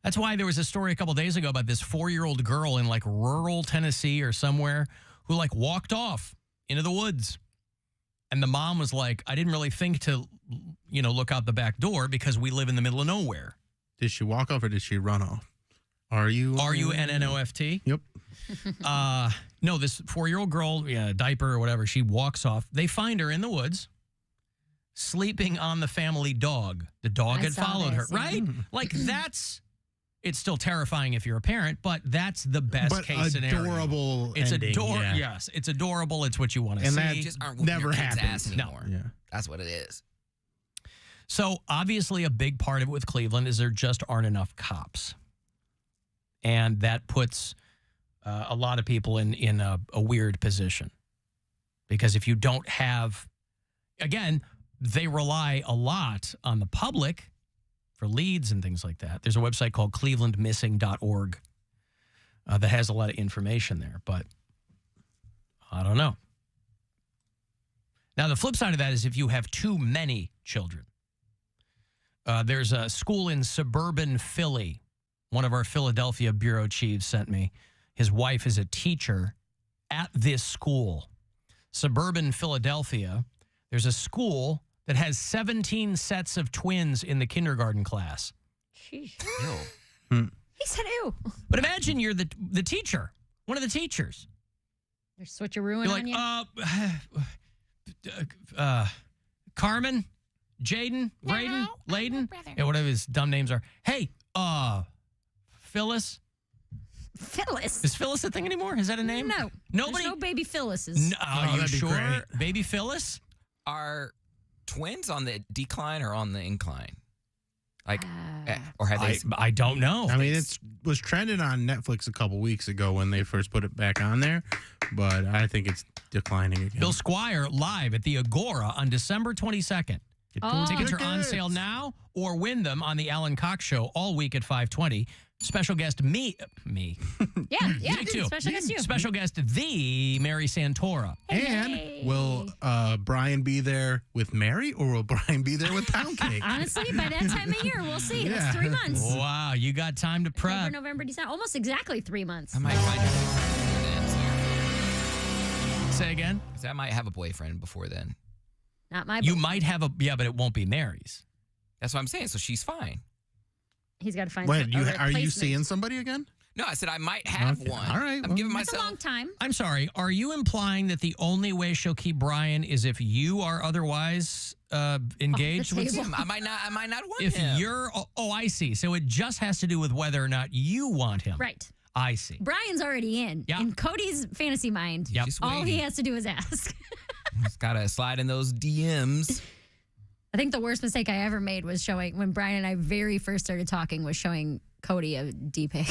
That's why there was a story a couple days ago about this 4-year-old girl in like rural Tennessee or somewhere who like walked off into the woods. And the mom was like, I didn't really think to, look out the back door because we live in the middle of nowhere. Did she walk off or did she run off? RUNNOFT? Yep. No, this 4-year-old girl, diaper or whatever, she walks off. They find her in the woods, sleeping on the family dog. The dog had followed her, right? Like it's still terrifying if you're a parent, but that's the best case scenario. Adorable. It's ending, adorable. yeah. Yes, it's adorable. It's what you want to And see. that Just aren't never your kids' happens ass anymore. Yeah. That's what it is. So obviously a big part of it with Cleveland is there just aren't enough cops. And that puts a lot of people in a weird position. Because if you don't have, again, they rely a lot on the public for leads and things like that. There's a website called clevelandmissing.org that has a lot of information there, but I don't know. Now, the flip side of that is if you have too many children. There's a school in suburban Philly. One of our Philadelphia bureau chiefs sent me. His wife is a teacher at this school. Suburban Philadelphia. There's a school that has 17 sets of twins in the kindergarten class. Jeez. Ew. He said ew. But imagine you're the teacher, one of the teachers. They're switcherooing You're on like, you. Carmen, Jaden, Braden, Layden, whatever his dumb names are. Hey, Phyllis. Phyllis? Is Phyllis a thing anymore? Is that a name? No. Nobody? There's no baby Phyllis's. No, are you that'd be sure? great. Baby Phyllis? Are twins on the decline or on the incline? Or have they? I don't know. I mean, it was trending on Netflix a couple weeks ago when they first put it back on there, but I think it's declining again. Bill Squire live at the Agora on December 22nd. Tickets are on sale now or win them on the Alan Cox Show all week at 5:20. Special guest me. Yeah, Me too. Special guest you. Special guest the Mary Santora. And will Brian be there with Mary or will Brian be there with Poundcake? Honestly, by that time of year, we'll see. Yeah. That's 3 months. Wow, you got time to prep. October, November, December. Almost exactly 3 months. I might find her. Say again? I might have a boyfriend before then. Not my You might have but it won't be Mary's. That's what I'm saying. So she's fine. He's got to find Wait, a are you replacement. seeing somebody again? No, I said I might have Okay. one. All right, I'm well, giving That's a myself. long time. I'm sorry. Are you implying that the only way she'll keep Brian is if you are otherwise engaged with table. him? I might not want If him. you're, I see. So it just has to do with whether or not you want him. Right. I see. Brian's already in. Yeah. In Cody's fantasy mind, Yep. Just all he waiting. has to do is ask. Just gotta slide in those DMs. I think the worst mistake I ever made was showing, when Brian and I very first started talking, was showing Cody a D-pic.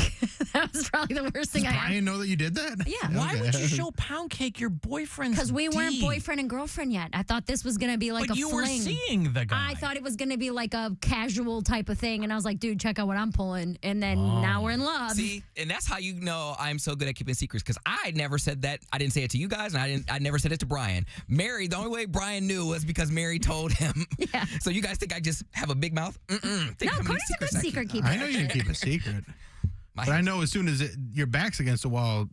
That was probably the worst thing Does I ever. Brian know that you did that? Yeah. Why would you show Poundcake your boyfriend's Because we weren't D? boyfriend and girlfriend yet. I thought this was going to be like But a you fling. were seeing the guy. I thought it was going to be like a casual type of thing. And I was like, dude, check out what I'm pulling. And then now we're in love. See, and that's how you know I'm so good at keeping secrets, because I never said that. I didn't say it to you guys, and I never said it to Brian. Mary, the only way Brian knew was because Mary told him. Yeah. So you guys think I just have a big mouth? Mm-mm. Think No, how many Cody's a good secrets I secret keep. keeper. I know you can keep a secret. But I know as soon as your back's against the wall,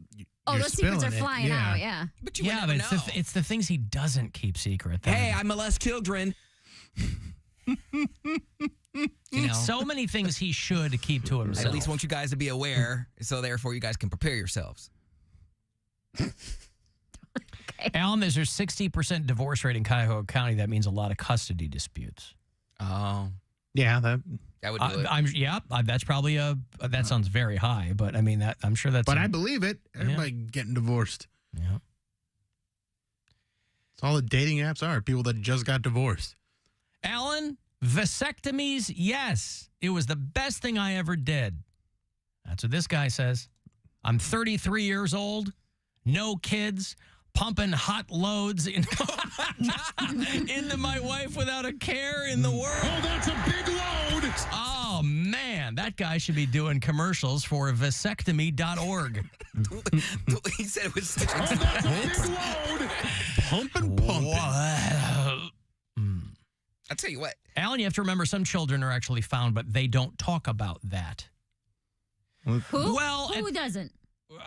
Oh, you're those secrets are spilling it. flying Yeah. out, yeah. But you Yeah, would but never know. it's the things he doesn't keep secret. Hey, I molest children. You know, So many things he should keep to I himself. at least want you guys to be aware, so therefore you guys can prepare yourselves. Alan, there's a 60% divorce rate in Cuyahoga County. That means a lot of custody disputes. Oh, Yeah, that. that would do it. That's probably that sounds very high, but I mean that I'm sure that's. But I believe it. Everybody getting divorced. Yeah. It's all the dating apps are. People that just got divorced. Alan, vasectomies, yes. It was the best thing I ever did. That's what this guy says. I'm 33 years old, no kids, pumping hot loads into my wife without a care in the world. Oh, that's a big load. Oh, man. That guy should be doing commercials for vasectomy.org. He said it was such Oh, that's a big load. Pumping. I'll tell you what. Alan, you have to remember some children are actually found, but they don't talk about that. Who? Well, Who doesn't?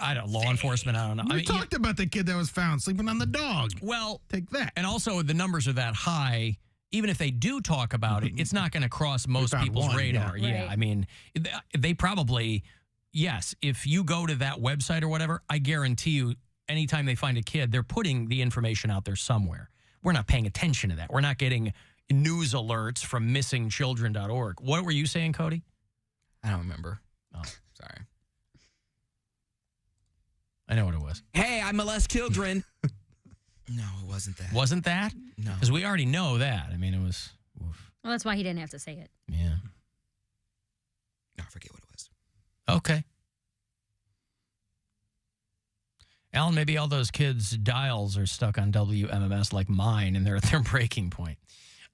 I don't. Law enforcement. I don't know. We talked about the kid that was found sleeping on the dog. Well, take that. And also, the numbers are that high. Even if they do talk about it, it's not going to cross most found people's one, radar. yeah. Yeah, Right. I mean, they probably, yes. If you go to that website or whatever, I guarantee you, anytime they find a kid, they're putting the information out there somewhere. We're not paying attention to that. We're not getting news alerts from missingchildren.org. What were you saying, Cody? I don't remember. Oh, sorry. I know what it was. Hey, I molest children. No, it wasn't that. Wasn't that? No. Because we already know that. I mean, it was. Oof. Well, that's why he didn't have to say it. Yeah. No, I forget what it was. Okay. Alan, maybe all those kids' dials are stuck on WMMS like mine, and they're at their breaking point.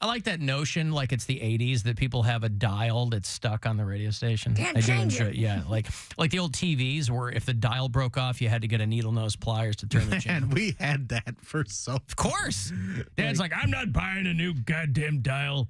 I like that notion, like it's the 80s, that people have a dial that's stuck on the radio station. Can't I do change enjoy it. Yeah, like the old TVs where if the dial broke off, you had to get a needle nose pliers to turn the channel. And we had that for so. Of course. Dad's like, I'm not buying a new goddamn dial.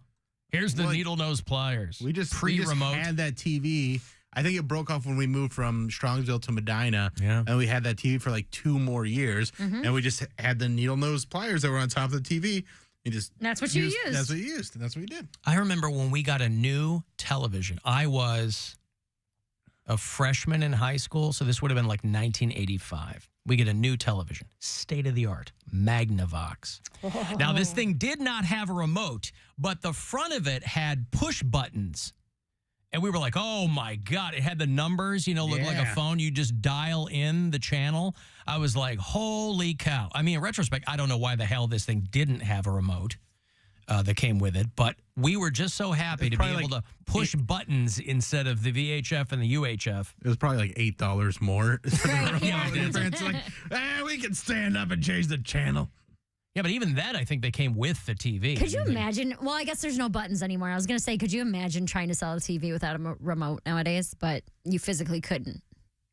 Here's the needle nose pliers. We just pre-remote. had that TV. I think it broke off when we moved from Strongsville to Medina. Yeah. And we had that TV for like 2 more years. Mhm. And we just had the needle nose pliers that were on top of the TV. You just That's what you used. That's what you used. And that's what you did. I remember when we got a new television. I was a freshman in high school, so this would have been like 1985. We get a new television, state of the art, Magnavox. Now, this thing did not have a remote, but the front of it had push buttons. And we were like, oh, my God. It had the numbers, looked like a Yeah. phone. You just dial in the channel. I was like, holy cow. I mean, in retrospect, I don't know why the hell this thing didn't have a remote that came with it. But we were just so happy to be able to push buttons instead of the VHF and the UHF. It was probably like $8 more. For the remote. yeah. And your parents were like, we can stand up and change the channel. Yeah, but even then, I think they came with the TV. Could you imagine? Well, I guess there's no buttons anymore. I was going to say, could you imagine trying to sell a TV without a remote nowadays? But you physically couldn't.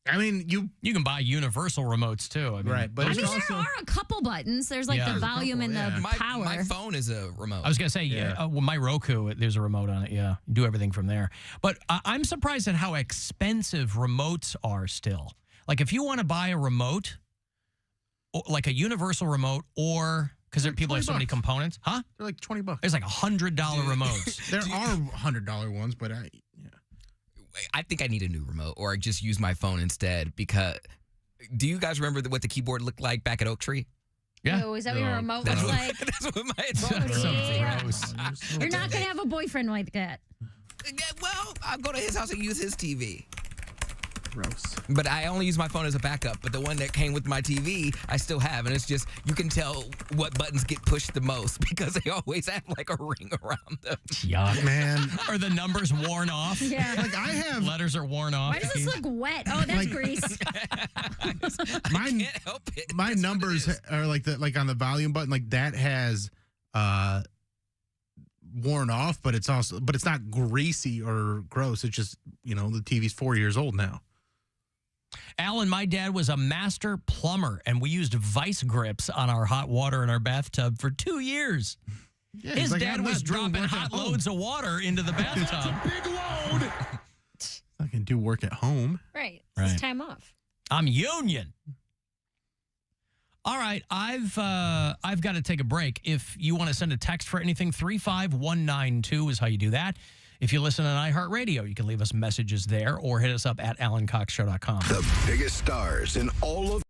I mean, you can buy universal remotes too. I mean, right, but I mean, there are a couple buttons. There's like Yeah. the There's a volume and the power. My phone is a remote. I was going to say, well, my Roku, there's a remote on it. Yeah, you do everything from there. But I'm surprised at how expensive remotes are still. Like if you want to buy a remote, like a universal remote or... Because people have so many components. Huh? They're like $20. There's like $100 remotes. There are $100 ones, but I think I need a new remote or just use my phone instead because do you guys remember what the keyboard looked like back at Oak Tree? Yeah. Oh, is that what your remote That's looks what- like? That's what my Yeah. gross. You're not going to have a boyfriend like that. Well, I'll go to his house and use his TV. Gross. But I only use my phone as a backup. But the one that came with my TV, I still have. And it's just, you can tell what buttons get pushed the most because they always have like a ring around them. Yuck. Man. Are the numbers worn off? Yeah. Like I have... Letters are worn off. Why does this look wet? Oh, that's grease. I can't help it. My numbers are like on the volume button, like that has worn off, but it's not greasy or gross. It's just, the TV's 4 years old now. Alan, my dad was a master plumber, and we used vice grips on our hot water in our bathtub for 2 years. Yeah, His like, dad I'm was not doing dropping work hot at home. loads of water into the bathtub. Big load. I can do work at home. Right. Right. It's time off. I'm union. All right, I've got to take a break. If you want to send a text for anything, 35192 is how you do that. If you listen on iHeartRadio, you can leave us messages there or hit us up at AlanCoxShow.com. The biggest stars in all of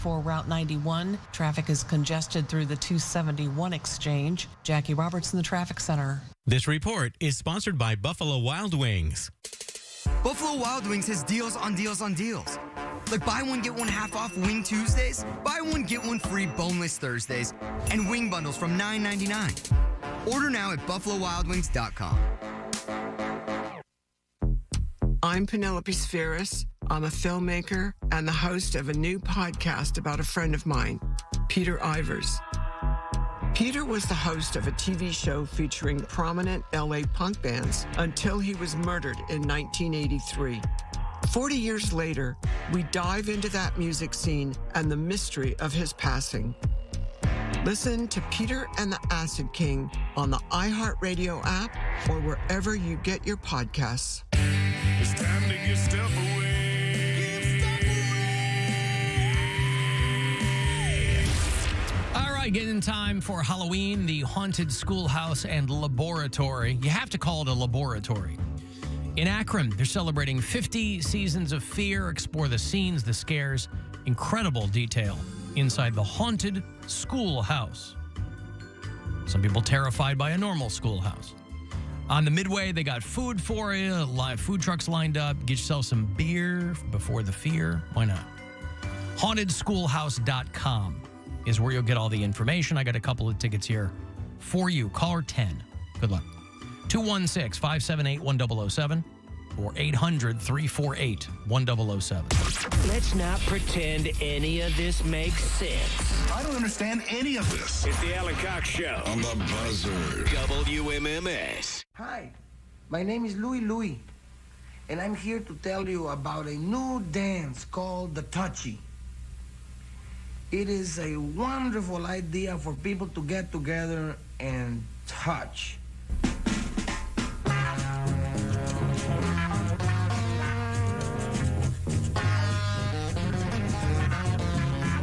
before Route 91. Traffic is congested through the 271 exchange. Jackie Roberts in the traffic center. This report is sponsored by Buffalo Wild Wings. Buffalo Wild Wings has deals on deals on deals. Like buy one, get one half off Wing Tuesdays, buy one, get one free boneless Thursdays, and wing bundles from $9.99. Order now at BuffaloWildWings.com. I'm Penelope Spheris. I'm a filmmaker and the host of a new podcast about a friend of mine, Peter Ivers. Peter was the host of a TV show featuring prominent LA punk bands until he was murdered in 1983. 40 years later, we dive into that music scene and the mystery of his passing. Listen to Peter and the Acid King on the iHeartRadio app or wherever you get your podcasts. It's time to give stuff away. All right, getting in time for Halloween, the Haunted Schoolhouse and Laboratory. You have to call it a laboratory. In Akron, they're celebrating 50 seasons of fear. Explore the scenes, the scares, incredible detail inside the haunted schoolhouse. Some people terrified by a normal schoolhouse. On the Midway, they got food for you, live food trucks lined up. Get yourself some beer before the fear. Why not? HauntedSchoolhouse.com is where you'll get all the information. I got a couple of tickets here for you. Caller 10. Good luck. 216-578-1007 or 800-348-1007. Let's not pretend any of this makes sense. I don't understand any of this. It's the Alan Cox Show On the Buzzard. WMMS. Hi, my name is Louie, and I'm here to tell you about a new dance called the Touchy. It is a wonderful idea for people to get together and touch.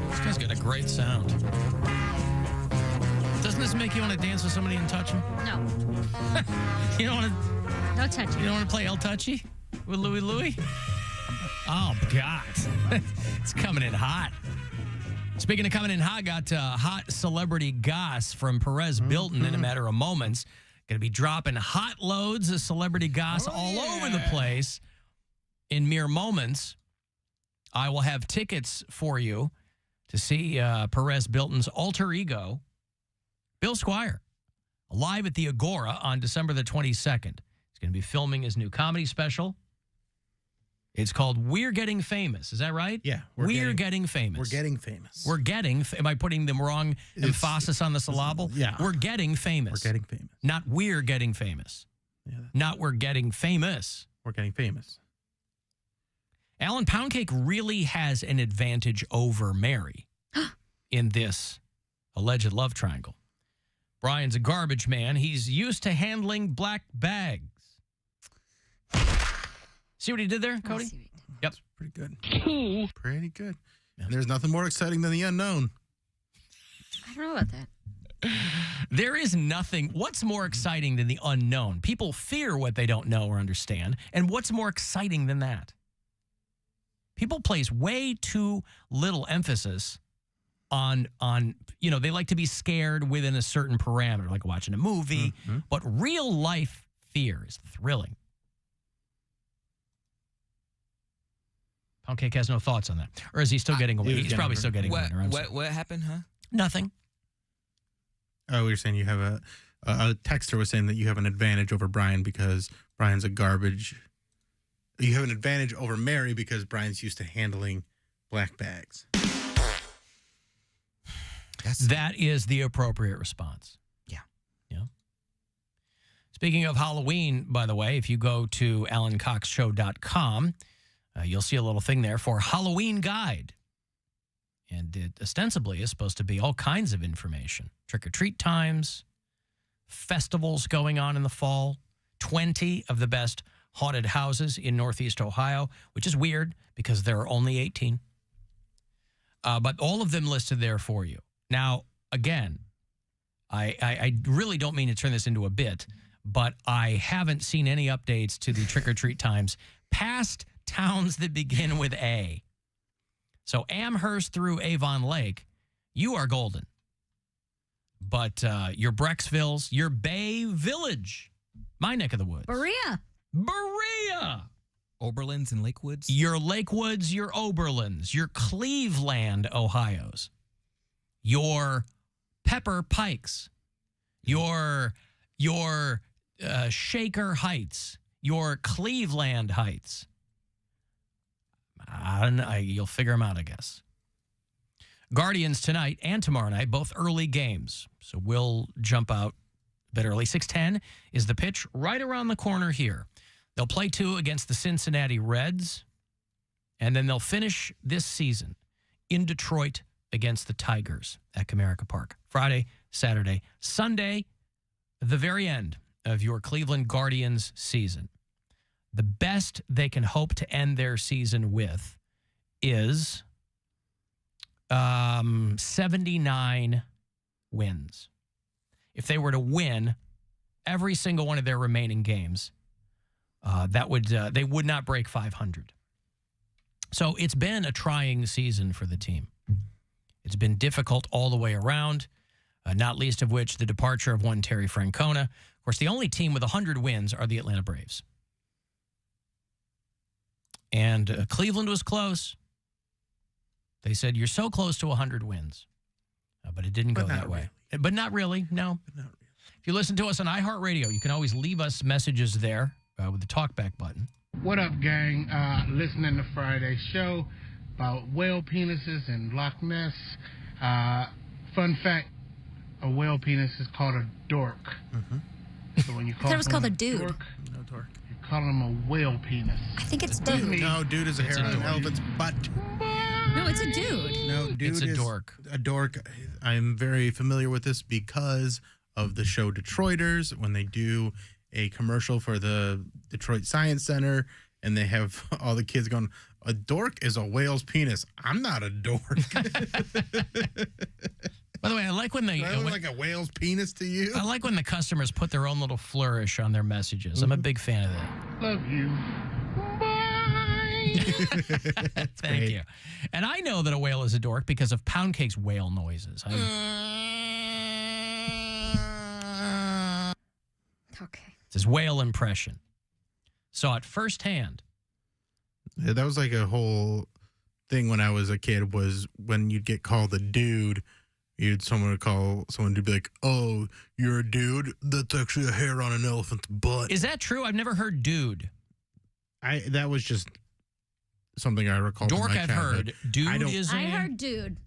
This guy's got a great sound. Doesn't this make you want to dance with somebody and touch them? No. You don't want to... No touching. You don't want to play El Touchy with Louie? Oh, God. It's coming in hot. Speaking of coming in hot, got hot celebrity goss from Perez Bilton in a matter of moments. Going to be dropping hot loads of celebrity goss all over the place in mere moments. I will have tickets for you to see Perez Bilton's alter ego, Bill Squire, live at the Agora on December the 22nd. He's going to be filming his new comedy special. It's called We're Getting Famous. Is that right? Yeah. We're getting famous. We're getting famous. We're getting, am I putting the wrong emphasis on the syllable? Yeah. We're getting famous. We're getting famous. Not we're getting famous. Yeah. Not we're getting famous. We're getting famous. Alan Poundcake really has an advantage over Mary in this alleged love triangle. Brian's a garbage man. He's used to handling black bags. See what he did there, Cody? Yep. Pretty good. Pretty good. And there's nothing more exciting than the unknown. I don't know about that. There is nothing. What's more exciting than the unknown? People fear what they don't know or understand. And what's more exciting than that? People place way too little emphasis on they like to be scared within a certain parameter, like watching a movie. Mm-hmm. But real life fear is thrilling. Poundcake has no thoughts on that. Or is he still getting away? He's probably still getting away. What happened, huh? Nothing. Oh, you're saying you have a texter was saying that you have an advantage over Brian because Brian's a garbage. You have an advantage over Mary because Brian's used to handling black bags. That is the appropriate response. Yeah. Speaking of Halloween, by the way, if you go to AlanCoxShow.com, you'll see a little thing there for Halloween Guide. And it ostensibly is supposed to be all kinds of information. Trick-or-treat times, festivals going on in the fall, 20 of the best haunted houses in Northeast Ohio, which is weird because there are only 18. But all of them listed there for you. Now, again, I really don't mean to turn this into a bit, but I haven't seen any updates to the trick-or-treat times past towns that begin with A. So Amherst through Avon Lake, you are golden. But your Brecksvilles, your Bay Village, my neck of the woods. Berea. Oberlins and Lakewoods. Your Lakewoods, your Oberlins, your Cleveland, Ohios, your Pepper Pikes, your Shaker Heights, your Cleveland Heights. You'll figure them out, I guess. Guardians tonight and tomorrow night, both early games. So we'll jump out a bit early. 6:10 is the pitch right around the corner here. They'll play 2 against the Cincinnati Reds, and then they'll finish this season in Detroit against the Tigers at Comerica Park. Friday, Saturday, Sunday, the very end of your Cleveland Guardians season. The best they can hope to end their season with is 79 wins. If they were to win every single one of their remaining games, they would not break 500. So it's been a trying season for the team. It's been difficult all the way around, not least of which the departure of one Terry Francona. Of course, the only team with 100 wins are the Atlanta Braves. And Cleveland was close. They said, you're so close to 100 wins. But it didn't go that way. But not really, no. If you listen to us on iHeartRadio, you can always leave us messages there with the talkback button. What up, gang? Listening to Friday's show about whale penises in Loch Ness. Fun fact, a whale penis is called a dork. So when you call I thought it was called a someone dude. Dork, you're calling him a whale penis. I think it's dude. No, dude is a hair on an elephant's butt. No, it's a dude. No, dude It's a is dork. A dork. I'm very familiar with this because of the show Detroiters, when they do a commercial for the Detroit Science Center, and they have all the kids going, a dork is a whale's penis. I'm not a dork. By the way, I like when they... That look like a whale's penis to you? I like when the customers put their own little flourish on their messages. I'm a big fan of that. Love you. Thank you. And I know that a whale is a dork because of Poundcake's whale noises. Okay. It's his whale impression. Saw it firsthand. Yeah, that was like a whole thing when I was a kid, was when you'd get called a dude, someone would call someone to be like, oh, you're a dude? That's actually a hair on an elephant's butt. Is that true? I've never heard dude. That was just something I recall. Dork, from my I've childhood. heard. Dude is I heard dude.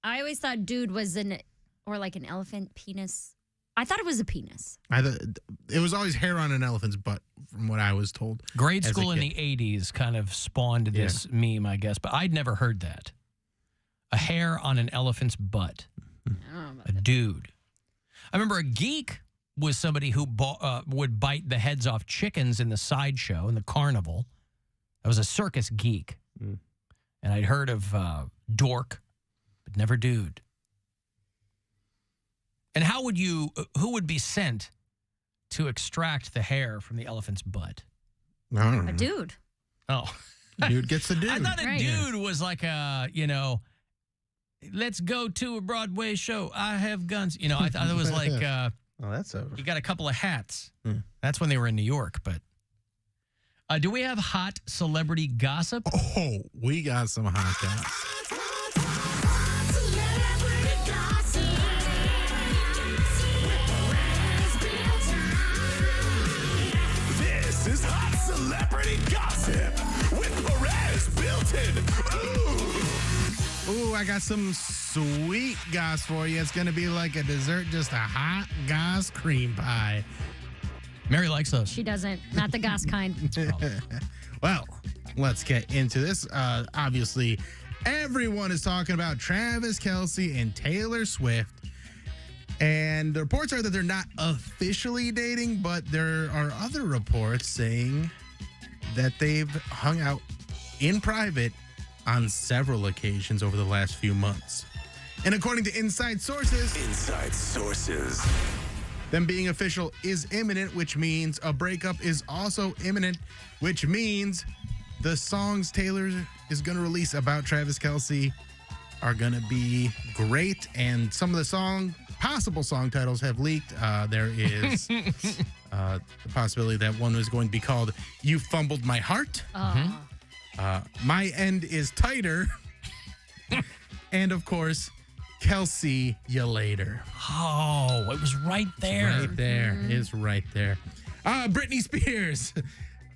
I always thought dude was an elephant penis. I thought it was a penis. It was always hair on an elephant's butt, from what I was told. Grade as a school in kid. the 80s kind of spawned this meme, I guess, but I'd never heard that. A hair on an elephant's butt. A dude. I remember a geek was somebody who would bite the heads off chickens in the sideshow, in the carnival. I was a circus geek. And I'd heard of dork, but never dude. And who would be sent to extract the hair from the elephant's butt? I don't know. A dude. Oh. Dude gets the dude. I thought a dude was like let's go to a Broadway show. I have guns. I thought it was like, that's over. You got a couple of hats. That's when they were in New York. But do we have hot celebrity gossip? Oh, we got some hot gossip. This is Hot Celebrity Gossip with Perez Bilton. Ooh, I got some sweet goss for you. It's going to be like a dessert, just a hot goss cream pie. Mary likes those. She doesn't. Not the goss kind. Well, let's get into this. Obviously, everyone is talking about Travis Kelce and Taylor Swift. And the reports are that they're not officially dating, but there are other reports saying that they've hung out in private on several occasions over the last few months. And according to inside sources, them being official is imminent, which means a breakup is also imminent, which means the songs Taylor is going to release about Travis Kelce are going to be great. And some of the possible song titles have leaked. There is the possibility that one was going to be called You Fumbled My Heart. My End is Tighter. And, of course, Kelce, You Later. Oh, it was right there. Right there. It's right there. Britney Spears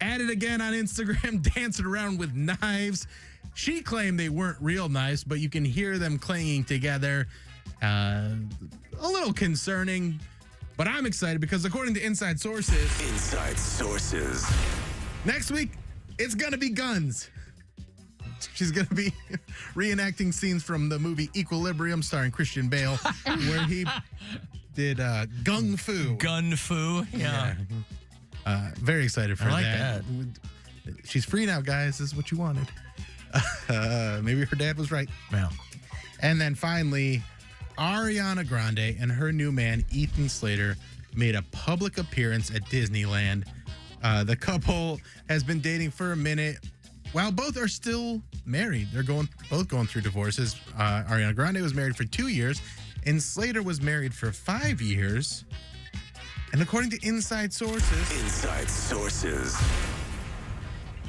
at it again on Instagram, dancing around with knives. She claimed they weren't real knives, but you can hear them clanging together. A little concerning, but I'm excited because according to Inside Sources, next week, it's going to be guns. She's going to be reenacting scenes from the movie Equilibrium starring Christian Bale, where he did Gung Fu. Gun Fu, yeah. Very excited for I like that. She's free now, guys. This is what you wanted. Maybe her dad was right. Well. And then finally, Ariana Grande and her new man, Ethan Slater, made a public appearance at Disneyland. The couple has been dating for a minute. While both are still married, they're both going through divorces. Ariana Grande was married for 2 years, and Slater was married for 5 years. And according to Inside Sources,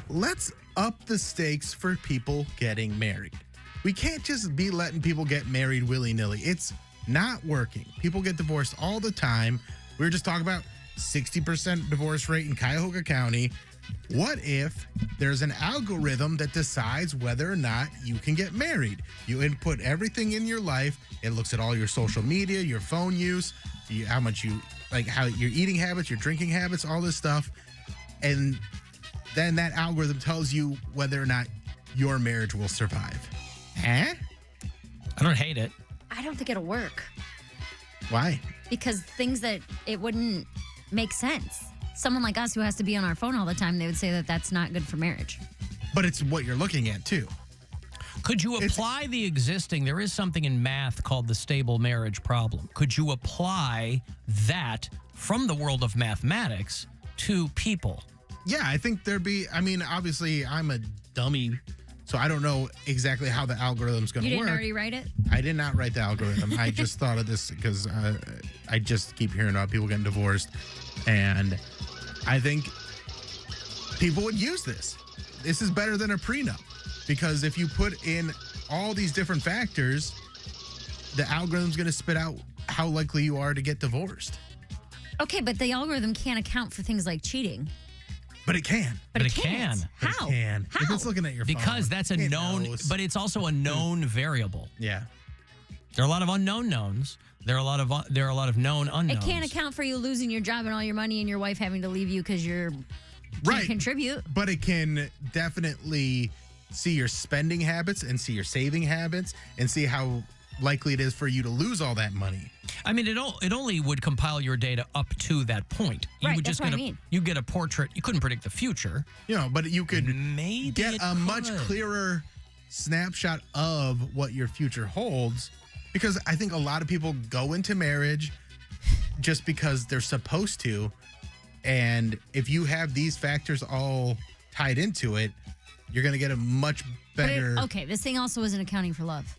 let's up the stakes for people getting married. We can't just be letting people get married willy-nilly. It's not working. People get divorced all the time. We were just talking about 60% divorce rate in Cuyahoga County. What if there's an algorithm that decides whether or not you can get married? You input everything in your life. It looks at all your social media, your phone use, how your eating habits, your drinking habits, all this stuff. And then that algorithm tells you whether or not your marriage will survive. Huh? I don't hate it. I don't think it'll work. Why? Because things that it wouldn't make sense. Someone like us who has to be on our phone all the time, they would say that that's not good for marriage. But it's what you're looking at, too. Could you apply the existing, there is something in math called the stable marriage problem. Could you apply that from the world of mathematics to people? Yeah, I think obviously I'm a dummy, so I don't know exactly how the algorithm's going to work. You didn't already write it? I did not write the algorithm. I just thought of this because I just keep hearing about people getting divorced. And I think people would use this. This is better than a prenup because if you put in all these different factors, the algorithm's going to spit out how likely you are to get divorced. Okay, but the algorithm can't account for things like cheating. But it can. But it can. How? It can. How? If it's looking at your phone. Because that's a known, but it's also a known variable. Yeah. There are a lot of unknown knowns. There are a lot of known unknowns. It can't account for you losing your job and all your money and your wife having to leave you because you're can't contribute. But it can definitely see your spending habits and see your saving habits and see how likely it is for you to lose all that money. I mean, it only would compile your data up to that point. That's what I mean. You get a portrait. You couldn't predict the future. But you could maybe get a much clearer snapshot of what your future holds. Because I think a lot of people go into marriage just because they're supposed to. And if you have these factors all tied into it, you're going to get a much better... This thing also isn't accounting for love.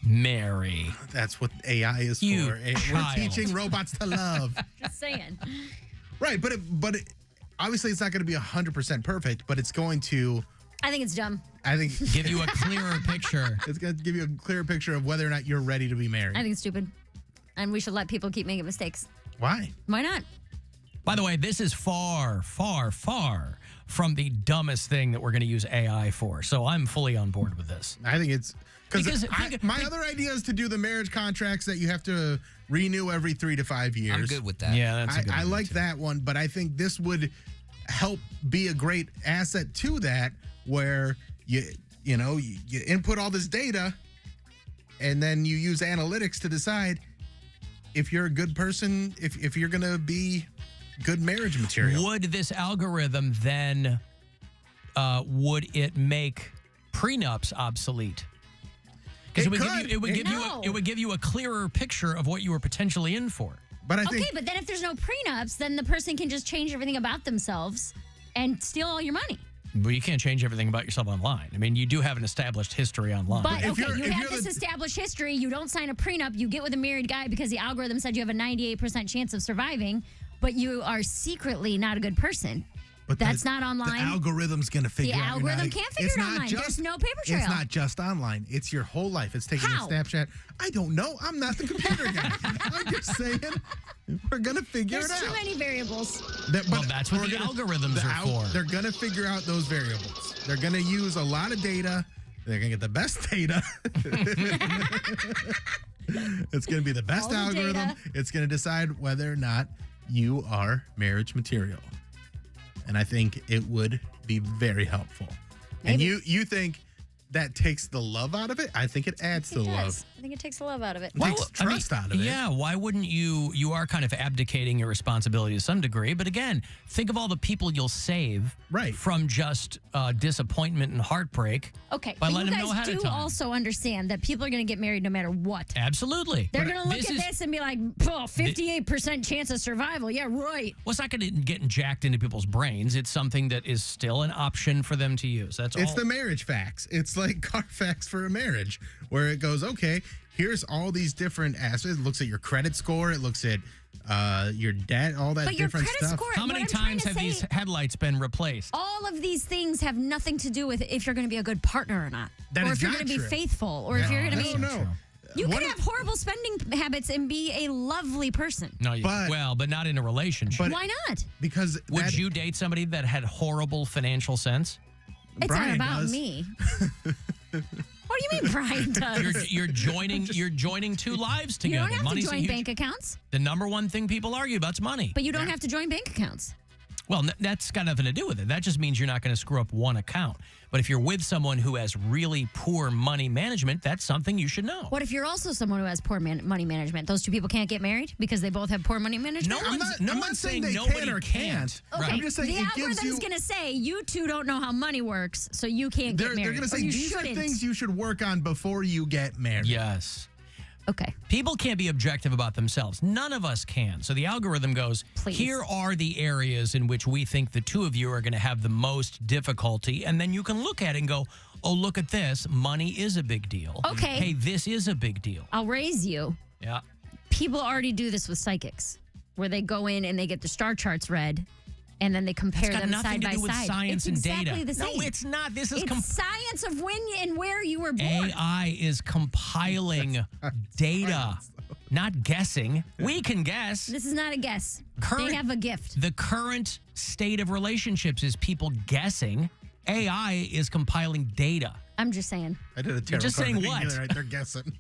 Mary. That's what AI is for. We're teaching robots to love. Just saying. Right, but obviously it's not going to be 100% perfect, but it's going to... I think it's dumb. I think give you a clearer picture. It's going to give you a clearer picture of whether or not you're ready to be married. I think it's stupid. And we should let people keep making mistakes. Why? Why not? By the way, this is far, far, far from the dumbest thing that we're going to use AI for. So I'm fully on board with this. I think it's... Because my other idea is to do the marriage contracts that you have to renew every 3 to 5 years. I'm good with that. Yeah, that's a good I like that one, but I think this would help be a great asset to that, where you input all this data, and then you use analytics to decide if you're a good person, if you're going to be good marriage material. Would this algorithm then would it make prenups obsolete? Because it would give you a clearer picture of what you were potentially in for. But I think, but then if there's no prenups, then the person can just change everything about themselves and steal all your money. Well, you can't change everything about yourself online. I mean, you do have an established history online. But okay, you have this established history. You don't sign a prenup. You get with a married guy because the algorithm said you have a 98% chance of surviving, but you are secretly not a good person. But that's not online. The algorithm's going to figure The out. algorithm can't figure it online. There's no paper trail. It's not just online. It's your whole life. It's taking How? a snapshot. I don't know. I'm not the computer guy. I'm just saying we're going to figure it out. There's too many variables. Well, that's what the algorithms are for. They're going to figure out those variables. They're going to use a lot of data. They're going to get the best data. It's going to be the best All the algorithm. data. It's going to decide whether or not you are marriage material. And I think it would be very helpful. And Maybe. you think that takes the love out of it? I think it adds to the love. I think it takes the love out of it. It takes trust out of it. Yeah, why wouldn't you? You are kind of abdicating your responsibility to some degree. But again, think of all the people you'll save from just disappointment and heartbreak. Okay, by but letting you them know ahead guys of do time. also understand that people are going to get married no matter what. Absolutely. They're going to look at this and be like, 58% chance of survival. Yeah, right. Well, it's not going to get jacked into people's brains. It's something that is still an option for them to use. That's all. It's the marriage facts. It's like Carfax for a marriage, where it goes, okay, here's all these different aspects. It looks at your credit score. It looks at your debt, all that But your different credit stuff. score- How what many I'm trying times to have say- these headlights been replaced? All of these things have nothing to do with if you're going to be a good partner or not. That or is if you're not going to be true. faithful. Or if you're going to be... No. You What could have horrible spending habits and be a lovely person. No, but not in a relationship. Why not? Because would you date somebody that had horrible financial sense? It's not about me. What do you mean Brian does? You're joining two lives You together. don't have Money's to a join huge- bank accounts, The number one thing people argue about is money. but you don't have to join bank accounts. Well, that's got nothing to do with it. That just means you're not going to screw up one account. But if you're with someone who has really poor money management, that's something you should know. What if you're also someone who has poor money management? Those two people can't get married because they both have poor money management? No one's saying nobody can't. Okay, I'm just saying the it gives algorithm's you. going to say you two don't know how money works, so you can't get They're married. going to or say you these shouldn't. are things you should work on before you get married. Yes. Okay. People can't be objective about themselves. None of us can. So the algorithm goes, here are the areas in which we think the two of you are going to have the most difficulty. And then you can look at it and go, oh, look at this. Money is a big deal. Okay. Hey, this is a big deal. I'll raise you. Yeah. People already do this with psychics, where they go in and they get the star charts read, and then they compare It's got them nothing side to by do with side. science it's and exactly data. the same. No, it's not. This is it's science of when and where you were born. AI is compiling data, not guessing. We can guess. This is not a guess. They have a gift. The current state of relationships is people guessing. AI is compiling data. I'm just saying. I did a You're tarot just card saying reading what? the other night. They're guessing.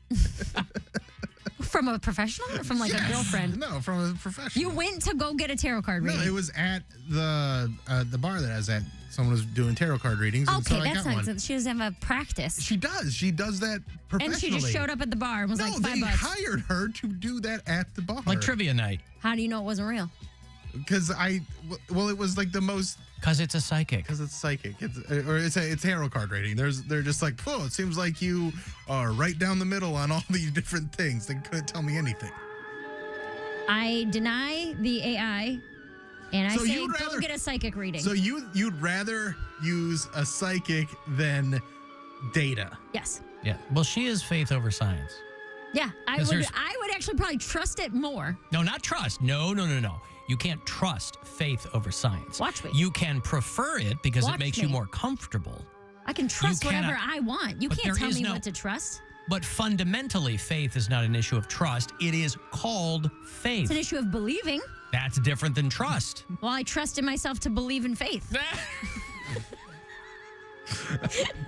From a professional or from like a girlfriend? No, from a professional. You went to go get a tarot card reading. No, it was at the bar that I was at. Someone was doing tarot card readings. And Okay, so I that's got nice. one. She doesn't have a practice. She does. She does that professionally. And she just showed up at the bar and was No, like, they $5. hired her to do that at the bar. Like trivia night. How do you know it wasn't real? Because it was like the most. Because it's a psychic. Because it's psychic. It's a tarot card reading. They're just like, oh, it seems like you are right down the middle on all these different things. They couldn't tell me anything. I deny the AI, and I So say you'd go rather- get a psychic reading. So you'd rather use a psychic than data. Yes. Yeah. Well, she is faith over science. Yeah, I 'Cause would. there's- I would actually probably trust it more. No, not trust. No. You can't trust faith over science. Watch me. You can prefer it because Watch it makes me. you more comfortable. I can trust cannot- whatever I want. You but can't there tell is me no- what to trust. But fundamentally, faith is not an issue of trust. It is called faith. It's an issue of believing. That's different than trust. Well, I trust in myself to believe in faith.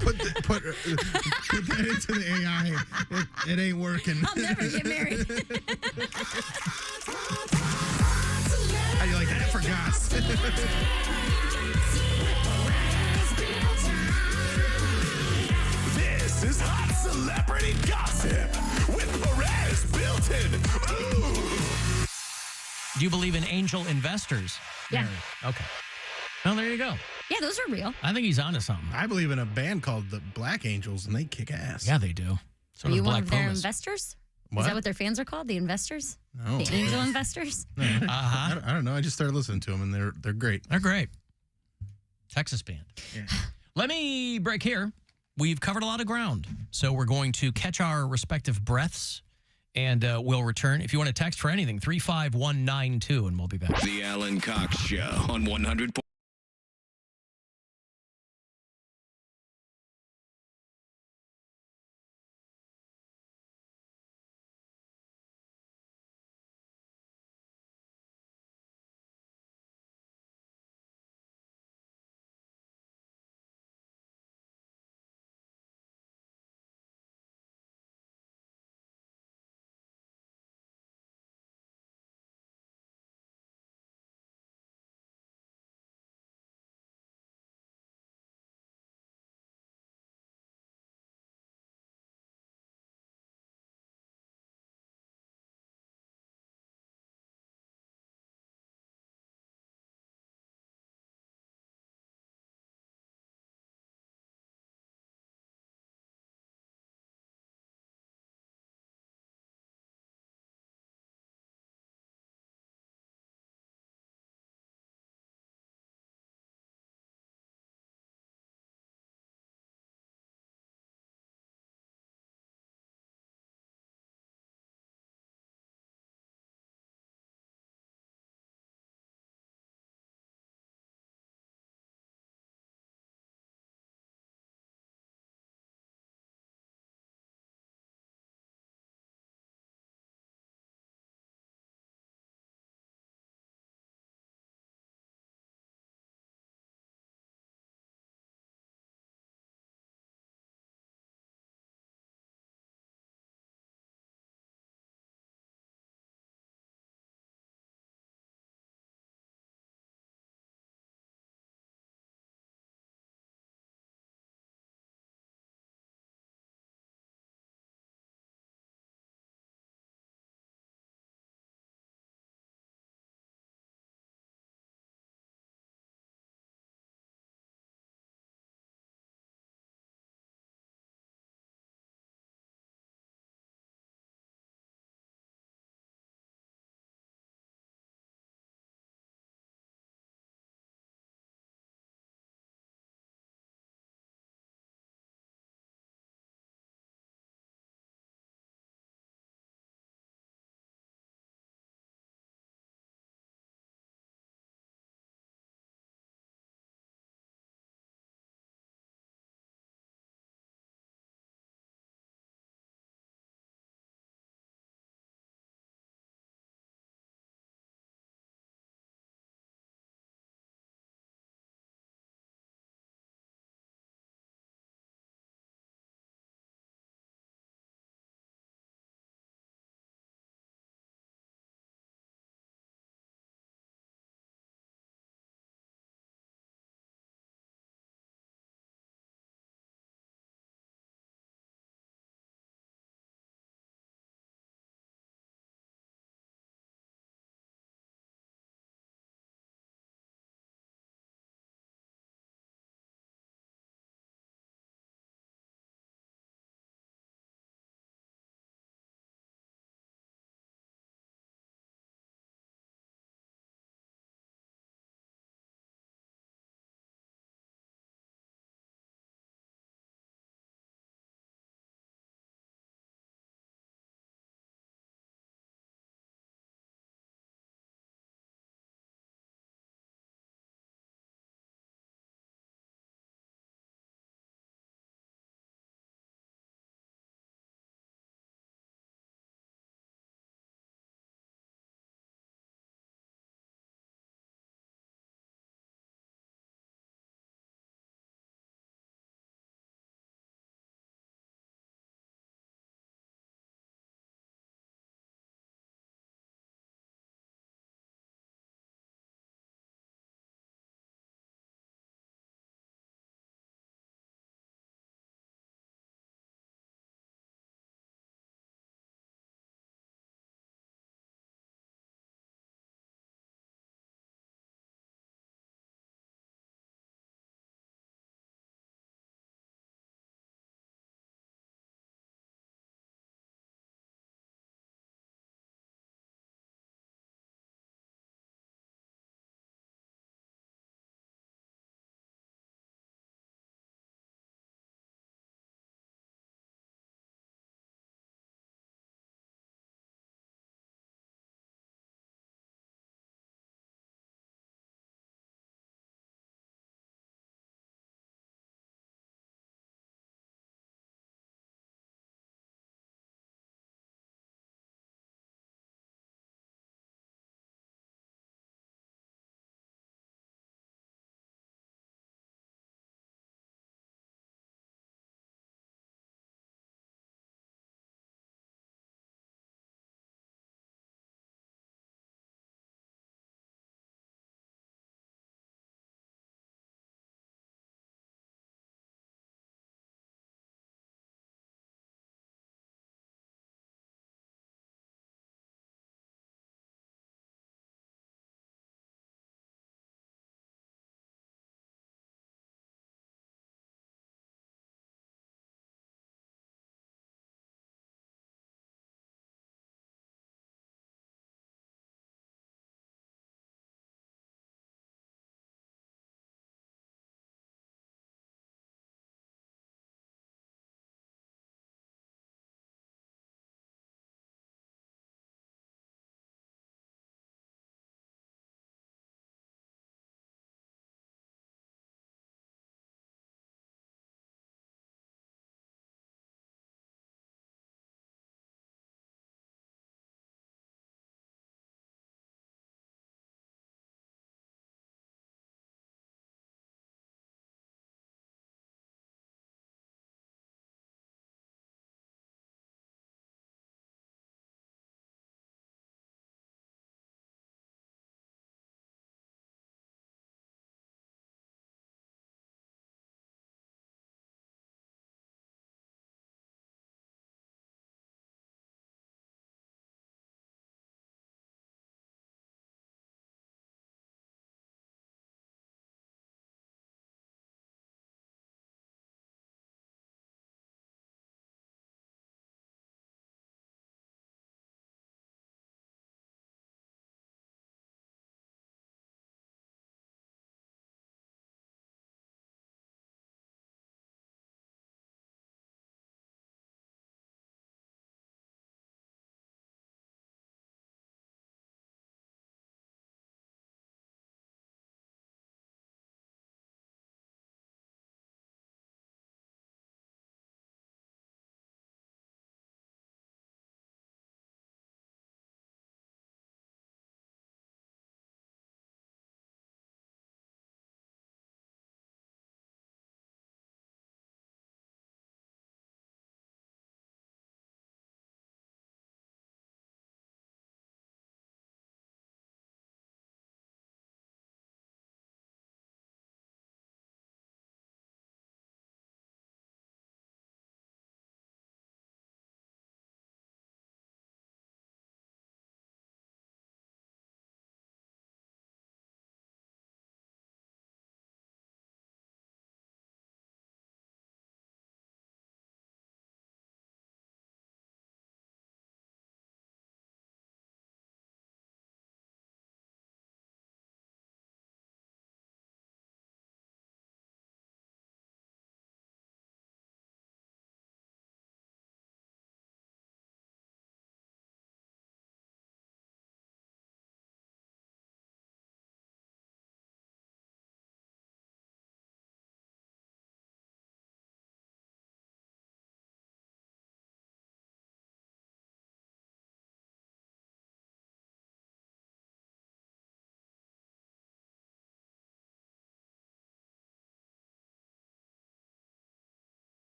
Put that into the AI. It ain't working. I'll never get married. How do you like that for Goss? This is Hot Celebrity Gossip with Perez Bilton. Ooh. Do you believe in angel investors? Yeah. Mary? Okay. Well, there you go. Yeah, those are real. I think he's onto something. I believe in a band called the Black Angels, and they kick ass. Yeah, they do. So Are does you one Black of their Pumas. investors? What? Is that what their fans are called? The investors? No. The angel investors? Uh-huh. I don't know. I just started listening to them, and they're great. They're great. Texas band. Let me break here. We've covered a lot of ground, so we're going to catch our respective breaths, and we'll return. If you want to text for anything, 35192, and we'll be back. The Alan Cox Show on 100.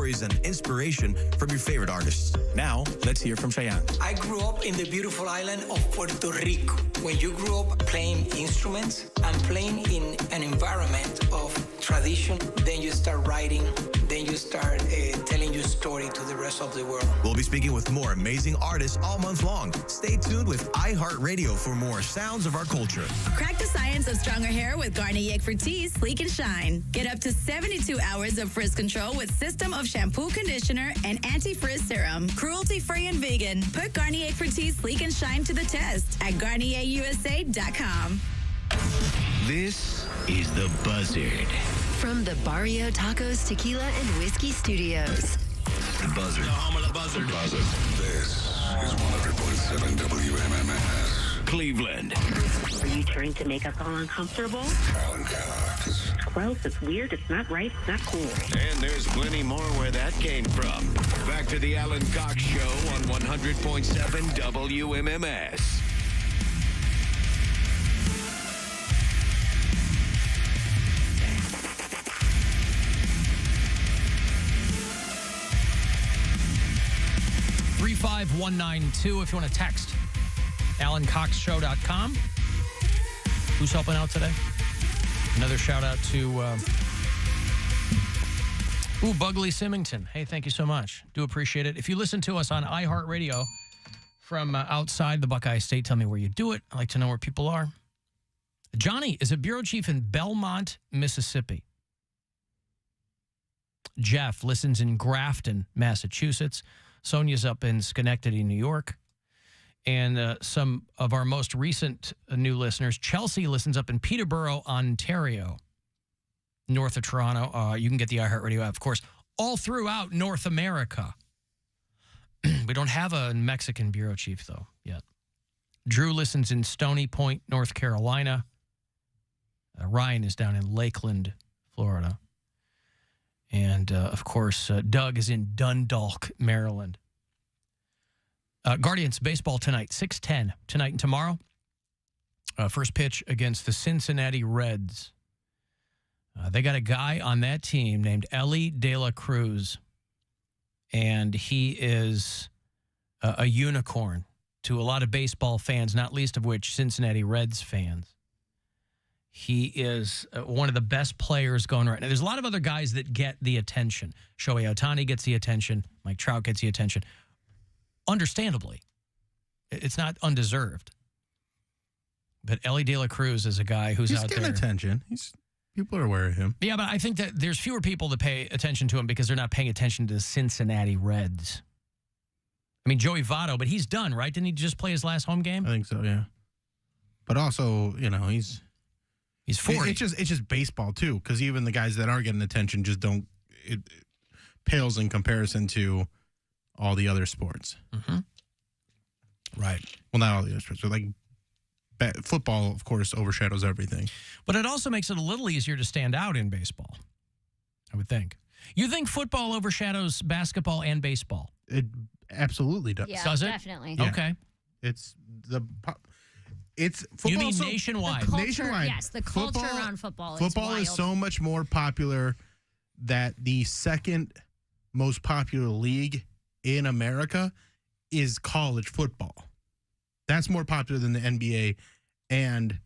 stories and inspiration from your favorite artists. Now, let's hear from Cheyenne. I grew up in the beautiful island of Puerto Rico. When you grew up playing instruments and playing in an environment of tradition, then you start writing, then you start telling your story to the rest of the world. We'll be speaking with more amazing artists all month long. Stay tuned with iHeartRadio for more sounds of our culture. Crack the science of stronger hair with Garnier Expertise Sleek and Shine. Get up to 72 hours of frizz control with system of shampoo, conditioner, and anti-frizz serum. Cruelty-free and vegan. Put Garnier Expertise Sleek and Shine to the test at GarnierUSA.com. This is The Buzzard. From the Barrio Tacos, Tequila, and Whiskey Studios. The Buzzard. The home of the Buzzard. This is 100.7 WMMS. Cleveland. Are you trying to make us all uncomfortable? Alan Cox. It's gross, it's weird, it's not right, it's not cool. And there's plenty more where that came from. Back to the Alan Cox Show on 100.7 WMMS. $35192 if you want to text. AlanCoxShow.com. Who's helping out today? Another shout out to Bugley Symington. Hey, thank you so much. Do appreciate it. If you listen to us on iHeartRadio from outside the Buckeye State, tell me where you do it. I like to know where people are. Johnny is a bureau chief in Belmont, Mississippi. Jeff listens in Grafton, Massachusetts. Sonia's up in Schenectady, New York. And some of our most recent new listeners, Chelsea listens up in Peterborough, Ontario, north of Toronto. You can get the iHeartRadio app, of course, all throughout North America. We don't have a Mexican bureau chief, though, yet. Drew listens in Stony Point, North Carolina. Ryan is down in Lakeland, Florida. And, of course, Doug is in Dundalk, Maryland. Guardians baseball tonight, 6:10, tonight and tomorrow. First pitch against the Cincinnati Reds. They got a guy on that team named Ellie De La Cruz, and he is a unicorn to a lot of baseball fans, not least of which Cincinnati Reds fans. He is one of the best players going right now. There's a lot of other guys that get the attention. Shohei Ohtani gets the attention. Mike Trout gets the attention. Understandably. It's not undeserved. But Ellie De La Cruz is a guy who's out there. He's getting attention. People are aware of him. Yeah, but I think that there's fewer people that pay attention to him because they're not paying attention to the Cincinnati Reds. I mean, Joey Votto, but he's done, right? Didn't he just play his last home game? I think so, yeah. But also, he's 40. It's just baseball too, because even the guys that are getting attention just don't. It pales in comparison to all the other sports. Mm-hmm. Right. Well, not all the other sports, but like football, of course, overshadows everything. But it also makes it a little easier to stand out in baseball, I would think. You think football overshadows basketball and baseball? It absolutely does. Yeah, does it? definitely. Yeah. Okay. It's football. You mean nationwide? The culture, nationwide. yes, the culture around football is Football wild. is so much more popular that the second most popular league in America is college football. That's more popular than the NBA and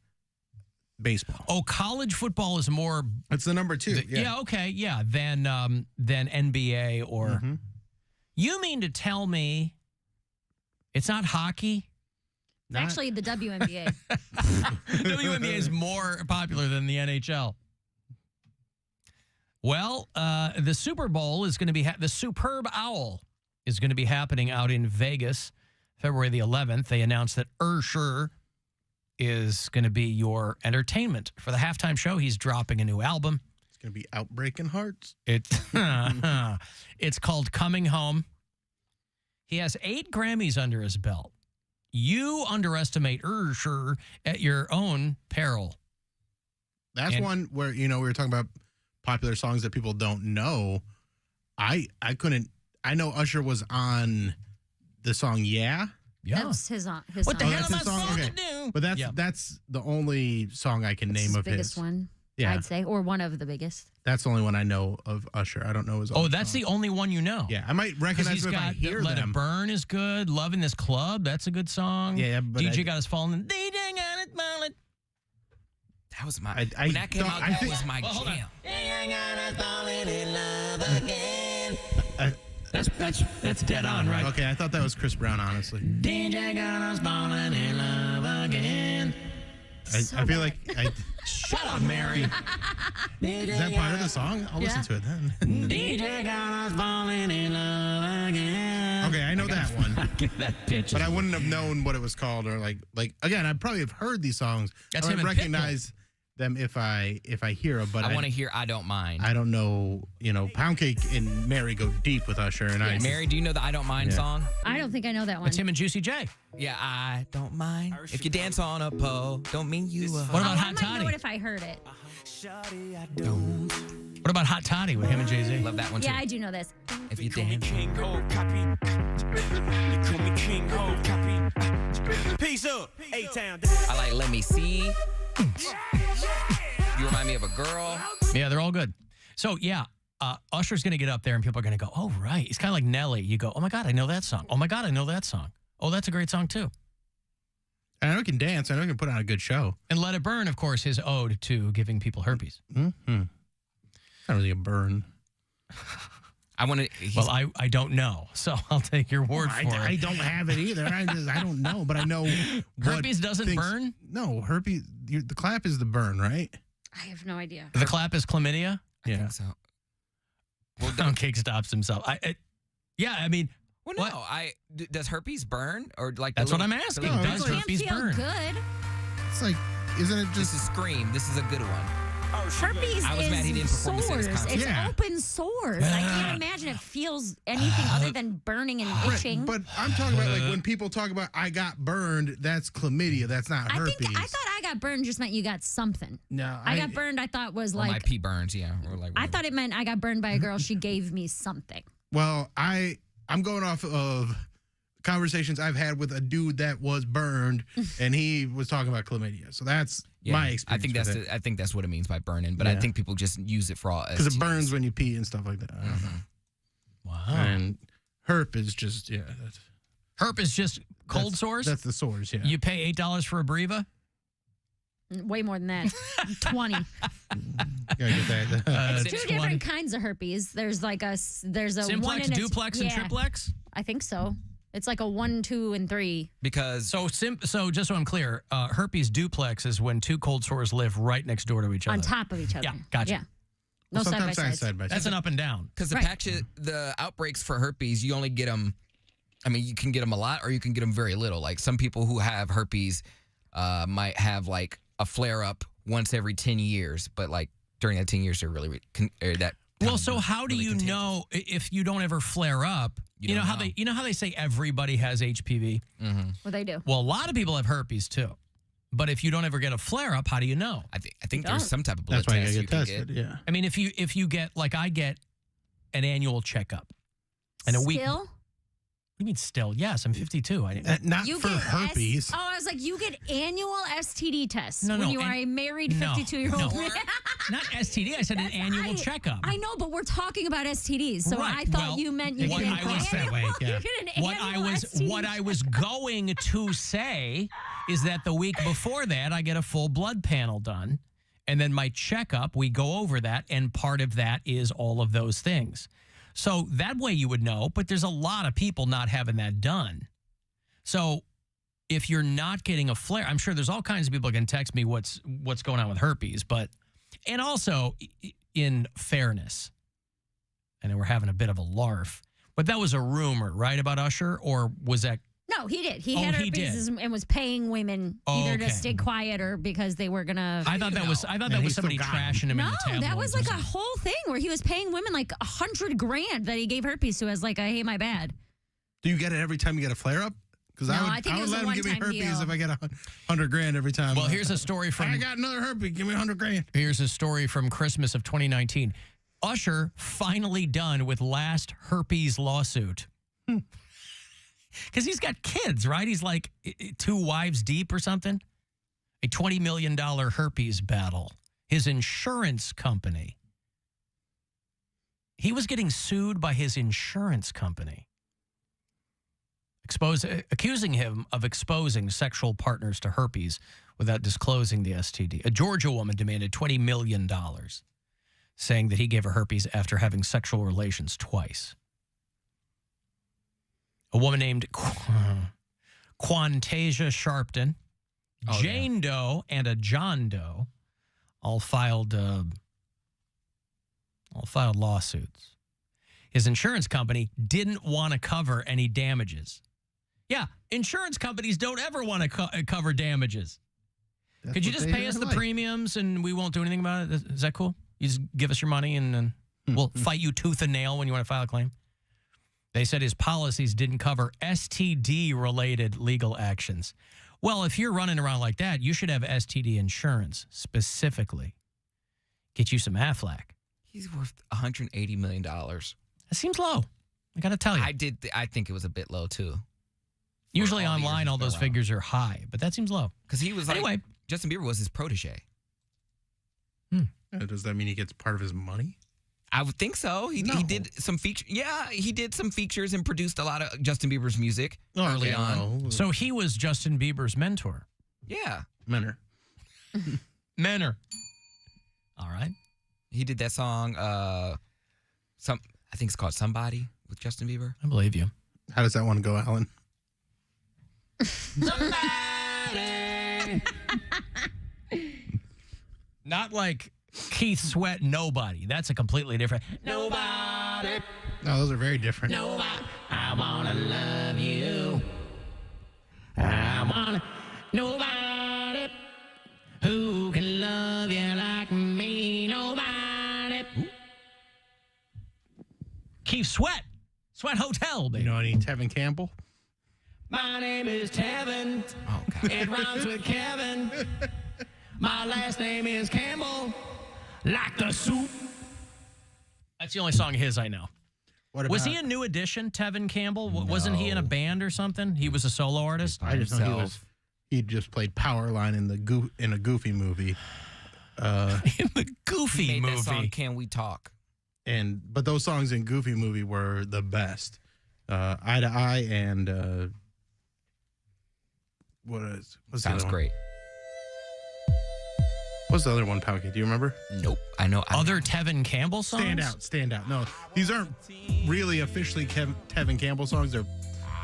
baseball. Oh, college football is more. It's the number two. Okay, yeah. Than NBA or. Mm-hmm. You mean to tell me it's not hockey? Actually, the WNBA. WNBA is more popular than the NHL. Well, the Super Bowl is going to be the Superb Owl is going to be happening out in Vegas, February the 11th. They announced that Usher is going to be your entertainment for the halftime show. He's dropping a new album. It's going to be Outbreaking Hearts. It's called Coming Home. He has 8 Grammys under his belt. You underestimate Usher at your own peril. That's one where, we were talking about popular songs that people don't know. I know Usher was on the song Yeah. That's his song. What the hell am I song? supposed Okay. to do? But that's the only song I can name His of biggest his. one. Yeah. I'd say, or one of the biggest. That's the only one I know of Usher. I don't know his. Oh, other that's songs. the only one you know. Yeah, I might recognize it if I hear Let them. It Burn is good. Love in This Club, that's a good song. Yeah, but DJ Got Us Falling. DJ Got Us Falling. That was my. When that came out, that was my jam. That's dead on, right? Okay, I thought that was Chris Brown, honestly. DJ got us falling in love again. I feel like Shut up, Mary. Is that part of the song? I'll listen to it then. DJ got us falling in love again. Okay, I know that one. Get that pitch. But I wouldn't have known what it was called, or like again, I probably have heard these songs. That's I him would and recognize them if I hear them. But I want to hear I Don't Mind. I don't know. Poundcake and Mary go deep with Usher, and Mary, do you know the I Don't Mind song? I don't think I know that one. It's him and Juicy J. Yeah, I don't mind. If you dance on a pole, don't mean you. What about I Hot might know Toddy? it if I heard it. What about Hot Toddy with him and Jay-Z? Love that one too. Yeah, I do know this. If you dance. King Ho, copy. You call me King Ho, copy. Peace up, A-Town. I like Let Me See. You remind me of a girl. Yeah, they're all good. So, yeah, Usher's going to get up there and people are going to go, oh, right. It's kind of like Nelly. You go, oh, my God, I know that song. Oh, my God, I know that song. Oh, that's a great song, too. I know he can dance. I know he can put on a good show. And Let It Burn, of course, his ode to giving people herpes. Mm-hmm. Not really a burn. I want to. Well, I don't know, so I'll take your word for it. I don't have it either. I don't know, but I know herpes doesn't burn. No, herpes. The clap is the burn, right? I have no idea. The clap is chlamydia. I think so. Well, Poundcake stops himself. I mean, well, no. Does herpes burn or like? That's what I'm asking. Does herpes burn? Good. It's like, isn't it just? This is Scream. This is a good one. Herpes I was mad he didn't perform sores. the same It's concert. open sores. I can't imagine it feels anything other than burning and itching. But I'm talking about like when people talk about I got burned, that's chlamydia. That's not herpes. I thought I got burned just meant you got something. No, I got burned. I thought was Or like my pee burns. Yeah, or like. I thought it meant I got burned by a girl. She gave me something. Well, I'm going off of conversations I've had with a dude that was burned, and he was talking about chlamydia. So that's my experience. I think that's what it means by burning. But I think people just use it for all because it STDs. burns when you pee and stuff like that. I don't know. Wow. And herp is just herp is just cold sores. That's the sores. Yeah. You pay $8 for a Breva. Way more than that. 20. Gotta get that. It's two different kinds of herpes. There's like there's a simplex, one duplex, and triplex. I think so. It's like a 1, 2, and 3. Because so just so I'm clear, herpes duplex is when two cold sores live right next door to each other. On top of each other. Yeah, gotcha. Yeah. No side by side. That's an up and down. Because the outbreaks for herpes, you only get them. I mean, you can get them a lot, or you can get them very little. Like some people who have herpes might have like a flare up once every 10 years, but like during that 10 years, they're really that. Well, so how do you know if you don't ever flare up? You know how they say everybody has HPV? Mm-hmm. Well, they do. Well, a lot of people have herpes too. But if you don't ever get a flare up, how do you know? I think there's some type of blood That's why test you you get can tested. get. Yeah. I mean, if you get like I get an annual checkup, and a week. Still? What do you mean still? Yes, I'm 52. Not You for get herpes. I was like, you get annual STD tests No, when no, you are a married 52-year-old man. Not STD. I said an annual checkup. I know, but we're talking about STDs, so Right, I thought well, you meant you what get an I was annual. that way, yeah. You get an annual STD What I was going to say is that the week before that, I get a full blood panel done, and then my checkup, we go over that, and part of that is all of those things. So that way you would know, but there's a lot of people not having that done. So if you're not getting a flare, I'm sure there's all kinds of people that can text me what's going on with herpes, and also in fairness, I know we're having a bit of a larf, but that was a rumor, right, about Usher, or was that? No, he did. He had herpes and was paying women either to stay quiet or because they were gonna. I thought that was somebody trashing him in the tabloids. No, that was like a whole thing where he was paying women like $100,000 that he gave herpes to as like a hey, my bad. Do you get it every time you get a flare up? Because No, I I think it would was let a him give me one-time herpes deal. if I get $100,000 every time. Well, here's a story from. I got another herpes. Give me $100,000. Here's a story from Christmas of 2019. Usher finally done with last herpes lawsuit. Because he's got kids, right? He's like 2 wives deep or something. A $20 million herpes battle. his insurance company. He was getting sued by his insurance company, accusing him of exposing sexual partners to herpes without disclosing the STD. A Georgia woman demanded $20 million, saying that he gave her herpes after having sexual relations twice. A woman named Quantasia Sharpton, Jane Doe, and a John Doe all filed lawsuits. His insurance company didn't want to cover any damages. Yeah, insurance companies don't ever want to cover damages. Could you just pay us the premiums and we won't do anything about it? Is that cool? You just give us your money and then we'll fight you tooth and nail when you want to file a claim? They said his policies didn't cover STD-related legal actions. Well, if you're running around like that, you should have STD insurance specifically. Get you some Aflac. He's worth $180 million. That seems low. I got to tell you. I think it was a bit low, too. Usually online, all those figures are high, but that seems low. Because he was anyway, Justin Bieber was his protege. Does that mean he gets part of his money? I would think so. He did some features. Yeah, he did some features and produced a lot of Justin Bieber's music early on. So he was Justin Bieber's mentor. Yeah. Mentor. All right. He did that song, I think it's called Somebody with Justin Bieber. I believe you. How does that one go, Alan? Somebody. Not like Keith Sweat, Nobody. That's a completely different. Nobody. No, those are very different. Nobody. I want to love you. I want to. Nobody who can love you like me. Nobody. Ooh. Keith Sweat. Sweat Hotel, baby. You know any Tevin Campbell? My name is Tevin. Oh, God. It rhymes with Kevin. My last name is Campbell. Like the soup. That's the only song of his I know. Was he a new addition, Tevin Campbell? No. Wasn't he in a band or something? He was a solo artist? I just know he just played Powerline in a Goofy movie. In the Goofy he made movie. That song, Can We Talk? But those songs in Goofy movie were the best. Eye to Eye and what's Sounds great. What's the other one, Poundcake? Do you remember? Nope. I know. Other Tevin Campbell songs? Stand Out. No, these aren't really officially Tevin Campbell songs. They're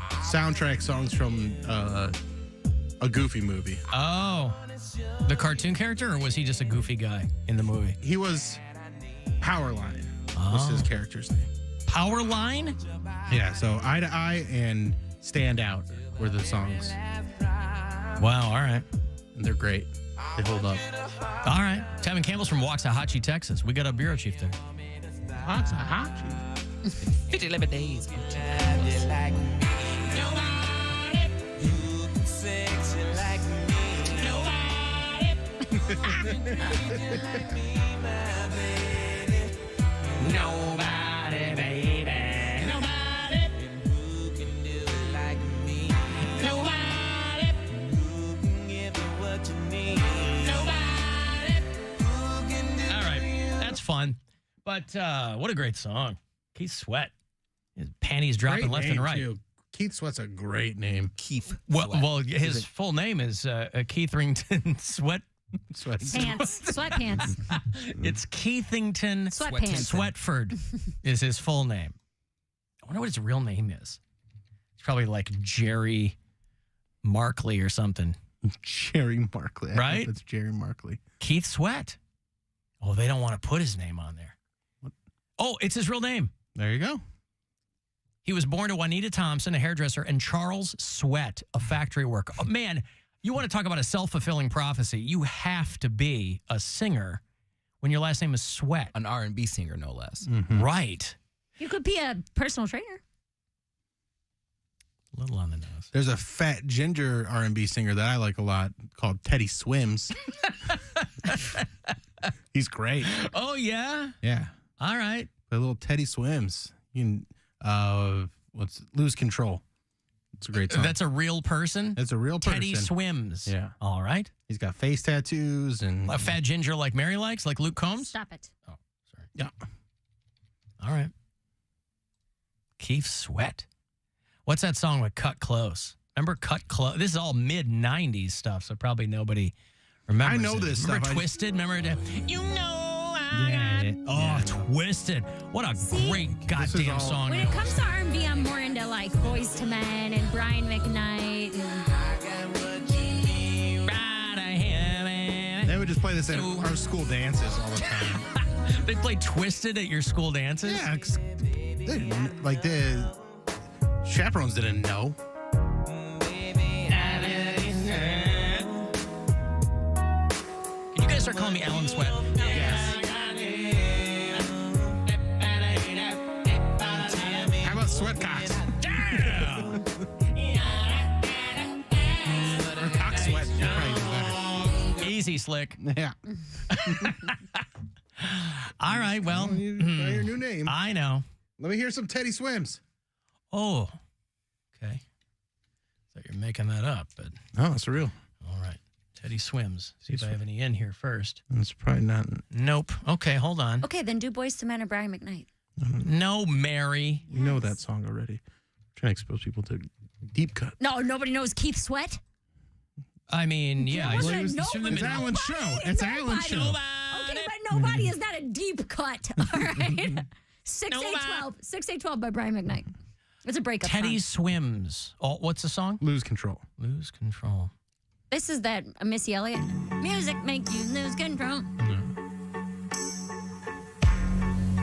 soundtrack songs from a Goofy movie. Oh. The cartoon character, or was he just a goofy guy in the movie? He was Powerline. Was his character's name. Powerline? Yeah, so Eye to Eye and Stand Out were the songs. Wow, all right. And they're great. They hold up. All right. Tevin Campbell's from Waxahachie, Texas. We got a bureau chief there. Waxahachie? 11 days. Nobody, baby. Nobody. Who can do it like me? Nobody. Who can give you what you need? Nobody. Who can do. All right, that's fun. But what a great song. Keith Sweat. His panties dropping left and right. Too. Keith Sweat's a great name. Keith. Well, his full name is Keithrington Sweat. Pants. Sweatpants. It's Keithington Sweatpants. Sweatford is his full name. I wonder what his real name is. It's probably like Jerry Markley or something. Jerry Markley. Right? It's Jerry Markley. Keith Sweat. Oh, they don't want to put his name on there. What? Oh, it's his real name. There you go. He was born to Juanita Thompson, a hairdresser, and Charles Sweat, a factory worker. Oh, man, you want to talk about a self-fulfilling prophecy. You have to be a singer when your last name is Sweat. An R&B singer, no less. Mm-hmm. Right. You could be a personal trainer. A little on the nose. There's a fat ginger R&B singer that I like a lot called Teddy Swims. He's great. Oh, yeah? Yeah. All right. A little Teddy Swims. You can, Lose Control. It's a great song. That's a real person? It's a real person. Teddy Swims. Yeah. All right. He's got face tattoos and A fat ginger like Mary likes, like Luke Combs? Stop it. Oh, sorry. Yeah. All right. Keith Sweat. What's that song with Cut Close? Remember Cut Close? This is all mid-'90s stuff, so probably nobody remembers I know it. this Remember stuff. Twisted? Remember that? You know Yeah. Oh, Twisted. What a great goddamn song. When it comes to R&B, I'm more into like Boyz II Men and Brian McKnight. They would just play this at our school dances all the time. They play Twisted at your school dances? Yeah. They didn't, like the chaperones didn't know. Can you guys start calling me Alan Sweat? Yes. How about Sweatcocks? Yeah. Or Cock Sweat. You'd probably do better. Easy, Slick. Yeah. All right, well. Try your new name. I know. Let me hear some Teddy Swims. Oh, okay. So you're making that up, but No, it's real. all right. Teddy Swims. See if I have any in here first. It's probably not. Nope. Okay, hold on. Okay, then do Boyz II Men and Brian McKnight. No, Mary. You know that song already. I'm trying to expose people to Deep Cut. No, nobody knows Keith Sweat. I mean, yeah. There he's- wasn't he's from the It's mid- Alan's show. It's Alan's show. Okay, but nobody is not a deep cut. All right. 6812. 6812 by Brian McKnight. It's a breakup Teddy song. Swims. Oh, what's the song? Lose Control. Lose Control. This is that Missy Elliott. Music make you lose control.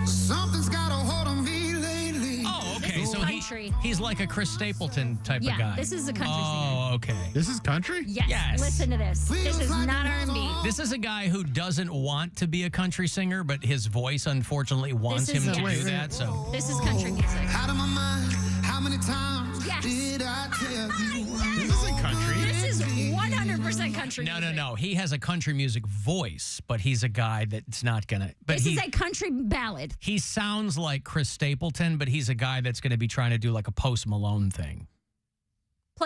Something's got a hold on me lately. Oh, okay. This is So country. he's like a Chris Stapleton type Yeah, of guy. this is a country Oh, okay. This is country? Yes. Yes. Listen to this. This is not R&B. This is a guy who doesn't want to be a country singer, but his voice unfortunately wants This is- him to yes. do that. So This is country music. Out of my mind, how many times Yes. did I tell you? This isn't country. This is 100% country no, music. no. He has a country music voice, but he's a guy that's not gonna. But This he is a country ballad. he sounds like Chris Stapleton, but he's a guy that's going to be trying to do like a Post Malone thing.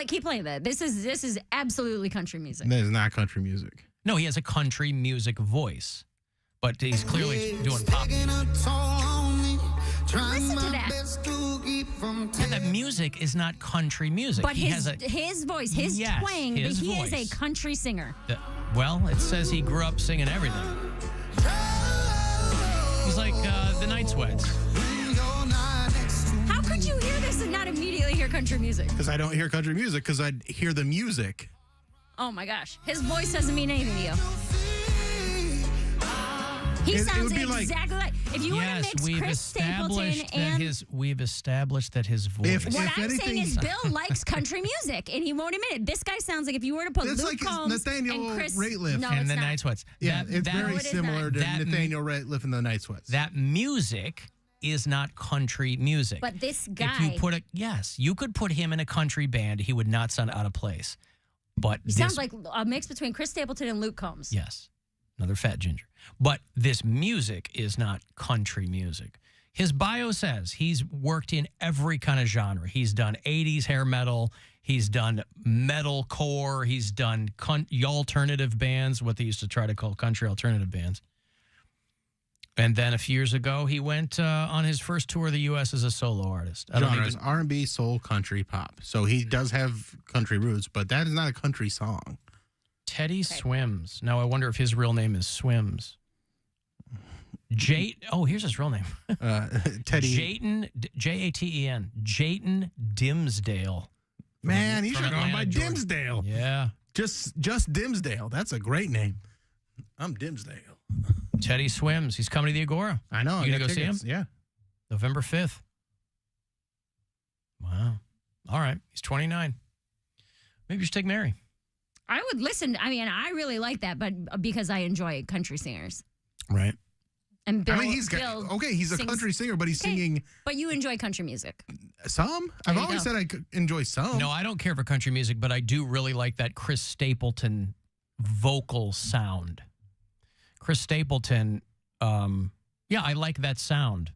Keep playing that. This is absolutely country music. That is not country music. No, he has a country music voice, but he's clearly doing pop. Taking a toll on me, trying Listen to my that. best to keep from Yeah, that music is not country music. But he his has a his voice, his Yes, twang, his he voice. is a country singer. Well, it says he grew up singing everything. He's like the Night Sweats. How could you hear this and not immediately hear country music? Because I don't hear country music, because I hear the music. Oh my gosh. His voice doesn't mean anything to you. He It sounds would be like- exactly like if you want to Yes, mix we've Chris Stapleton established that and we've established that his voice. what I'm saying is Bill likes country music and he won't admit it. This guy sounds like if you were to put It's Luke like Combs Nathaniel and Chris Rateliff No, and it's the not. Night Sweats. Yeah, That- it's that- very No, it is similar not. to That- Nathaniel Rateliff and the Night Sweats. That music is not country music. But this if guy, you put you could put him in a country band. He would not sound out of place. But he sounds like a mix between Chris Stapleton and Luke Combs. yes, another fat ginger. But this music is not country music. His bio says he's worked in every kind of genre. He's done 80s hair metal. He's done metalcore. He's done alternative bands, what they used to try to call country alternative bands. And then a few years ago, he went on his first tour of the U.S. as a solo artist. Genres, R&B, soul, country, pop. So he does have country roots, but that is not a country song. Teddy Swims. Now I wonder if his real name is Swims. Here's his real name. Teddy. Jayton, Jaten. Jayton Dimsdale. Man, he From should have gone by Atlanta, Georgia. Dimsdale. Yeah. Just Dimsdale. That's a great name. I'm Dimsdale. Teddy Swims. He's coming to the Agora. I know. You I gonna got go see him? tickets. Yeah. November 5th. Wow. All right. He's 29. Maybe you should take Mary. I would listen. I mean, I really like that, but because I enjoy country singers. Right. And Bill, I mean, he's he's a sings- country singer, but he's Okay, singing But you enjoy country music. some. I've There you always go. said I could enjoy some. No, I don't care for country music, but I do really like that Chris Stapleton vocal sound. Chris Stapleton, I like that sound.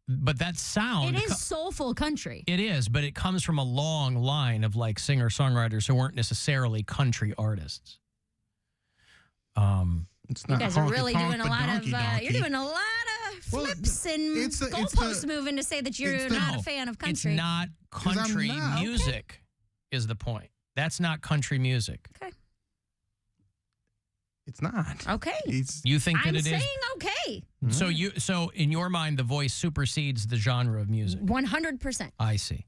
But that sound... It is soulful country. It is, but it comes from a long line of like singer-songwriters who weren't necessarily country artists. It's You guys are really doing a lot of you're doing a lot of flips and goalpost moving to say that you're not a fan of country. It's not country music is the point. That's not country music. Okay. It's not. Okay. You think that I'm it is? saying okay. So in your mind, the voice supersedes the genre of music. 100%. I see.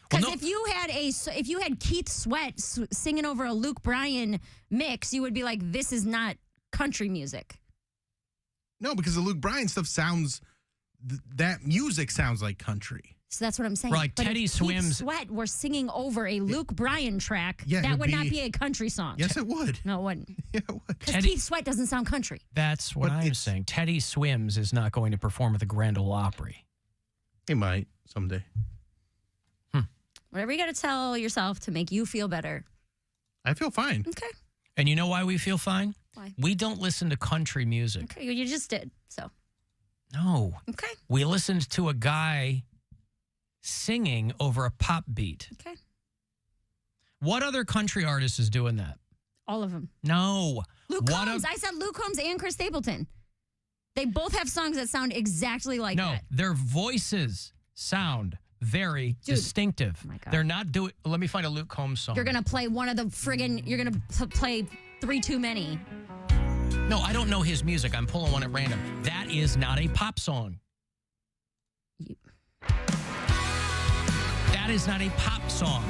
Because if you had Keith Sweat singing over a Luke Bryan mix, you would be like, this is not country music. No, because the Luke Bryan stuff sounds, that music sounds like country. So that's what I'm saying. Like but Teddy if Swims. Keith Sweat were singing over a Luke Bryan track, that would not be a country song. Yes, it would. No, it wouldn't. Yeah, it would. Because Keith Sweat doesn't sound country. That's what I'm saying. Teddy Swims is not going to perform at the Grand Ole Opry. He might someday. Whatever you got to tell yourself to make you feel better. I feel fine. Okay. And you know why we feel fine? Why? We don't listen to country music. Okay, you just did, so. No. Okay. We listened to a guy singing over a pop beat. Okay. What other country artist is doing that? All of them. No. Luke Combs. I said Luke Combs and Chris Stapleton. They both have songs that sound exactly like that. No, their voices sound very distinctive. Oh my God. They're not doing... Let me find a Luke Combs song. You're going to play one of the friggin... You're going to play 3 Too Many. No, I don't know his music. I'm pulling one at random. That is not a pop song. That is not a pop song.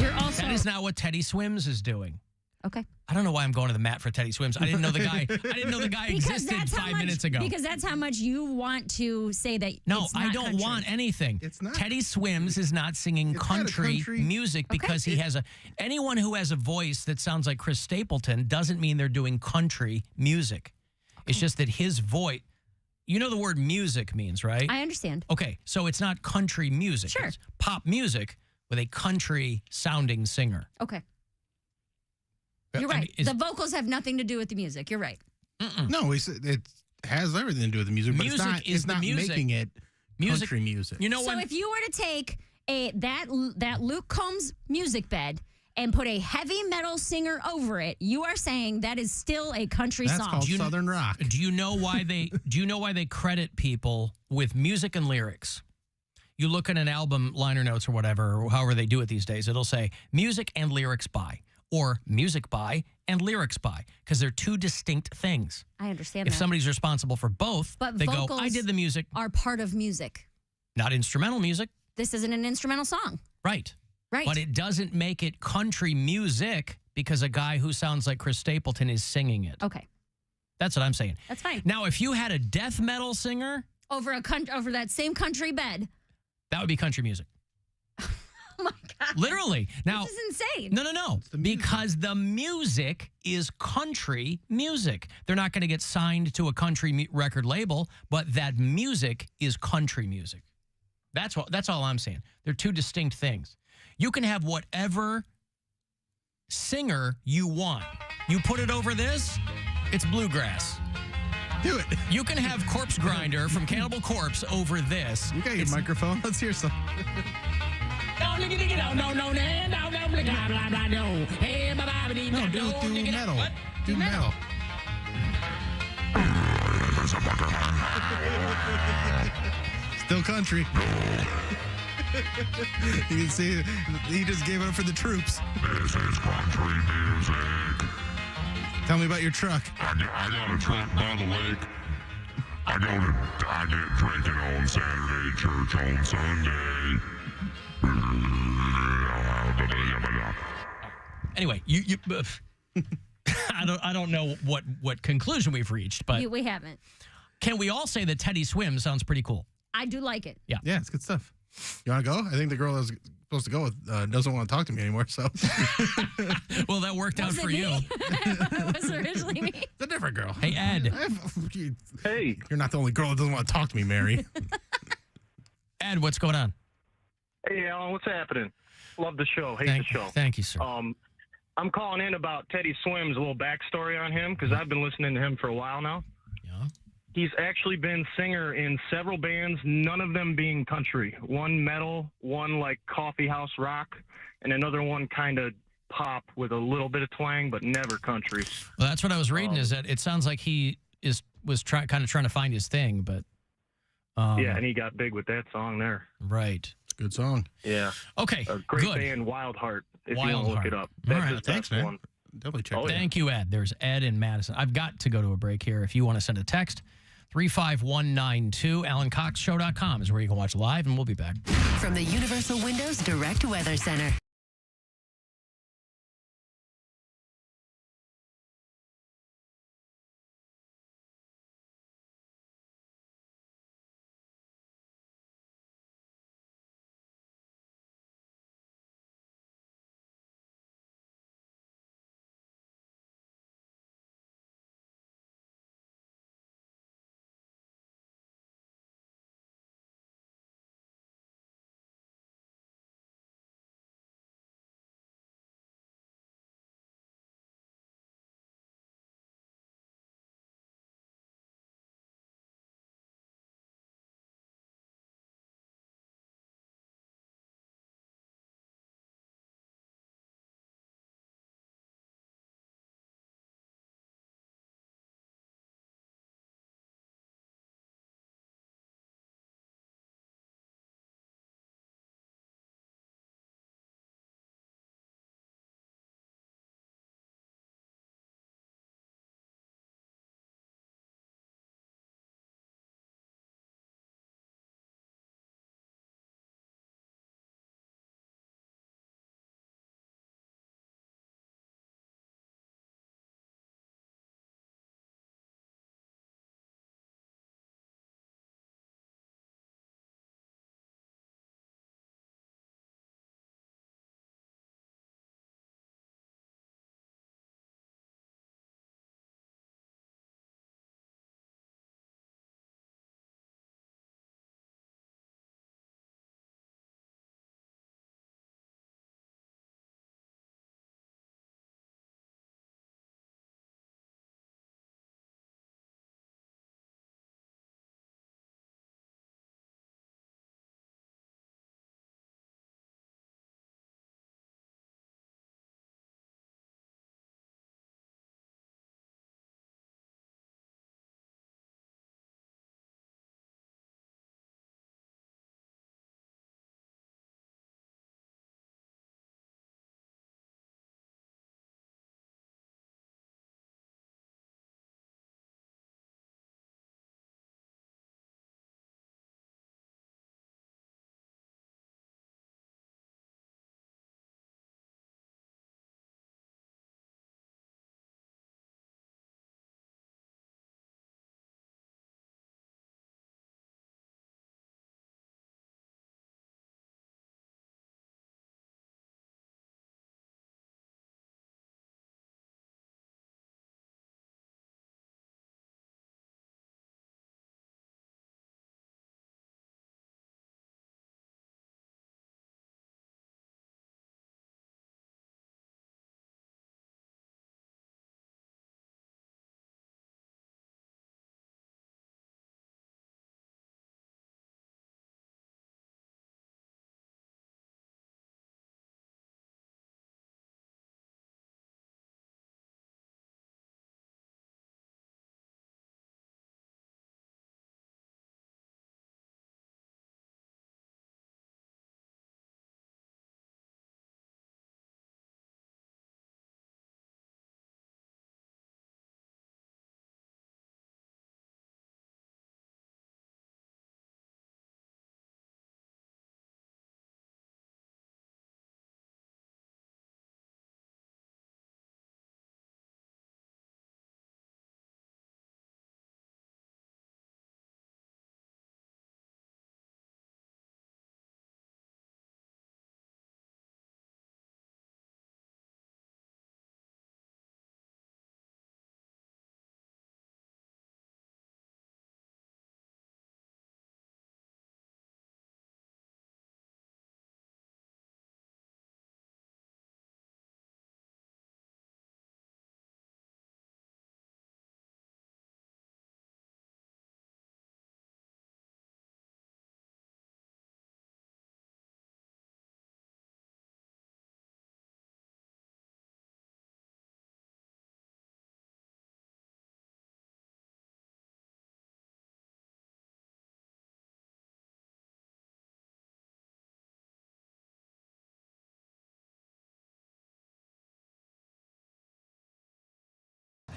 You're also... That is not what Teddy Swims is doing. Okay. I don't know why I'm going to the mat for Teddy Swims. I didn't know the guy. I didn't know the guy existed 5 minutes ago. Because that's how much you want to say that. No, it's not I don't country. want anything. It's not. Teddy Swims is not singing country music because he has anyone who has a voice that sounds like Chris Stapleton doesn't mean they're doing country music. Okay. It's just that his voice, you know the word music means, right? I understand. Okay, so it's not country music. Sure. It's pop music with a country sounding singer. Okay. You're right. The vocals have nothing to do with the music. You're right. No, it has everything to do with the music, but it's not making it country music. You know so if you were to take that Luke Combs music bed and put a heavy metal singer over it, you are saying that is still a country song. That's called Southern rock. Do you know why they credit people with music and lyrics? You look at an album liner notes or whatever, or however they do it these days, it'll say music and lyrics by. Or music by and lyrics by, because they're two distinct things. I understand If that. somebody's responsible for both, But they vocals go, I did the music. Are part of music. Not instrumental music. This isn't an instrumental song. Right. Right. But it doesn't make it country music because a guy who sounds like Chris Stapleton is singing it. Okay. That's what I'm saying. That's fine. Now, if you had a death metal singer... Over that same country bed. That would be country music. Oh my God. Literally. Now, this is insane. No. Because the music is country music. They're not going to get signed to a country record label, but that music is country music. That's all I'm saying. They're two distinct things. You can have whatever singer you want. You put it over this, it's bluegrass. Do it. You can have Corpse Grinder from Cannibal Corpse over this. You got your microphone. Let's hear some. No, do metal. Do metal. Still country. You can see he just gave it up for the troops. This is country music. Tell me about your truck. I got a truck by the lake. I get drinking on Saturday, church on Sunday. Anyway, you I don't know what conclusion we've reached, but We haven't. Can we all say that Teddy Swims sounds pretty cool? I do like it. Yeah. Yeah, it's good stuff. You want to go? I think the girl I was supposed to go with doesn't want to talk to me anymore, so. Well, that worked out for you. It was originally me. It's a different girl. Hey, Ed. Hey. You're not the only girl that doesn't want to talk to me, Mary. Ed, what's going on? Hey, Alan, what's happening? Love the show. Hate the show. Thank you, sir. I'm calling in about Teddy Swims, a little backstory on him, because I've been listening to him for a while now. Yeah. He's actually been singer in several bands, none of them being country. One metal, one like coffee house rock, and another one kind of pop with a little bit of twang, but never country. Well, that's what I was reading. Is that it sounds like he was kind of trying to find his thing, but yeah, and he got big with that song there. Right, it's a good song. Yeah. Okay. A great good. band, Wild Heart. If Wild you want to look Heart. it up. All That's right, his thanks, best man. one. Definitely check Oh, it out. Thank you, Ed. There's Ed in Madison. I've got to go to a break here. If you want to send a text, 35192, AlanCoxShow.com is where you can watch live, and we'll be back. From the Universal Windows Direct Weather Center.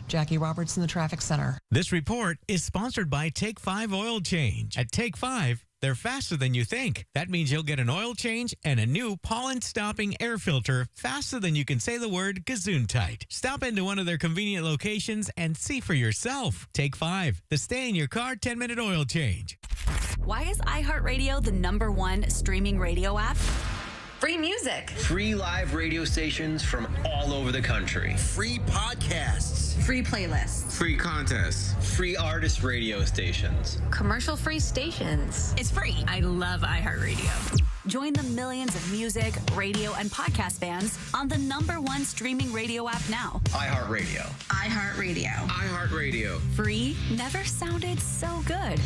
Jackie Roberts in the Traffic Center. This report is sponsored by Take 5 Oil Change. At Take 5, they're faster than you think. That means you'll get an oil change and a new pollen-stopping air filter faster than you can say the word gesundheit. Stop into one of their convenient locations and see for yourself. Take 5, the stay-in-your-car 10-minute oil change. Why is iHeartRadio the #1 streaming radio app? Free music. Free live radio stations from all over the country. Free podcasts. Free playlists. Free contests. Free artist radio stations. Commercial-free stations. It's free. I love iHeartRadio. Join the millions of music, radio, and podcast fans on the #1 streaming radio app now. iHeartRadio. iHeartRadio. iHeartRadio. Free never sounded so good.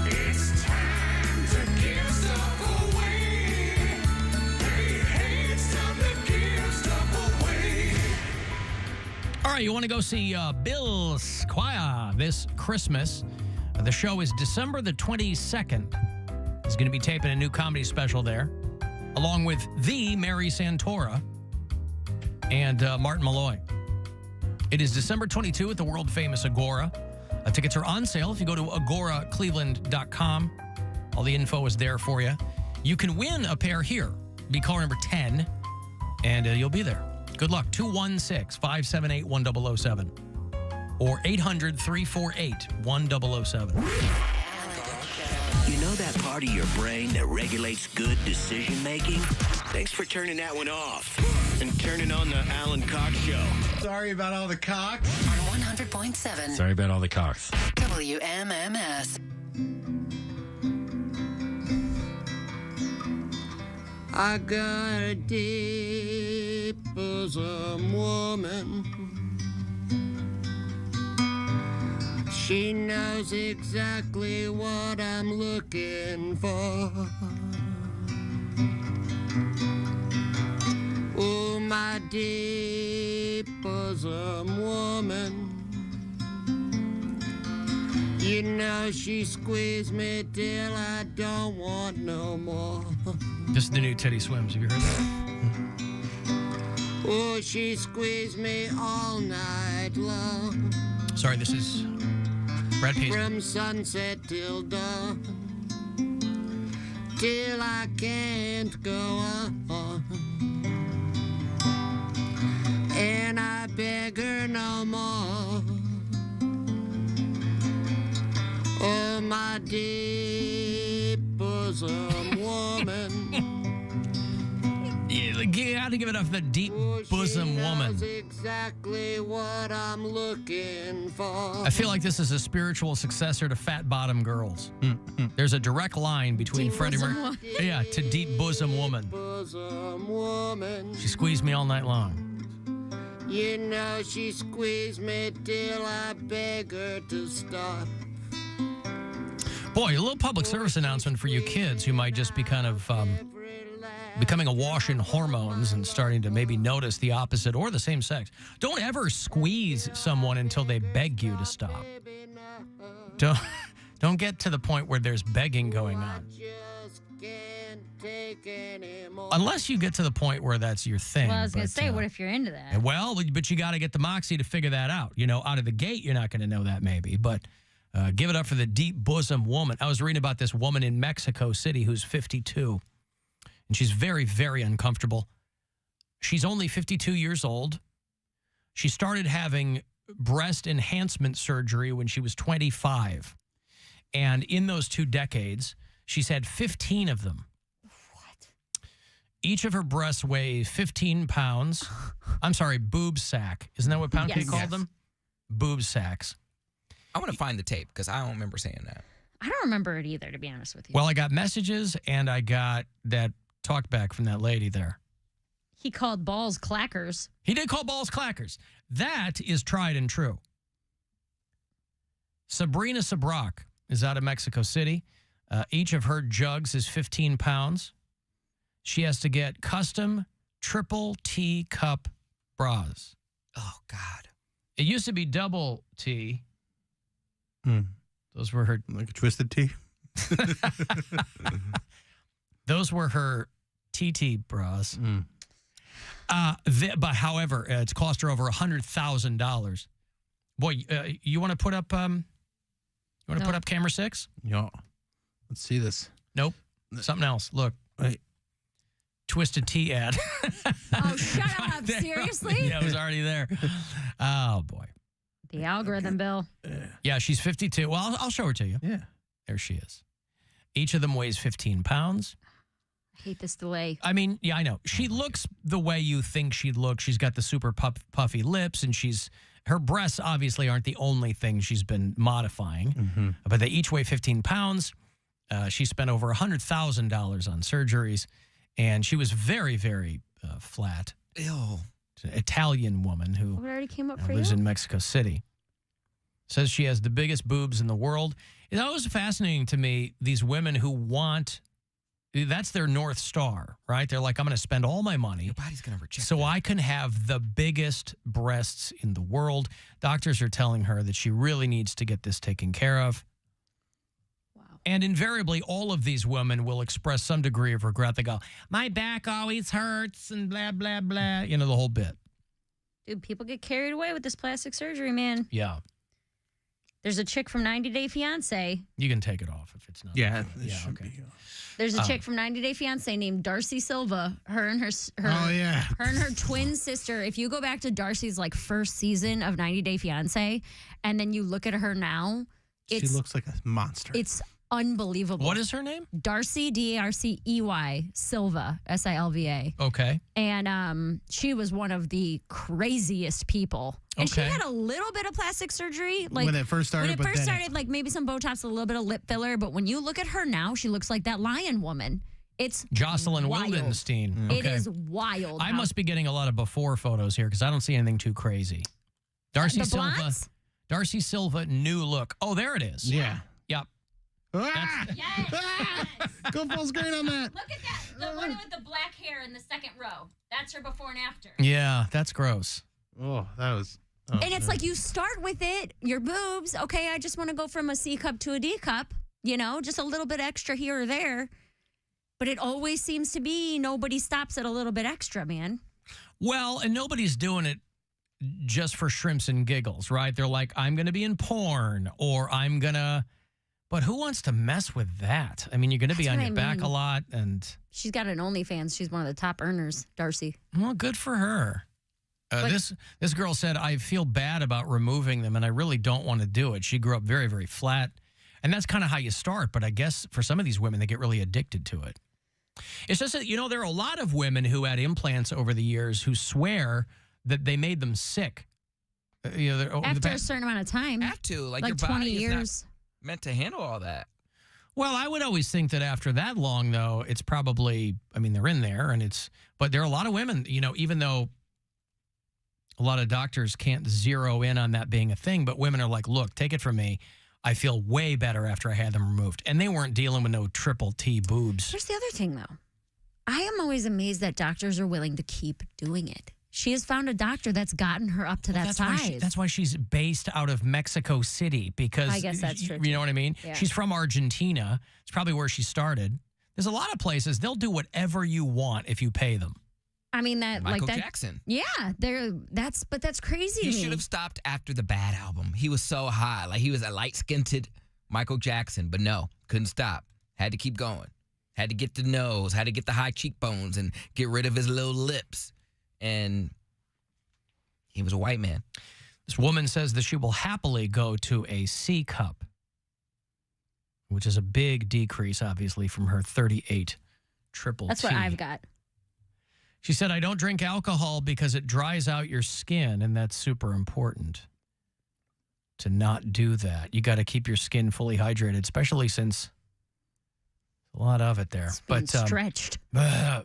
It's time to give stuff away. Hey, it's time to give stuff away. All right, you want to go see Bill Squire this Christmas. The show is December the 22nd. He's going to be taping a new comedy special there, along with the Mary Santora and Martin Malloy. It is December 22 at the world-famous Agora. Tickets are on sale if you go to agoracleveland.com. All the info is there for you. You can win a pair here. Be caller number 10, and you'll be there. Good luck. 216-578-1007 or 800-348-1007. You know that part of your brain that regulates good decision-making? Thanks for turning that one off and turning on the Alan Cox Show. Sorry about all the cocks. On 100.7 Sorry about all the cocks. WMMS. I got a deep bosom woman. She knows exactly what I'm looking for. Oh, my deep bosom woman. You know she squeezed me till I don't want no more. This is the new Teddy Swims. Have you heard that? Oh, she squeezed me all night long. Sorry, this is Brad Paisley. From sunset till dawn, till I can't go on. And I beg her no more. Oh, my deep bosom woman. You got to give it up for the deep bosom woman. Exactly what I'm looking for. I feel like this is a spiritual successor to Fat Bottom Girls. There's a direct line between Freddie Mercury, to Deep Bosom Woman. Bosom woman. She squeezed me all night long. You know she squeezed me till I beg her to stop. Boy, a little public service announcement for you kids who might just be kind of becoming awash in hormones and starting to maybe notice the opposite or the same sex. Don't ever squeeze someone until they beg you to stop. Don't get to the point where there's begging going on. Unless you get to the point where that's your thing. Well, I was going to say, what if you're into that? Well, but you got to get the moxie to figure that out. You know, out of the gate, you're not going to know that maybe, but give it up for the deep bosom woman. I was reading about this woman in Mexico City who's 52, and she's very, very uncomfortable. She's only 52 years old. She started having breast enhancement surgery when she was 25. And in those 2 decades, she's had 15 of them. What? Each of her breasts weigh 15 pounds. I'm sorry, boob sack. Isn't that what Poundcake called them? Boob sacks. I want to find the tape because I don't remember saying that. I don't remember it either, to be honest with you. Well, I got messages and I got that talk back from that lady there. He called balls clackers. He did call balls clackers. That is tried and true. Sabrina Sabrak is out of Mexico City. Each of her jugs is 15 pounds. She has to get custom triple T cup bras. Oh, God. It used to be double T. Those were her... Like a twisted T? Those were her TT bras. But however, it's cost her over $100,000. Boy, you want to put up? You want to put up camera 6? Yeah. Let's see this. Nope. Something else. Look. Wait. Twisted Tea ad. Oh, shut up. Seriously? Yeah, it was already there. Oh, boy. The algorithm, Bill. Yeah, she's 52. Well, I'll show her to you. Yeah. There she is. Each of them weighs 15 pounds. I hate this delay. I mean, yeah, I know. She looks the way you think she'd look. She's got the super puffy lips, and her breasts obviously aren't the only thing she's been modifying, but they each weigh 15 pounds. She spent over $100,000 on surgeries, and she was very, very flat. Ew. It's an Italian woman who What already came up for lives you? in Mexico City. Says she has the biggest boobs in the world. It's always fascinating to me, these women who want, that's their North Star, right? They're like, I'm going to spend all my money. Your body's going to reject So I can have the biggest breasts in the world. Doctors are telling her that she really needs to get this taken care of. Wow. And invariably, all of these women will express some degree of regret. They go, my back always hurts and blah, blah, blah. You know, the whole bit. Dude, people get carried away with this plastic surgery, man. Yeah. There's a chick from 90 Day Fiancé. You can take it off if it's not. Yeah. Okay. There's a chick from 90 Day Fiancé named Darcy Silva. Her and her twin sister. If you go back to Darcy's first season of 90 Day Fiancé, and then you look at her now, She looks like a monster. It's unbelievable. What is her name? Darcy, Darcey, Silva, Silva. Okay. And she was one of the craziest people. And she Okay. had a little bit of plastic surgery. When it first started, When it but first then started, maybe some Botox, a little bit of lip filler. But when you look at her now, she looks like that lion woman. It's Jocelyn wild. Wildenstein. It Okay. is wild. I must be getting a lot of before photos here because I don't see anything too crazy. Darcy The Silva. blondes? Darcy Silva, new look. Oh, there it is. Yeah. Yep. Go full screen on that. Look at that. The one with the black hair in the second row. That's her before and after. Yeah, that's gross. Oh, that was. And it's like you start with it, your boobs. Okay, I just want to go from a C cup to a D cup, just a little bit extra here or there. But it always seems to be nobody stops at a little bit extra, man. Well, and nobody's doing it just for shrimps and giggles, right? They're like, I'm going to be in porn or I'm going to. But who wants to mess with that? I mean, you're going to be on your back a lot. And she's got an OnlyFans. She's one of the top earners, Darcy. Well, good for her. This girl said, I feel bad about removing them, and I really don't want to do it. She grew up very, very flat. And that's kind of how you start. But I guess for some of these women, they get really addicted to it. It's just that, there are a lot of women who had implants over the years who swear that they made them sick. After a certain amount of time. Have to. Like your 20 body years. is not meant to handle all that. Well, I would always think that after that long, though, it's probably, they're in there, but there are a lot of women, even though a lot of doctors can't zero in on that being a thing, but women are like, look, take it from me. I feel way better after I had them removed. And they weren't dealing with no triple T boobs. Here's the other thing, though. I am always amazed that doctors are willing to keep doing it. She has found a doctor that's gotten her up to that size. That's why she's based out of Mexico City, because I guess that's true, You know what I mean? Yeah. She's from Argentina. It's probably where she started. There's a lot of places they'll do whatever you want if you pay them. I mean that Michael that, Jackson. Yeah, that's crazy. He to me. should have stopped after the Bad album. He was so hot. He was a light-skinned Michael Jackson, but no, couldn't stop. Had to keep going. Had to get the nose, had to get the high cheekbones and get rid of his little lips. And he was a white man. This woman says that she will happily go to a C cup, which is a big decrease, obviously, from her 38 triple That's T. what I've got. She said, I don't drink alcohol because it dries out your skin, and that's super important to not do that. You got to keep your skin fully hydrated, especially since a lot of it there. It's being stretched. Yeah.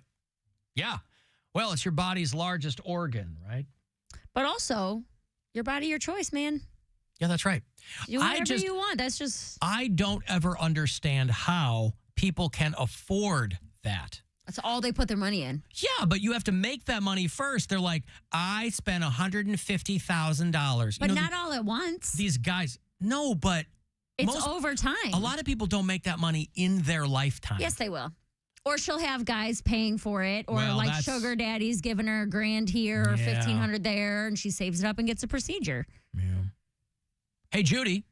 Well, it's your body's largest organ, right? But also, your body, your choice, man. Yeah, that's right. Do whatever you want. That's just... I don't ever understand how people can afford that. That's all they put their money in. Yeah, but you have to make that money first. They're like, I spent $150,000. But not all at once. These guys, no, but it's over time. A lot of people don't make that money in their lifetime. Yes, they will. Or she'll have guys paying for it, or Well, like that's- sugar daddy's giving her $1,000 here or Yeah. $1,500 there, and she saves it up and gets a procedure. Hey, Judy.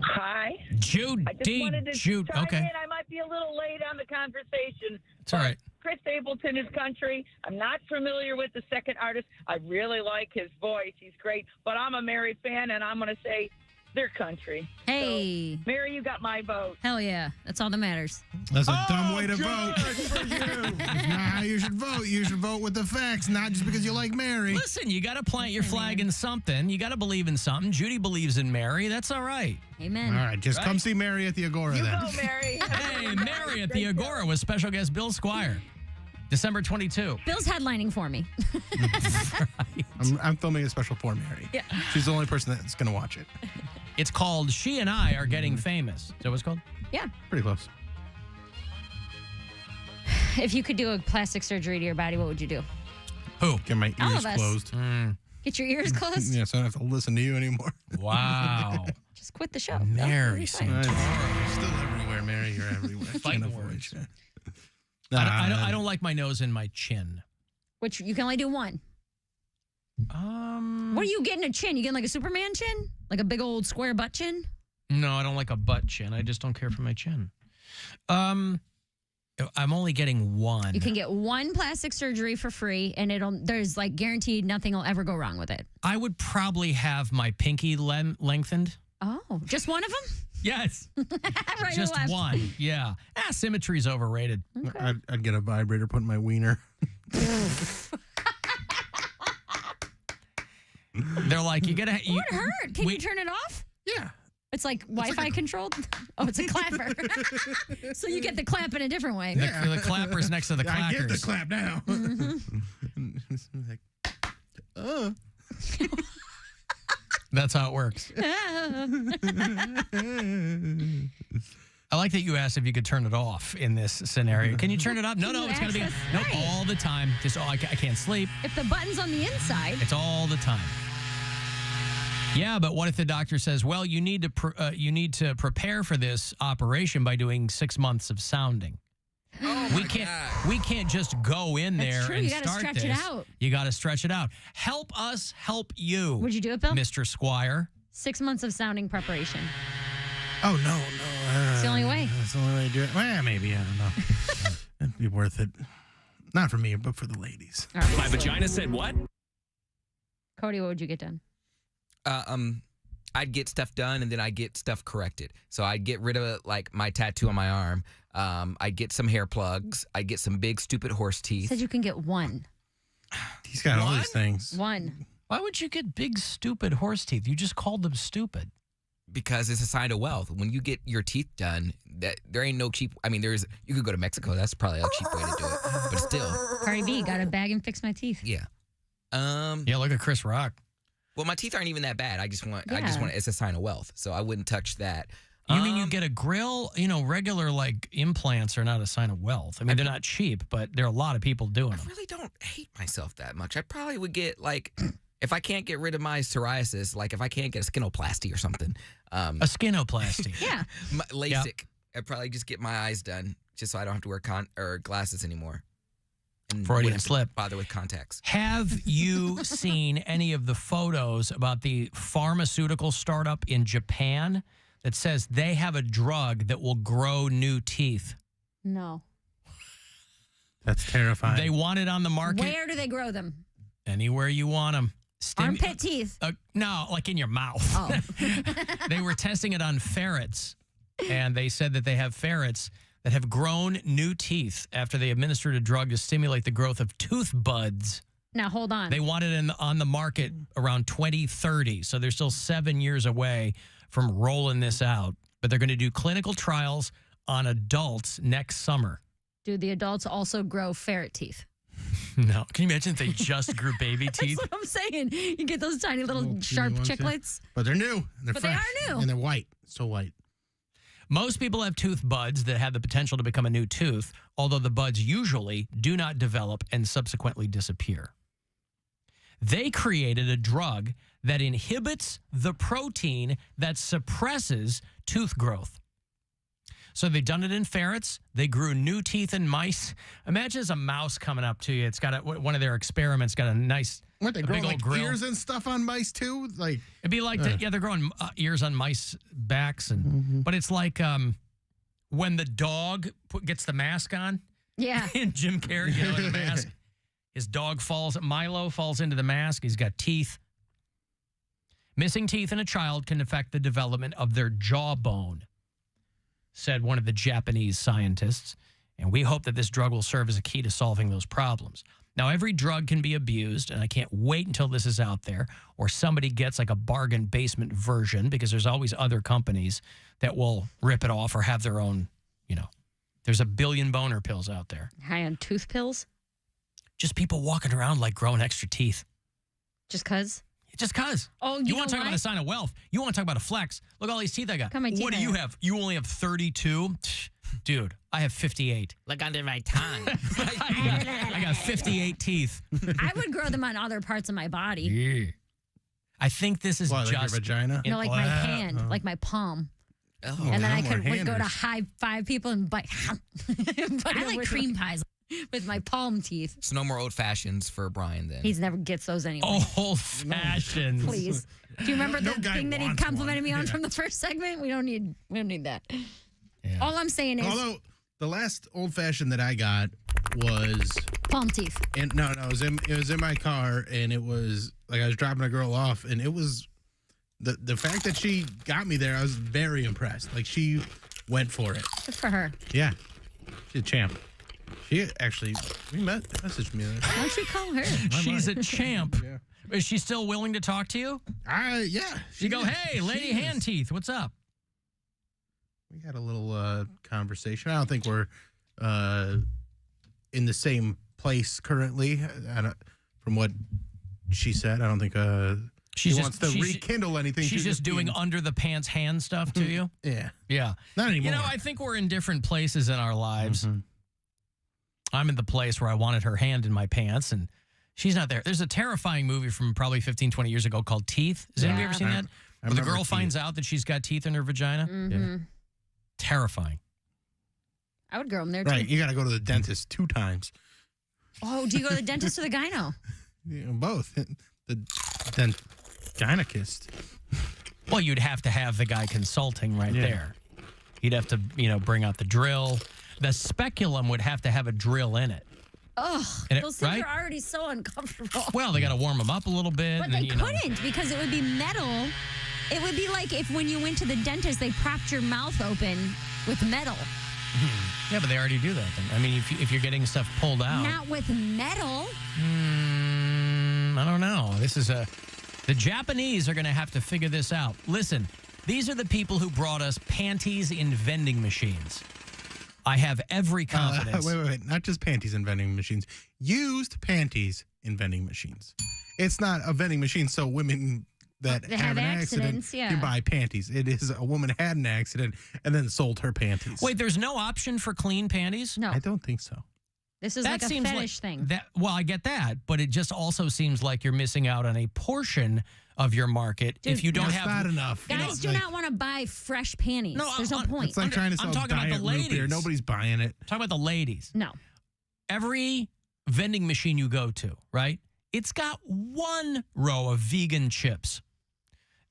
Hi. Judy. I just wanted to Jude. chime Okay. in. I might be a little late on the conversation. It's all right. Chris Stapleton is country. I'm not familiar with the second artist. I really like his voice. He's great. But I'm a Mary fan, and I'm going to say they're country. Hey. So, Mary, you got my vote. Hell yeah. That's all that matters. That's a dumb way to vote. That's not how you should vote. You should vote with the facts, not just because you like Mary. Listen, you got to plant your flag in something. You got to believe in something. Judy believes in Mary. That's all right. Amen. All right, just come see Mary at the Agora then. Go, Mary. Hey, Mary at the Agora with special guest Bill Squire. December 22. Bill's headlining for me. I'm filming a special for Mary. Yeah. She's the only person that's going to watch it. It's called She and I Are Getting Famous. Is that what it's called? Yeah. Pretty close. If you could do a plastic surgery to your body, what would you do? Who? Get my All ears of us. closed. Get your ears closed? Yeah, so I don't have to listen to you anymore. Wow. Just quit the show. Mary You're Santora. still everywhere, Mary. You're everywhere. Fighting Can't avoid words. you. I don't like my nose and my chin. Which you can only do one. What are you getting a chin? You getting like a Superman chin? Like a big old square butt chin? No, I don't like a butt chin. I just don't care for my chin. I'm only getting one. You can get one plastic surgery for free, and there's like guaranteed nothing will ever go wrong with it. I would probably have my pinky lengthened. Oh, just one of them? Yes. Right or Just left? one. Yeah. Symmetry's overrated. I'd get a vibrator, put in my wiener. They're like, you gotta. It would hurt. Can you turn it off? Yeah. It's like Wi-Fi controlled. Oh, it's a clapper. So you get the clap in a different way. The clapper's next to the clackers. I get the clap now. That's how it works. I like that you asked if you could turn it off in this scenario. Can you turn it up? No, it's got to be all the time. Just I can't sleep. If the button's on the inside. It's all the time. Yeah, but what if the doctor says, "Well, you need to prepare for this operation by doing 6 months of sounding." We can't just go in That's there true. and You gotta start stretch it this. out. You got to stretch it out. Help us help you. Would you do it, Bill? Mr. Squire? 6 months of sounding preparation. Oh, no. It's the only way. That's the only way to do it. Well, maybe. I don't know. It'd be worth it. Not for me, but for the ladies. My vagina said what? Cody, what would you get done? I'd get stuff done and then I'd get stuff corrected. So I'd get rid of like my tattoo on my arm. I'd get some hair plugs. I'd get some big stupid horse teeth. Said you can get one. He's got all these things. One. Why would you get big, stupid horse teeth? You just called them stupid. Because it's a sign of wealth. When you get your teeth done, there ain't no cheap. I mean, you could go to Mexico. That's probably a cheap way to do it. But still. Cardi B, got a bag and fix my teeth. Yeah. Yeah, look at Chris Rock. Well, my teeth aren't even that bad. I just want. Yeah. It's a sign of wealth. So I wouldn't touch that. You mean you get a grill? Regular like implants are not a sign of wealth. I mean, they're not cheap, but there are a lot of people doing them. I really don't hate myself that much. I probably would get like, if I can't get rid of my psoriasis, like if I can't get a skinoplasty or something. A skinoplasty. Yeah. LASIK. I'd probably just get my eyes done just so I don't have to wear glasses anymore. And Freudian wouldn't have to slip. Bother with contacts. Have you seen any of the photos about the pharmaceutical startup in Japan that says they have a drug that will grow new teeth? No. That's terrifying. They want it on the market Where do they grow them? anywhere you want them. Armpit teeth. No, like in your mouth. Oh. They were testing it on ferrets, and they said that they have ferrets that have grown new teeth after they administered a drug to stimulate the growth of tooth buds. Now, hold on. They want it on the market around 2030, so they're still 7 years away from rolling this out. But they're going to do clinical trials on adults next summer. Do the adults also grow ferret teeth? No. Can you imagine if they just grew baby teeth? That's what I'm saying. You get those tiny little sharp ones, yeah. chiclets. But they're new. And But they fresh, are new. And they're white. So white. Most people have tooth buds that have the potential to become a new tooth, although the buds usually do not develop and subsequently disappear. They created a drug that inhibits the protein that suppresses tooth growth. So they've done it in ferrets. They grew new teeth in mice. Imagine as a mouse coming up to you. It's got one of their experiments got a nice Weren't they growing big like old grill. ears and stuff on mice too? Like It'd be like they're growing ears on mice backs, and but it's like when the dog gets the mask on. Yeah. And Jim Carrey, in the mask, his dog Milo falls into the mask. He's got teeth. Missing teeth in a child can affect the development of their jawbone, said one of the Japanese scientists. And we hope that this drug will serve as a key to solving those problems. Now, every drug can be abused, and I can't wait until this is out there or somebody gets like a bargain basement version, because there's always other companies that will rip it off or have their own, there's a billion boner pills out there. High on tooth pills? Just people walking around like growing extra teeth. Just cuz? Just cuz. Oh, you want to talk about a sign of wealth. You want to talk about a flex. Look at all these teeth I got. Come on, What do you have? You only have 32? Dude, I have 58. Look under my tongue. I got 58 teeth. I would grow them on other parts of my body. Yeah. I think this is like your just vagina. No, like my hand, like my palm. Oh, and then I would go to handers. high five people and bite. I like cream pies. With my palm teeth. So no more old fashions for Brian then. He never gets those anyway. Old fashions. Please. Do you remember the guy thing that he wants complimented me on Yeah. from the first segment? We don't need that. All I'm saying is Although the last old fashioned that I got was palm teeth. and no, it was in my car, and it was like I was dropping a girl off, and it was the fact that she got me there. I was very impressed. Like she went for it. Good for her. Yeah, she's a champ. She actually messaged me. Why don't you call her? She's a champ. Is she still willing to talk to you? Yeah. You go, hey, Lady Hand Teeth, what's up? We had a little conversation. I don't think we're in the same place currently. From what she said, I don't think she wants to rekindle anything. She's just doing under the pants hand stuff to you? Yeah. Yeah. Not anymore. I think we're in different places in our lives. I'm in the place where I wanted her hand in my pants, and she's not there. There's a terrifying movie from probably 15, 20 years ago called Teeth. Has anybody ever seen that? Where the girl finds out that she's got teeth in her vagina? Mm-hmm. Terrifying. I would grow them there too. Right. You got to go to the dentist 2 times. Oh, do you go to the dentist or the gyno? Yeah, both. The gynecist. Well, you'd have to have the guy consulting right there. You'd have to, bring out the drill. The speculum would have to have a drill in it. Ugh, And those things right? are already so uncomfortable. Well, they got to warm them up a little bit. But and they then, couldn't because it would be metal. It would be like if when you went to the dentist, they propped your mouth open with metal. Yeah, but they already do that thing. I mean, if you're getting stuff pulled out. Not with metal. I don't know. The Japanese are going to have to figure this out. Listen, these are the people who brought us panties in vending machines. I have every confidence. Wait. Not just panties in vending machines. Used panties in vending machines. It's not a vending machine so women that They have have an accident accidents, yeah. can buy panties. It is a woman had an accident and then sold her panties. Wait, there's no option for clean panties? No. I don't think so. This is like a fetish thing. Well, I get that, but it just also seems like you're missing out on a portion of your market if you don't That's have not enough. Guys do not want to buy fresh panties. No, There's no point. It's like trying to sell I'm talking about diet the root ladies. beer. Nobody's buying it. Talking about the ladies. No. Every vending machine you go to, right? It's got 1 row of vegan chips.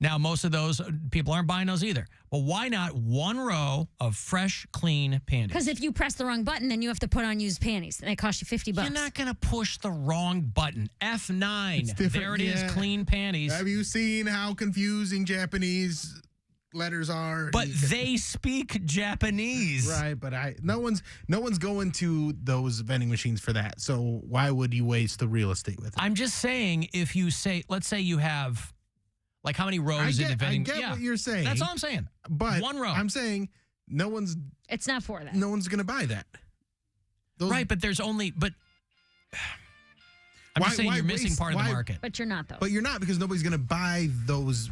Now, most of those people aren't buying those either. But why not 1 row of fresh, clean panties? Because if you press the wrong button, then you have to put on used panties. And they cost you $50. You're not going to push the wrong button. F9. There it is, Yeah. clean panties. Have you seen how confusing Japanese letters are? But they speak Japanese. Right, but no one's going to those vending machines for that. So why would you waste the real estate with it? I'm just saying, if you say, let's say you have, like, how many rows in the vending? I get what you're saying. That's all I'm saying. But 1 row. I'm saying It's not for that. no one's going to buy that. Right, but there's only, but I'm just saying you're missing part of the market. But you're not, though. But you're not, because nobody's going to buy those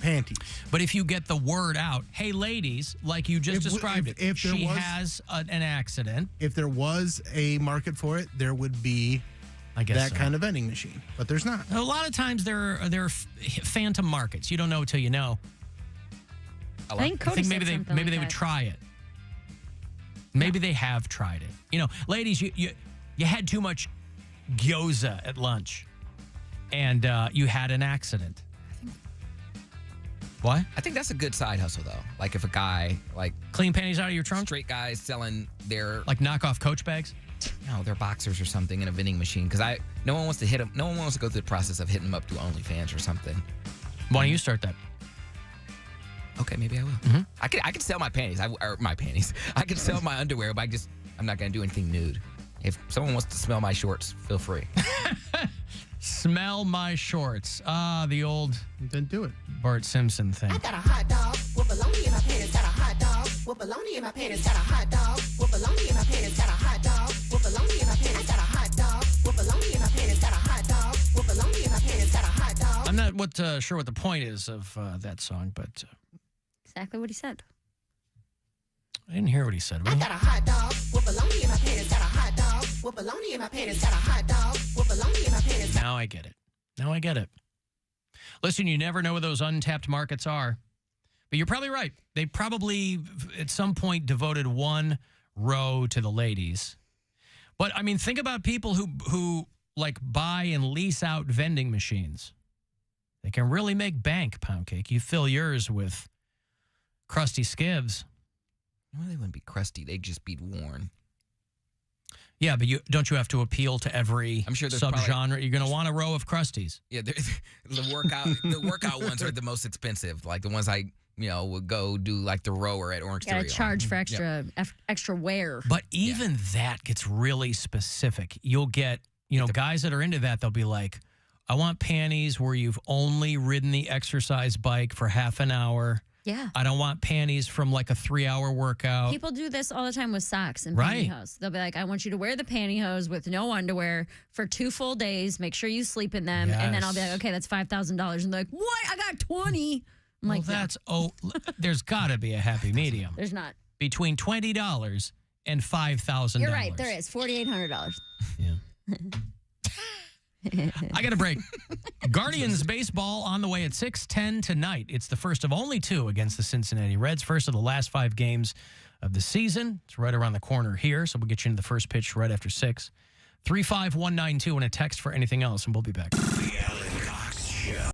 panties. But if you get the word out, hey, ladies, like you just described it, if there she was- has an accident. If there was a market for it, there would be I guess that so. kind of vending machine. But there's not. A lot of times there are phantom markets. You don't know till you know. I think Cody maybe said they something maybe like they would that. try it. Maybe they have tried it. You know, ladies, you had too much gyoza at lunch, and you had an accident. What? I think that's a good side hustle, though. Like if a guy, like... Clean panties out of your trunk? Straight guys selling their... Like knockoff Coach bags? No, their boxers or something in a vending machine. Because no one wants to hit them. No one wants to go through the process of hitting them up through OnlyFans or something. Why don't you start that? Okay, maybe I will. Mm-hmm. I could sell my panties. My panties. I could sell my underwear, but I'm not going to do anything nude. If someone wants to smell my shorts, feel free. Smell my shorts. Ah, the old... Then do it. Bart Simpson thing. I got a hot dog with bologna in my panties. Got a hot dog with bologna in my panties. Got a hot dog with bologna in my panties. Got a hot dog with bologna in my panties. Got a hot dog with bologna in my panties. Got a hot dog with bologna in my panties. Got a hot dog. I'm not sure what the point is of that song, but... Exactly what he said. I didn't hear what he said. I got a hot dog with bologna in my panties. Got a hot dog with bologna in my panties. Got a hot dog with bologna in my panties. Now I get it. Listen, you never know where those untapped markets are. But you're probably right. They probably, at some point, devoted one row to the ladies. But, I mean, think about people who like, buy and lease out vending machines. They can really make bank, Poundcake. You fill yours with crusty skivs. Well, they wouldn't be crusty. They'd just be worn. Yeah, but don't you have to appeal to every subgenre? You're going to want a row of crusties. Yeah, the workout ones are the most expensive. Like the ones I would go do like the rower at Orange Theory. Got to charge for extra wear. But even that gets really specific. You'll get guys that are into that. They'll be like, I want panties where you've only ridden the exercise bike for half an hour. Yeah. I don't want panties from like a 3-hour workout. People do this all the time with socks and Right. pantyhose. They'll be like, I want you to wear the pantyhose with no underwear for 2 full days. Make sure you sleep in them. And then I'll be like, okay, that's $5,000. And they're like, what? I got 20. I'm like, there's got to be a happy medium. There's not. Between $20 and $5,000. You're right. There is $4,800. I got a break. Guardians baseball on the way at 6:10 tonight. It's the first of only 2 against the Cincinnati Reds. First of the last 5 games of the season. It's right around the corner here, so we'll get you into the first pitch right after 6. 35192 and a text for anything else, and we'll be back. The Alan Cox Show.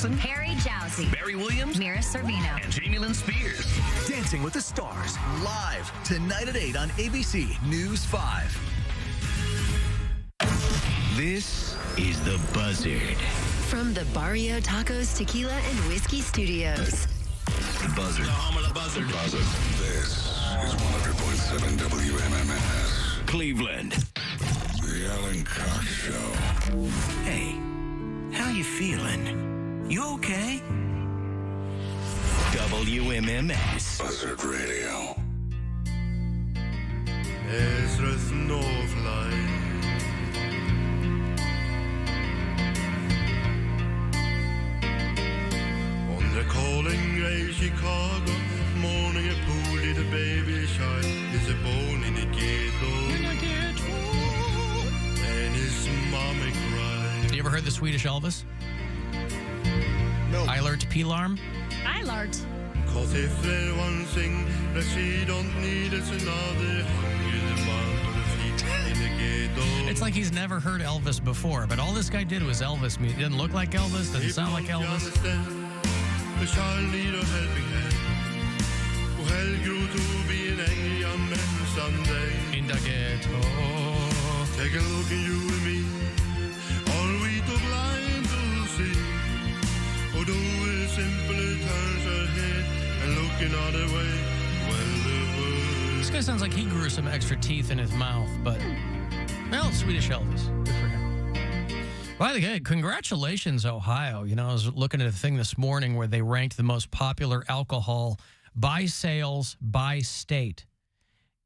Wilson, Harry Jowsey, Barry Williams, Mira Sorvino, and Jamie Lynn Spears. Dancing with the Stars, live tonight at 8 on ABC News 5. This is The Buzzard. from the Barrio Tacos Tequila and Whiskey Studios. The Buzzard. The home of the Buzzard. This is 100.7 WMMS. Cleveland. The Alan Cox Show. Hey, how you feeling? You okay? WMMS. Buzzard Radio. Ezra Snowflake. On the calling gray Chicago morning, a pool little baby child is a bone in the ghetto. And his mommy cried. You ever heard the Swedish Elvis? No. Eilert Pilarm? Eilert. Cause if there's one thing that she don't need, it's another hungry mouth of feet in the ghetto. It's like he's never heard Elvis before, but all this guy did was Elvis music. Doesn't look like Elvis, doesn't sound like Elvis. The child need a helping hand. Och helg grew to be an angry young man someday. In the ghetto. Take a look at you and me. Are we too blind to see? Or do we simply turn our head and look another way? This guy sounds like he grew some extra teeth in his mouth, but, well, Swedish Elvis. Good for him. By the way, congratulations, Ohio. You know, I was looking at a thing this morning where they ranked the most popular alcohol by sales by state.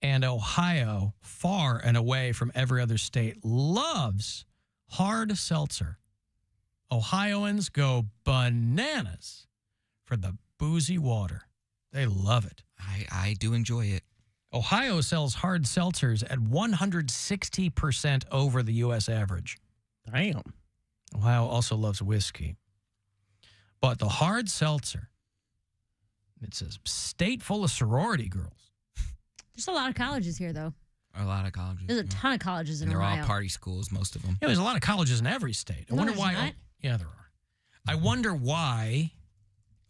And Ohio, far and away from every other state, loves hard seltzer. Ohioans go bananas for the boozy water. They love it. I do enjoy it. Ohio sells hard seltzers at 160% over the U.S. average. Damn. Ohio also loves whiskey. But the hard seltzer, it's a state full of sorority girls. There's a lot of colleges here, though. A lot of colleges. There's a ton of colleges in and they're Ohio. all party schools, most of them. Yeah, there's a lot of colleges in every state. I No, wonder there's why. not. Yeah, there are. I wonder why.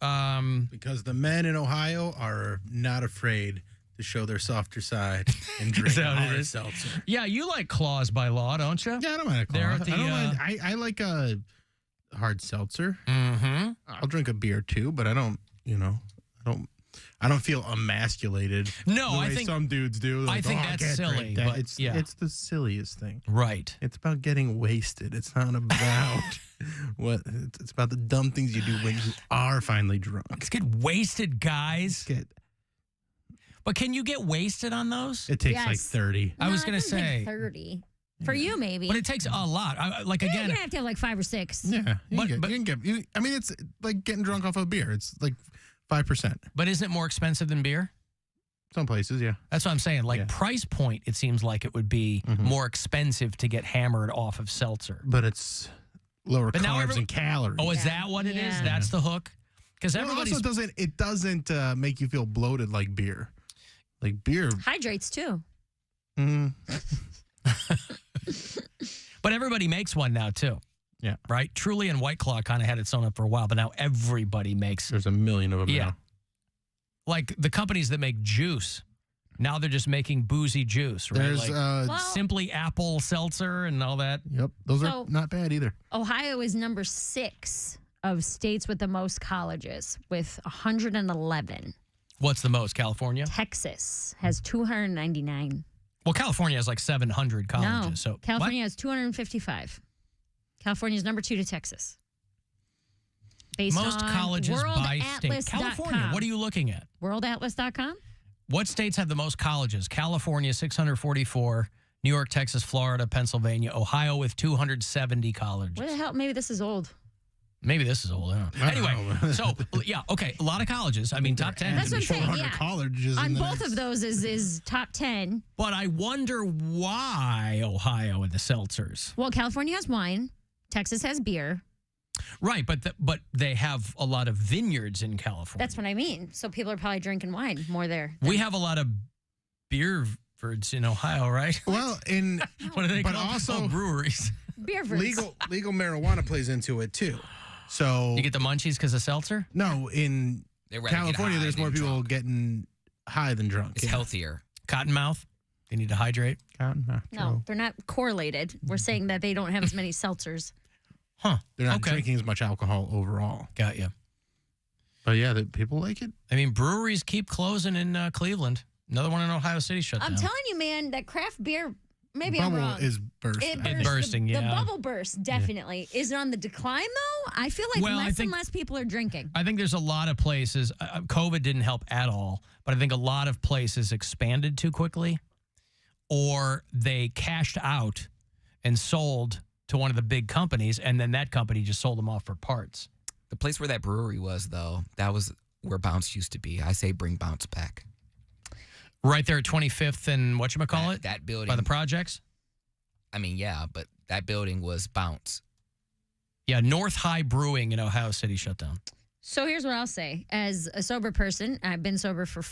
Because the men in Ohio are not afraid to show their softer side and drink Is that what it hard is? seltzer. Yeah, you like Claws by Law, don't you? Yeah, I don't mind a claw. They're at the, I don't mind. I like a hard seltzer. Mm-hmm. I'll drink a beer too, but I don't. I don't feel emasculated. No, the way I think some dudes do. I Like, think I that's can't silly, drink that." but it's yeah. it's the silliest thing. Right. It's about getting wasted. It's not about what. It's about the dumb things you do when you are finally drunk. Let's get wasted, guys. But can you get wasted on those? It takes like Yes. 30. I was No, going to it doesn't say. take 30. For you, maybe. But it takes a lot. Like, Yeah, again. you're going to have to have like 5 or 6. Yeah, you can get. I mean, it's like getting drunk off a beer. It's like 5%. But isn't it more expensive than beer? Some places, yeah. That's what I'm saying. Like, price point, it seems like it would be more expensive to get hammered off of seltzer. But it's lower But now carbs every- and calories. Oh, is that what it is? Yeah. That's the hook? Because Well, everybody's. also doesn't make you feel bloated like beer. Like beer. Hydrates, too. But everybody makes one now, too. Yeah. Right? Truly and White Claw kind of had its own up for a while, but now everybody makes. There's a million of them Yeah. now. Like the companies that make juice, now they're just making boozy juice, right? There's, like Simply Apple Seltzer and all that. Yep. Those So- are not bad either. Ohio is number 6 of states with the most colleges, with 111. What's the most? California? Texas has 299. Well, California has like 700 colleges. No, So California has 255. California is number 2 to Texas. Based most on colleges by state. worldatlas.com. California, what are you looking at? Worldatlas.com? What states have the most colleges? California, 644. New York, Texas, Florida, Pennsylvania, Ohio with 270 colleges. Where the hell? Maybe this is old. Maybe this is old. I don't know. Anyway, so, yeah, okay, a lot of colleges. I mean, top 10. That's what I'm saying. Yeah. colleges On in the both next- of those is top 10. But I wonder why Ohio and the seltzers. Well, California has wine. Texas has beer. Right, but they have a lot of vineyards in California. That's what I mean. So people are probably drinking wine more there. We have a lot of beer birds in Ohio, right? Well, in what are they but called? also Oh, breweries. Beer birds. legal marijuana plays into it too. So You get the munchies because of seltzer? no, in They'd rather get California, high there's than more people drunk. getting high than drunk. It's healthier. Cottonmouth? They need to hydrate? Cottonmouth. No, they're not correlated. We're saying that they don't have as many seltzers. Huh. They're not Okay. drinking as much alcohol overall. Got you. But yeah, people like it. I mean, breweries keep closing in Cleveland. Another one in Ohio City shut I'm down. telling you, man, that craft beer, maybe Bubble I'm wrong. is bursting. It It's burst. bursting, The yeah. bubble burst, definitely. Is it on the decline, though? I feel like Well, I less think- and less people are drinking. I think there's a lot of places. COVID didn't help at all, but I think a lot of places expanded too quickly, or they cashed out and sold to one of the big companies, and then that company just sold them off for parts. The place where that brewery was, though, that was where Bounce used to be. I say bring Bounce back. Right there at 25th and whatchamacallit? That building. By the projects? I mean, yeah, but that building was Bounce. Yeah, North High Brewing in Ohio City shut down. So here's what I'll say. As a sober person, I've been sober for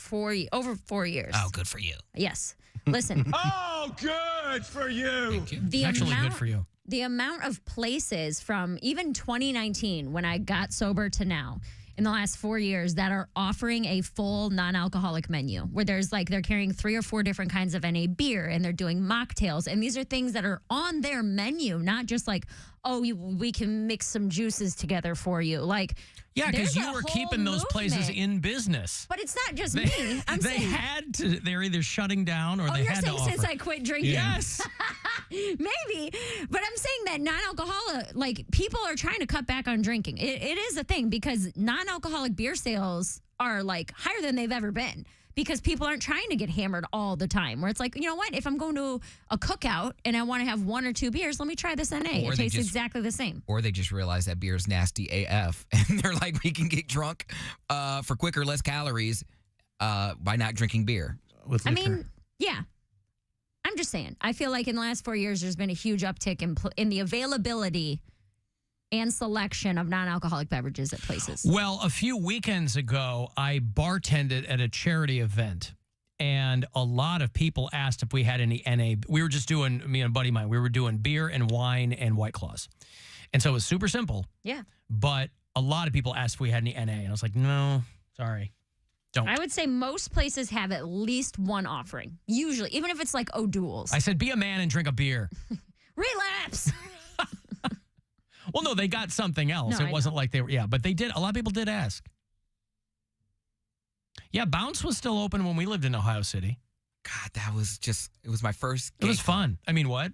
over 4 years. Oh, good for you. Yes. Listen. Oh, good for you. The Actually, amount, good for you. The amount of places from even 2019, when I got sober, to now, in the last 4 years, that are offering a full non-alcoholic menu, where there's like they're carrying 3 or 4 different kinds of NA beer, and they're doing mocktails, and these are things that are on their menu, not just like, oh, we can mix some juices together for you. Like, Yeah, because there's you a were whole keeping those places movement. in business. But it's not just They, me. I'm they saying. had to. They're either shutting down or Oh, they you're had to saying offer. since I quit drinking? Yes. Maybe. But I'm saying that non-alcoholic, like, people are trying to cut back on drinking. It is a thing because non-alcoholic beer sales are, like, higher than they've ever been because people aren't trying to get hammered all the time. Where it's like, you know what? If I'm going to a cookout and I want to have 1 or 2 beers, let me try this NA. Or It they tastes just- exactly the same. Or they just realize that beer's nasty AF, and they're like, we can get drunk for quicker, less calories by not drinking beer. I mean, yeah. I'm just saying. I feel like in the last 4 years, there's been a huge uptick in the availability and selection of non-alcoholic beverages at places. Well, a few weekends ago, I bartended at a charity event, and a lot of people asked if we had any NA. We were just doing, me and a buddy of mine, we were doing beer and wine and White Claws. And so it was super simple, Yeah. but a lot of people asked if we had any NA. And I was like, no, sorry. Don't. I would say most places have at least one offering. Usually, even if it's like O'Doul's. I said, be a man and drink a beer. Relapse. Well, no, they got something else. No, It I wasn't like they were, yeah, but they did. A lot of people did ask. Yeah, Bounce was still open when we lived in Ohio City. God, that was just, it was my first It was gay- fun. I mean, what?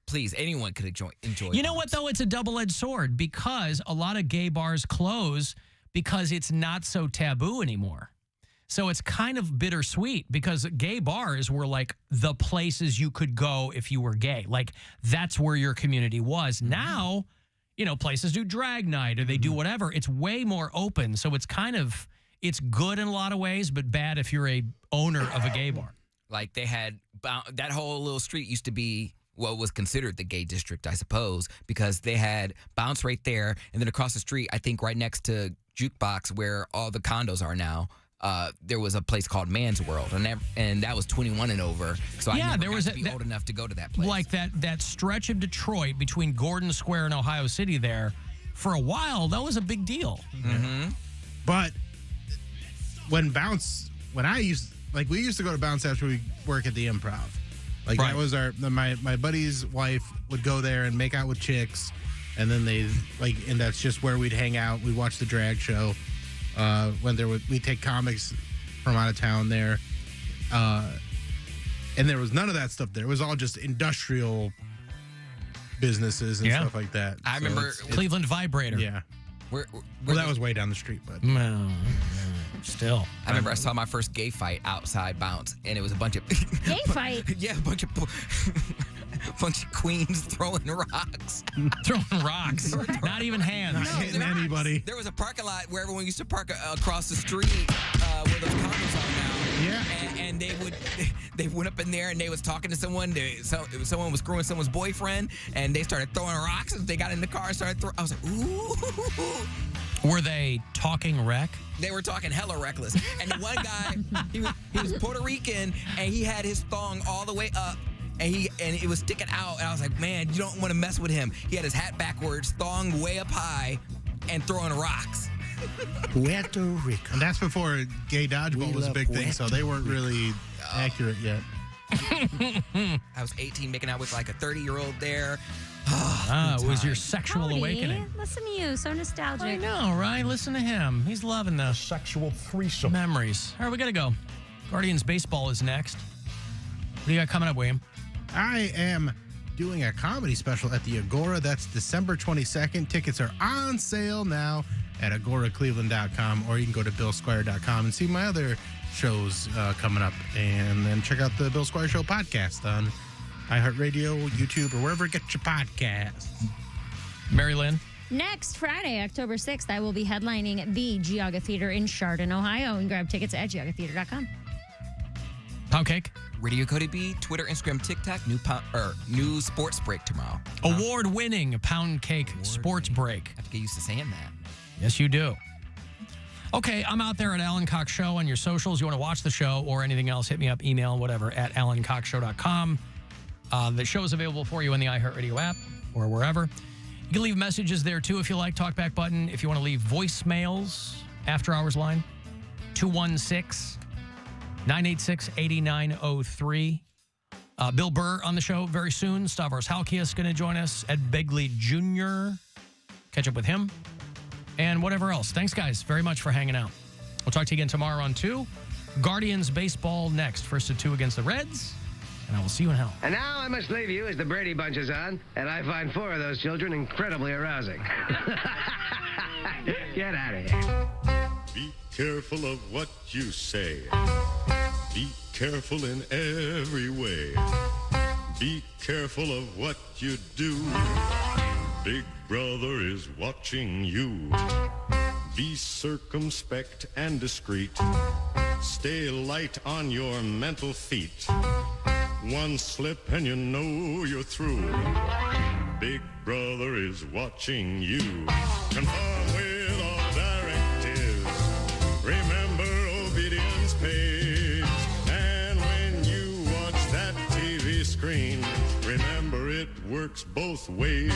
Please, anyone could enjoy You know what, though? It's a double-edged sword because a lot of gay bars close because it's not so taboo anymore. So it's kind of bittersweet because gay bars were like the places you could go if you were gay. Like that's where your community was. Now, you know, places do drag night or they do whatever. It's way more open. So it's kind of, it's good in a lot of ways, but bad if you're a owner of a gay bar. Like they had, that whole little street used to be what was considered the gay district, I suppose, because they had Bounce right there. And then across the street, I think right next to Jukebox where all the condos are now, there was a place called Man's World, and that was 21 and over. So Yeah, I never there was got to be old enough to go to that place. Like that stretch of Detroit between Gordon Square and Ohio City there, for a while, that was a big deal. Mm-hmm. But when we used to go to Bounce after we work at the Improv. Like that was my buddy's wife would go there and make out with chicks, and then and that's just where we'd hang out. We'd watch the drag show. We'd take comics from out of town there. And there was none of that stuff there. It was all just industrial businesses and stuff like that. I remember Cleveland Vibrator. Yeah. Well, that was way down the street, but still. I remember I saw my first gay fight outside Bounce, and it was a bunch of gay fight. Yeah, a bunch of queens throwing rocks. Throwing rocks, not even hands. Not hitting anybody. There was a parking lot where everyone used to park across the street where those condos are now. Yeah. And they went up in there and they was talking to someone. Someone was screwing someone's boyfriend, and they started throwing rocks. And they got in the car and started throwing. I was like, ooh. Were they talking wreck? They were talking hella reckless. And the one guy, he was Puerto Rican, and he had his thong all the way up. and it was sticking out. And I was like, man, you don't want to mess with him. He had his hat backwards, thong way up high, and throwing rocks. Puerto Rico. And that's before gay dodgeball was a big thing, so they weren't really accurate yet. I was 18, making out with like a 30-year-old there. It was your sexual Cody, awakening. Listen to you, so nostalgic. I know, right? Listen to him. He's loving the sexual threesome memories. All right, we got to go. Guardians baseball is next. What do you got coming up, William? I am doing a comedy special at the Agora. That's December 22nd. Tickets are on sale now at agoracleveland.com, or you can go to billsquire.com and see my other shows coming up. And then check out the Bill Squire Show podcast on iHeartRadio, YouTube, or wherever you get your podcasts. Mary Lynn? Next Friday, October 6th, I will be headlining the Geauga Theater in Chardon, Ohio. And grab tickets at geaugatheater.com. Poundcake? Radio Cody B, Twitter, Instagram, TikTok, new sports break tomorrow. Award-winning Poundcake Sports Break. I have to get used to saying that. Yes, you do. Okay, I'm out there at Alan Cox Show on your socials. You want to watch the show or anything else, hit me up, email, whatever, at alancoxshow.com. The show is available for you in the iHeartRadio app or wherever. You can leave messages there, too, if you like. Talkback button. If you want to leave voicemails, after hours line, 216-986-8903. Bill Burr on the show very soon. Stavros Halkias is going to join us. Ed Begley Jr. Catch up with him. And whatever else. Thanks, guys, very much for hanging out. We'll talk to you again tomorrow on 2. Guardians baseball next. 1-2 against the Reds. And I will see you in hell. And now I must leave you as the Brady Bunch is on, and I find 4 of those children incredibly arousing. Get out of here. Be careful of what you say. Be careful in every way. Be careful of what you do. Big Brother is watching you. Be circumspect and discreet. Stay light on your mental feet. One slip and you know you're through. Big Brother is watching you. Conform with all directives. Remember, obedience pays. And when you watch that TV screen, remember it works both ways.